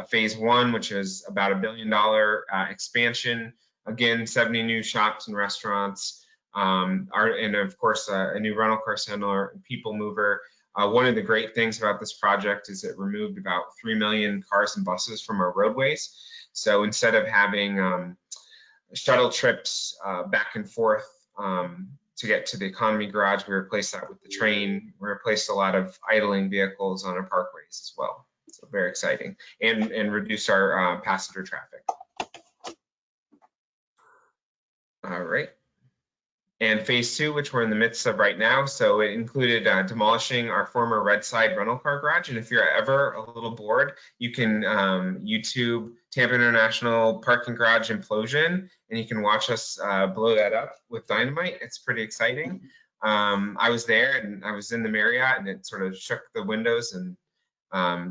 phase 1, which is about $1 billion expansion. Again, 70 new shops and restaurants, and of course, a new rental car center and people mover. One of the great things about this project is it removed about 3 million cars and buses from our roadways. So instead of having shuttle trips back and forth to get to the economy garage, we replaced that with the train. We replaced a lot of idling vehicles on our parkways as well. So very exciting, and reduce our passenger traffic. All right. And phase 2, which we're in the midst of right now, so it included demolishing our former Red Side rental car garage. And if you're ever a little bored, you can YouTube Tampa International Parking Garage Implosion, and you can watch us blow that up with dynamite. It's pretty exciting. I was there, and I was in the Marriott, and it sort of shook the windows, and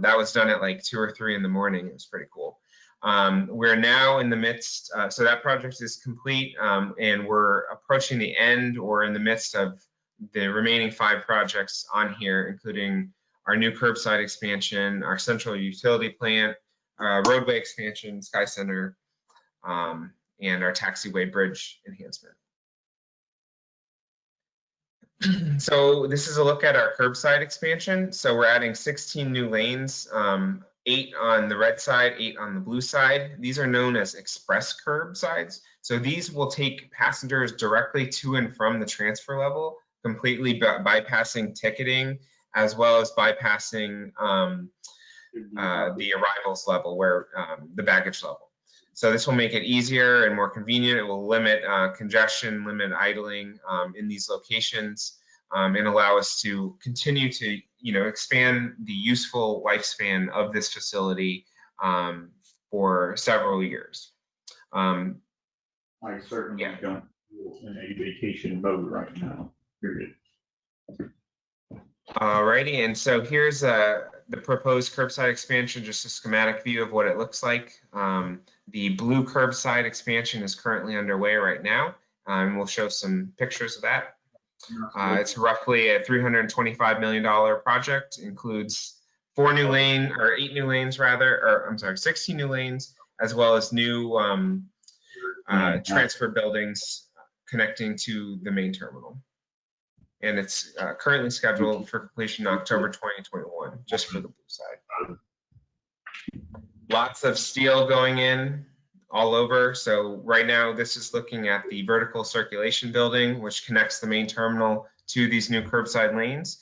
that was done at like 2 or 3 in the morning. It was pretty cool. We're now in the midst, so that project is complete, and we're approaching the end or in the midst of the remaining 5 projects on here, including our new curbside expansion, our central utility plant, roadway expansion, Sky Center, and our taxiway bridge enhancement. So this is a look at our curbside expansion. So we're adding 16 new lanes, 8 on the red side, 8 on the blue side. These are known as express curbsides. So these will take passengers directly to and from the transfer level, completely bypassing ticketing, as well as bypassing the arrivals level, where the baggage level. So this will make it easier and more convenient. It will limit congestion, limit idling in these locations, and allow us to continue to, expand the useful lifespan of this facility for several years. I certainly don't feel in a vacation mode right now, period. Alrighty, and so here's the proposed curbside expansion, just a schematic view of what it looks like. The blue curbside expansion is currently underway right now, and we'll show some pictures of that. It's roughly a $325 million project, includes 8 new lanes rather, or I'm sorry, 16 new lanes, as well as new transfer buildings connecting to the main terminal. And it's currently scheduled for completion in October 2021, just for the blue side. Lots of steel going in. all over. So right now, this is looking at the vertical circulation building, which connects the main terminal to these new curbside lanes.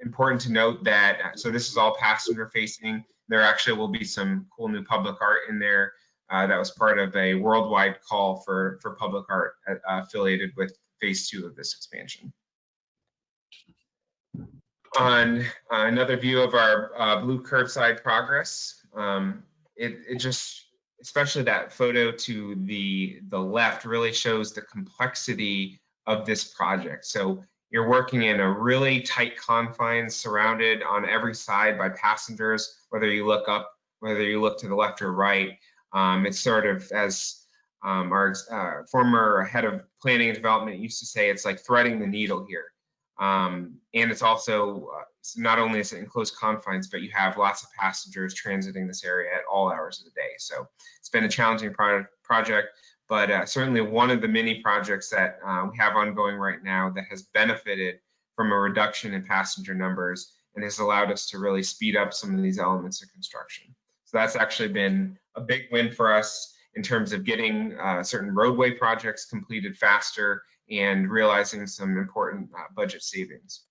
Important to note that, so this is all passenger facing. There actually will be some cool new public art in there. That was part of a worldwide call for public art affiliated with phase 2 of this expansion. On another view of our blue curbside progress, it just, especially that photo to the left, really shows the complexity of this project. So you're working in a really tight confines, surrounded on every side by passengers, whether you look up, whether you look to the left or right. It's sort of, as our former head of planning and development used to say, it's like threading the needle here. And it's also, not only is it in close confines, but you have lots of passengers transiting this area at all hours of the day. So it's been a challenging project, but certainly one of the many projects that we have ongoing right now that has benefited from a reduction in passenger numbers and has allowed us to really speed up some of these elements of construction. So that's actually been a big win for us in terms of getting certain roadway projects completed faster and realizing some important budget savings.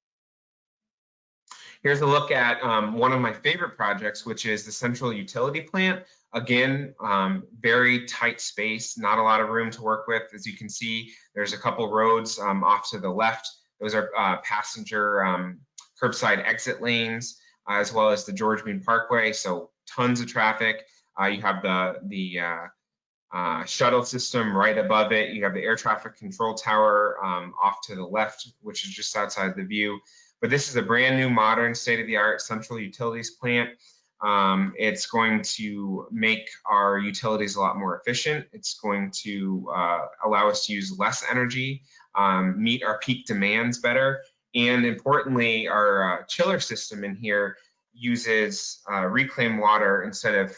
Here's a look at one of my favorite projects, which is the central utility plant. Again, very tight space, not a lot of room to work with. As you can see, there's a couple roads off to the left. Those are passenger curbside exit lanes, as well as the George Bean Parkway. So tons of traffic. You have the shuttle system right above it. You have the air traffic control tower off to the left, which is just outside the view. But this is a brand new, modern, state-of-the-art central utilities plant. It's going to make our utilities a lot more efficient. It's going to allow us to use less energy, meet our peak demands better. And importantly, our chiller system in here uses reclaimed water instead of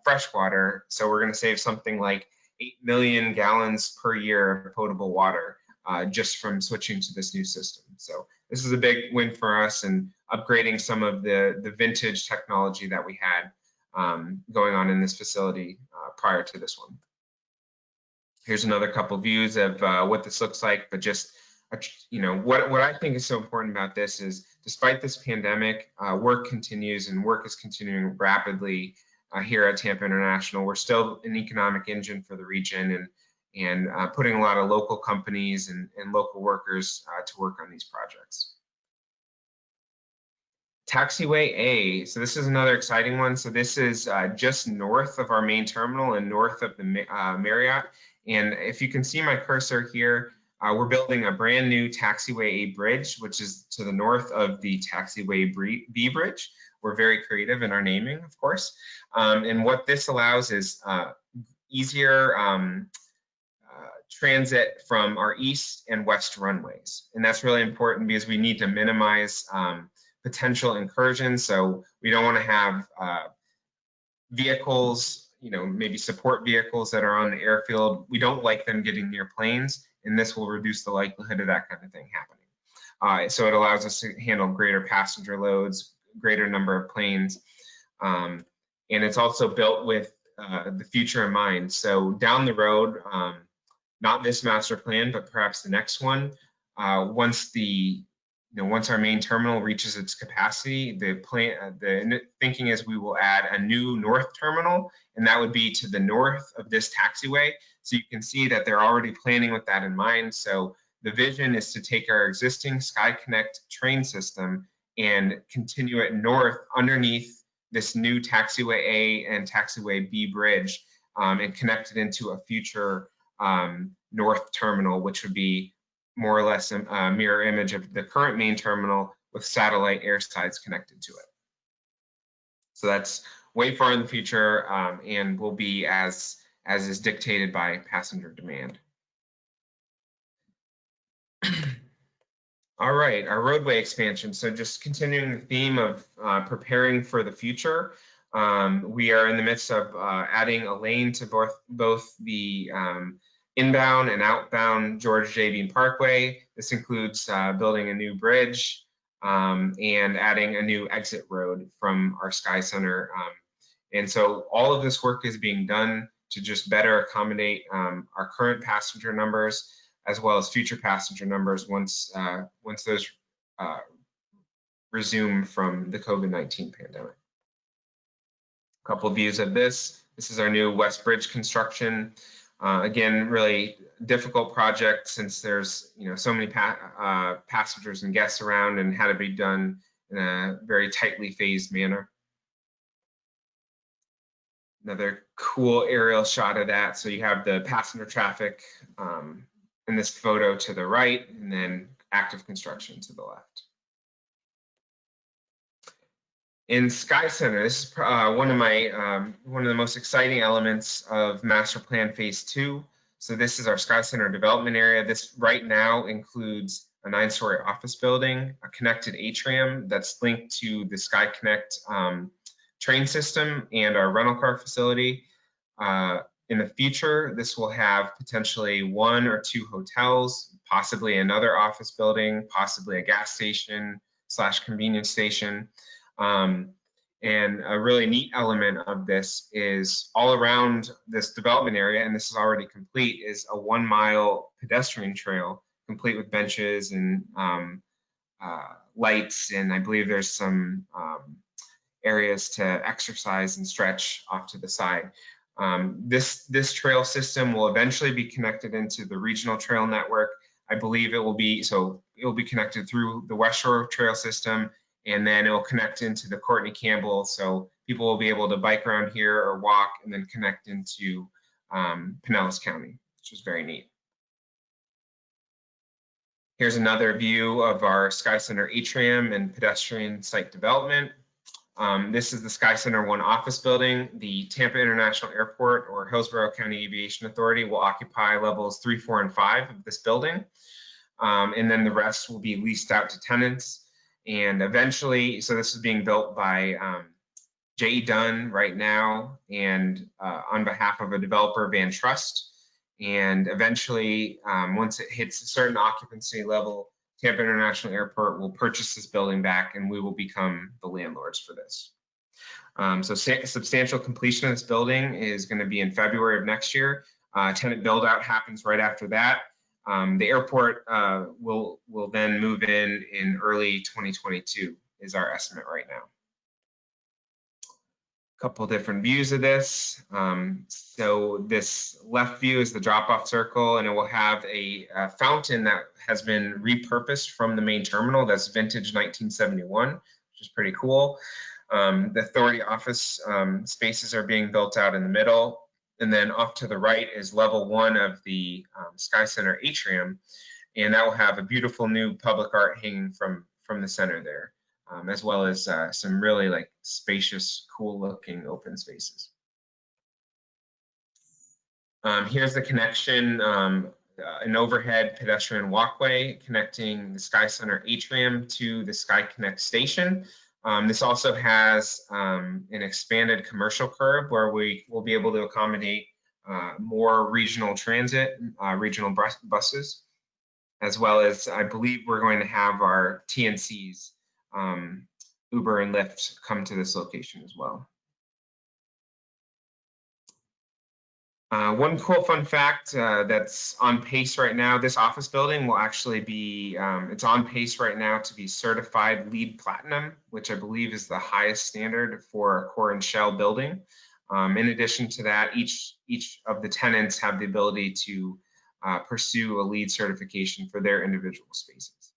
fresh water. So we're going to save something like 8 million gallons per year of potable water just from switching to this new system. So this is a big win for us and upgrading some of the vintage technology that we had going on in this facility prior to this one. Here's another couple views of what this looks like, but just, you know, what I think is so important about this is, despite this pandemic, work continues, and work is continuing rapidly here at Tampa International. We're still an economic engine for the region, and putting a lot of local companies and local workers to work on these projects. Taxiway A, so this is another exciting one. So this is just north of our main terminal and north of the Marriott. And if you can see my cursor here, we're building a brand new Taxiway A bridge, which is to the north of the Taxiway B bridge. We're very creative in our naming, of course. And what this allows is easier transit from our east and west runways. And that's really important because we need to minimize potential incursions. So we don't want to have vehicles, you know, maybe support vehicles that are on the airfield. We don't like them getting near planes, and this will reduce the likelihood of that kind of thing happening. So it allows us to handle greater passenger loads, greater number of planes. And it's also built with the future in mind. So down the road, not this master plan, but perhaps the next one, once our main terminal reaches its capacity, the thinking is we will add a new north terminal, and that would be to the north of this taxiway. So you can see that they're already planning with that in mind. So the vision is to take our existing SkyConnect train system and continue it north underneath this new Taxiway A and Taxiway B bridge, and connect it into a future north terminal, which would be more or less a mirror image of the current main terminal with satellite airsides connected to it. So that's way far in the future, and will be as is dictated by passenger demand. All right, our roadway expansion. So just continuing the theme of preparing for the future, we are in the midst of adding a lane to both the inbound and outbound George J. Bean Parkway. This includes building a new bridge and adding a new exit road from our Sky Center And so all of this work is being done to just better accommodate our current passenger numbers as well as future passenger numbers once those resume from the COVID-19 pandemic. A couple of views of this. This is our new West Bridge construction. Again, really difficult project since there's so many passengers and guests around, and had to be done in a very tightly phased manner. Another cool aerial shot of that. So you have the passenger traffic in this photo to the right, and then active construction to the left. In Sky Center, this is one of the most exciting elements of Master Plan Phase 2. So this is our Sky Center development area. This right now includes a 9-story office building, a connected atrium that's linked to the Sky Connect train system and our rental car facility. In the future, this will have potentially 1 or 2 hotels, possibly another office building, possibly a gas station / convenience station. And a really neat element of this is all around this development area, and this is already complete, is a 1-mile pedestrian trail, complete with benches and lights, and I believe there's some areas to exercise and stretch off to the side. This trail system will eventually be connected into the regional trail network. I believe it will be connected through the West Shore Trail system, and then it will connect into the Courtney Campbell, so people will be able to bike around here or walk and then connect into Pinellas County, which is very neat. Here's another view of our Sky Center atrium and pedestrian site development. This is the Sky Center 1 office building. The Tampa International Airport, or Hillsborough County Aviation Authority, will occupy levels 3, 4, and 5 of this building. And then the rest will be leased out to tenants. And eventually, so this is being built by J.E. Dunn right now, and on behalf of a developer, Van Trust. And eventually, once it hits a certain occupancy level, Tampa International Airport will purchase this building back, and we will become the landlords for this. So substantial completion of this building is going to be in February of next year. Tenant build out happens right after that. The airport will then move in early 2022 is our estimate right now. A couple different views of this. So this left view is the drop-off circle, and it will have a fountain that has been repurposed from the main terminal. That's vintage 1971, which is pretty cool. The authority office spaces are being built out in the middle. And then off to the right is level 1 of the Sky Center atrium, and that will have a beautiful new public art hanging from the center there, as well as some really spacious, cool-looking open spaces. Here's the connection, an overhead pedestrian walkway connecting the Sky Center atrium to the Sky Connect station. This also has an expanded commercial curb where we will be able to accommodate more regional transit, regional buses, as well as I believe we're going to have our TNCs, Uber and Lyft, come to this location as well. One cool fun fact that's on pace right now, this office building will actually be, it's on pace right now to be certified LEED Platinum, which I believe is the highest standard for a core and shell building. In addition to that, each of the tenants have the ability to pursue a LEED certification for their individual spaces.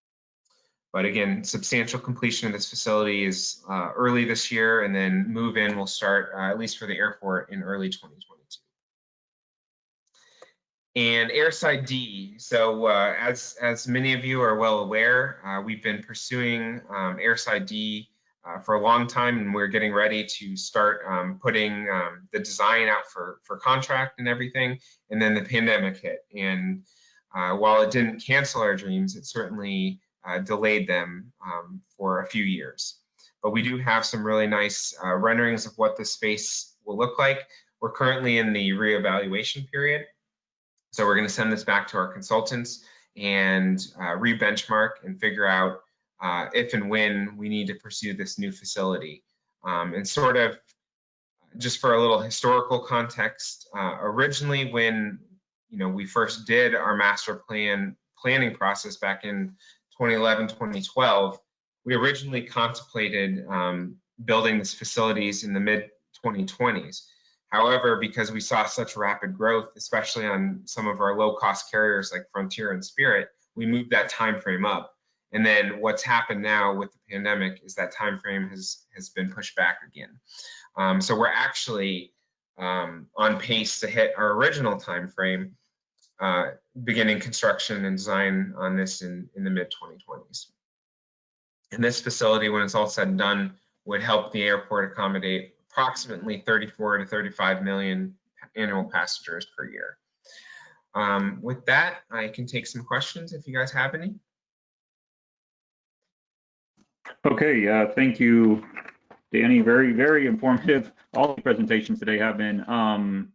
But again, substantial completion of this facility is early this year, and then move-in will start, at least for the airport, in early 2022. And Airside D. So as many of you are well aware, we've been pursuing Airside D for a long time, and we're getting ready to start putting the design out for contract and everything. And then the pandemic hit, and while it didn't cancel our dreams, it certainly delayed them for a few years. But we do have some really nice renderings of what the space will look like. We're currently in the reevaluation period. So we're going to send this back to our consultants and re-benchmark and figure out if and when we need to pursue this new facility. And sort of just for a little historical context, originally when we first did our master planning process back in 2011, 2012, we originally contemplated building these facilities in the mid 2020s. However, because we saw such rapid growth, especially on some of our low-cost carriers like Frontier and Spirit, we moved that time frame up. And then what's happened now with the pandemic is that time frame has been pushed back again. So we're actually on pace to hit our original time frame, beginning construction and design on this in the mid-2020s. And this facility, when it's all said and done, would help the airport accommodate approximately 34 to 35 million annual passengers per year. With that, I can take some questions if you guys have any. Okay, thank you, Danny. Very, very informative. All the presentations today have been.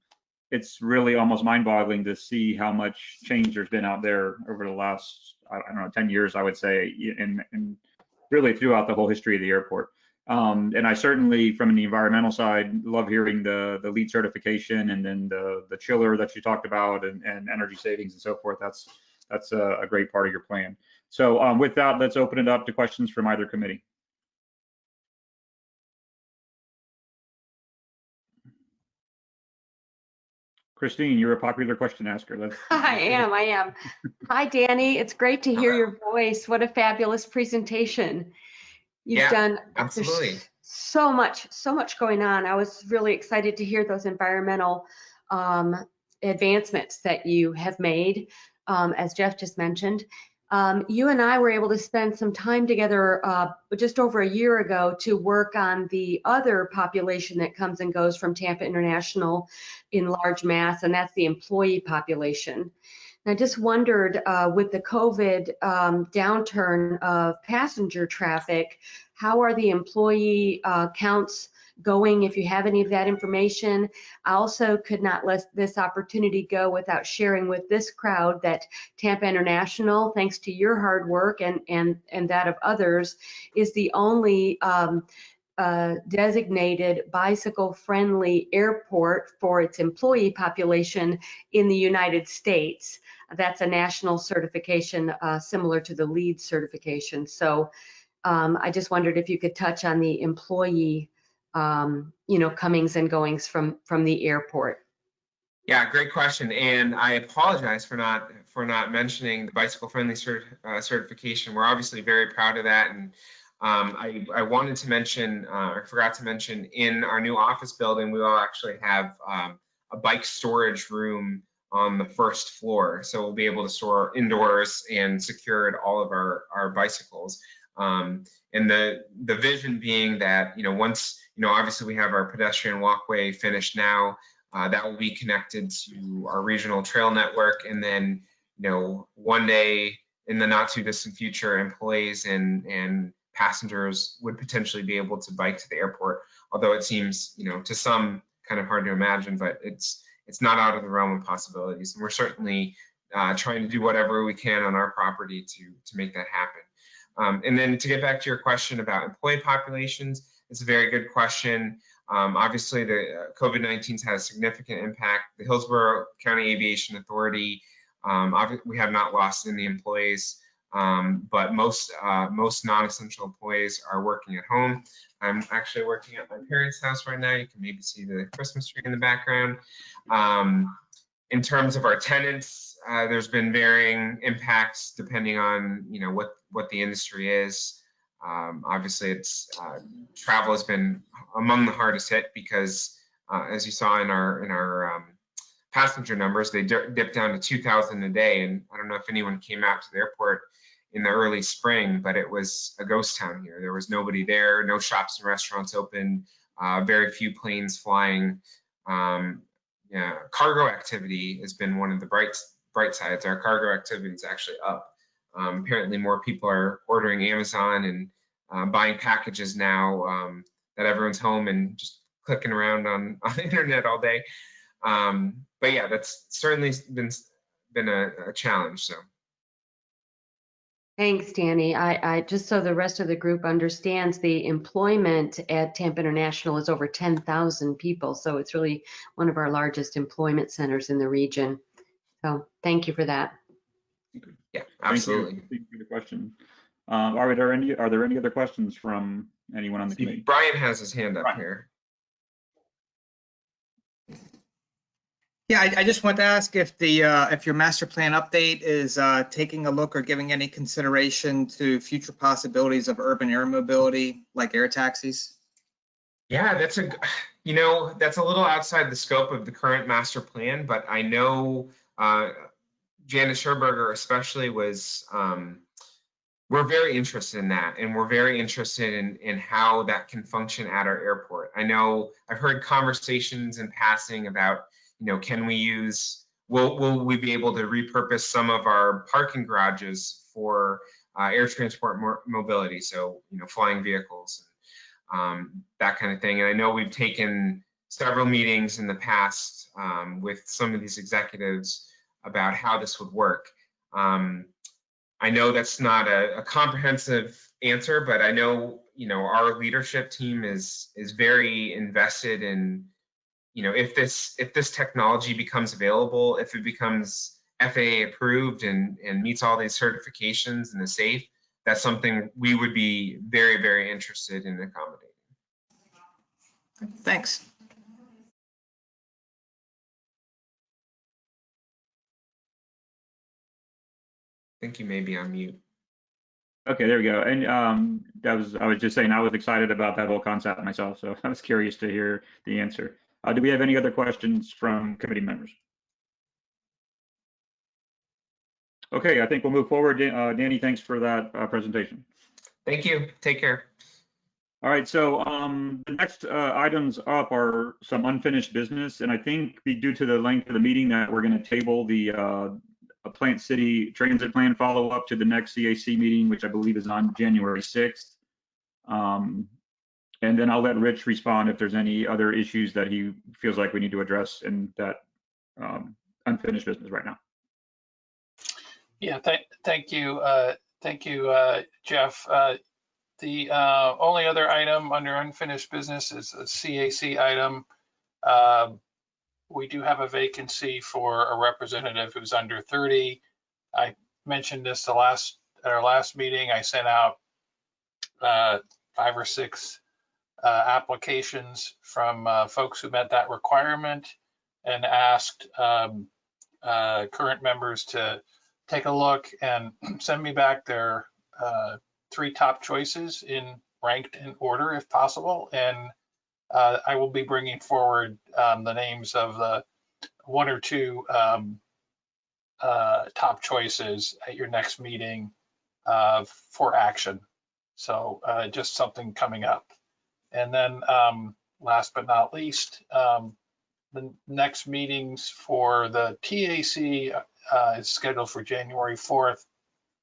It's really almost mind-boggling to see how much change there's been out there over the last, I don't know, 10 years, I would say, and really throughout the whole history of the airport. And I certainly, from the environmental side, love hearing the LEED certification and then the chiller that you talked about and energy savings and so forth. That's a great part of your plan. So with that, let's open it up to questions from either committee. Christine, you're a popular question asker. I am. Hi, Danny. It's great to hear your voice. What a fabulous presentation. You've done absolutely so much going on. I was really excited to hear those environmental advancements that you have made, as Jeff just mentioned. You and I were able to spend some time together just over a year ago to work on the other population that comes and goes from Tampa International in large mass, and that's the employee population. And I just wondered, with the COVID downturn of passenger traffic, how are the employee counts going, if you have any of that information? I also could not let this opportunity go without sharing with this crowd that Tampa International, thanks to your hard work and that of others, is the only designated bicycle-friendly airport for its employee population in the United States. That's a national certification similar to the LEED certification. So I just wondered if you could touch on the employee comings and goings from the airport. Yeah, great question. And I apologize for not mentioning the bicycle-friendly certification. We're obviously very proud of that. And I wanted to mention, I forgot to mention, in our new office building, we will actually have a bike storage room on the first floor. So we'll be able to store indoors and secure all of our bicycles. And the vision being that, once, obviously we have our pedestrian walkway finished now, that will be connected to our regional trail network. And then, one day in the not too distant future, employees and passengers would potentially be able to bike to the airport. Although it seems, to some kind of hard to imagine, but it's not out of the realm of possibilities. And we're certainly trying to do whatever we can on our property to make that happen. And then to get back to your question about employee populations, it's a very good question. Obviously, the COVID-19's had a significant impact. The Hillsborough County Aviation Authority, we have not lost any employees, but most non-essential employees are working at home. I'm actually working at my parents' house right now. You can maybe see the Christmas tree in the background. In terms of our tenants, there's been varying impacts depending on what the industry is. Obviously, travel has been among the hardest hit because, as you saw in our passenger numbers, they dipped down to 2,000 a day. And I don't know if anyone came out to the airport in the early spring, but it was a ghost town here. There was nobody there, no shops and restaurants open, very few planes flying. Cargo activity has been one of the bright sides. Our cargo activity is actually up. Apparently more people are ordering Amazon and buying packages now that everyone's home and just clicking around on the internet all day. But yeah, that's certainly been a challenge. So. Thanks, Danny. I just so the rest of the group understands, the employment at Tampa International is over 10,000 people. So it's really one of our largest employment centers in the region. So thank you for that. Yeah, absolutely. Thank you for the question. Are there any other questions from anyone on the committee? Brian has his hand up here. Yeah, I just want to ask if your master plan update is taking a look or giving any consideration to future possibilities of urban air mobility, like air taxis. Yeah, that's a little outside the scope of the current master plan, but I know Janice Scherberger especially was, we're very interested in that, and we're very interested in how that can function at our airport. I know I've heard conversations in passing about, can we use, will we be able to repurpose some of our parking garages for air transport mobility, so flying vehicles, that kind of thing. And I know we've taken several meetings in the past with some of these executives about how this would work. I know that's not a comprehensive answer, but I know our leadership team is very invested in, if this technology becomes available, if it becomes FAA approved and meets all these certifications and is safe, that's something we would be very, very interested in accommodating. Thanks. I think you may be on mute. Okay, there we go. And I was just saying I was excited about that whole concept myself, so I was curious to hear the answer. Do we have any other questions from committee members? Okay, I think we'll move forward. Danny, thanks for that presentation. Thank you. Take care. All right, so the next items up are some unfinished business, and I think due to the length of the meeting that we're going to table the Plant City Transit Plan follow-up to the next CAC meeting, which I believe is on January 6th. And then I'll let Rich respond if there's any other issues that he feels like we need to address in that unfinished business right now. Yeah, thank you, Jeff. The only other item under unfinished business is a CAC item. We do have a vacancy for a representative who's under 30. I mentioned this at our last meeting. I sent out 5 or 6 applications from folks who met that requirement, and asked current members to take a look and send me back their 3 top choices ranked in order if possible. And I will be bringing forward the names of the 1 or 2 top choices at your next meeting for action. So just something coming up. And then last but not least, the next meetings for the TAC is scheduled for January 4th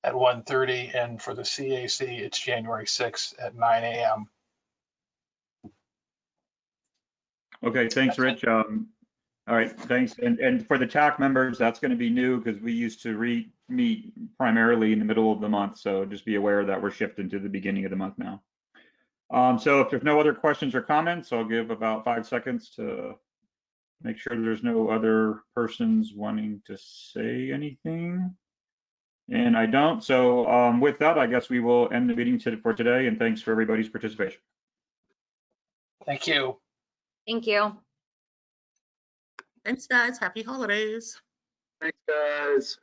at 1:30, and for the CAC, it's January 6th at 9 a.m. Okay, thanks, Rich. All right, thanks. And for the TAC members, that's going to be new because we used to meet primarily in the middle of the month. So just be aware that we're shifting to the beginning of the month now. So if there's no other questions or comments, I'll give about 5 seconds to make sure there's no other persons wanting to say anything. And I don't. So with that, I guess we will end the meeting for today. And thanks for everybody's participation. Thank you. Thank you. Thanks, guys. Happy holidays. Thanks, guys.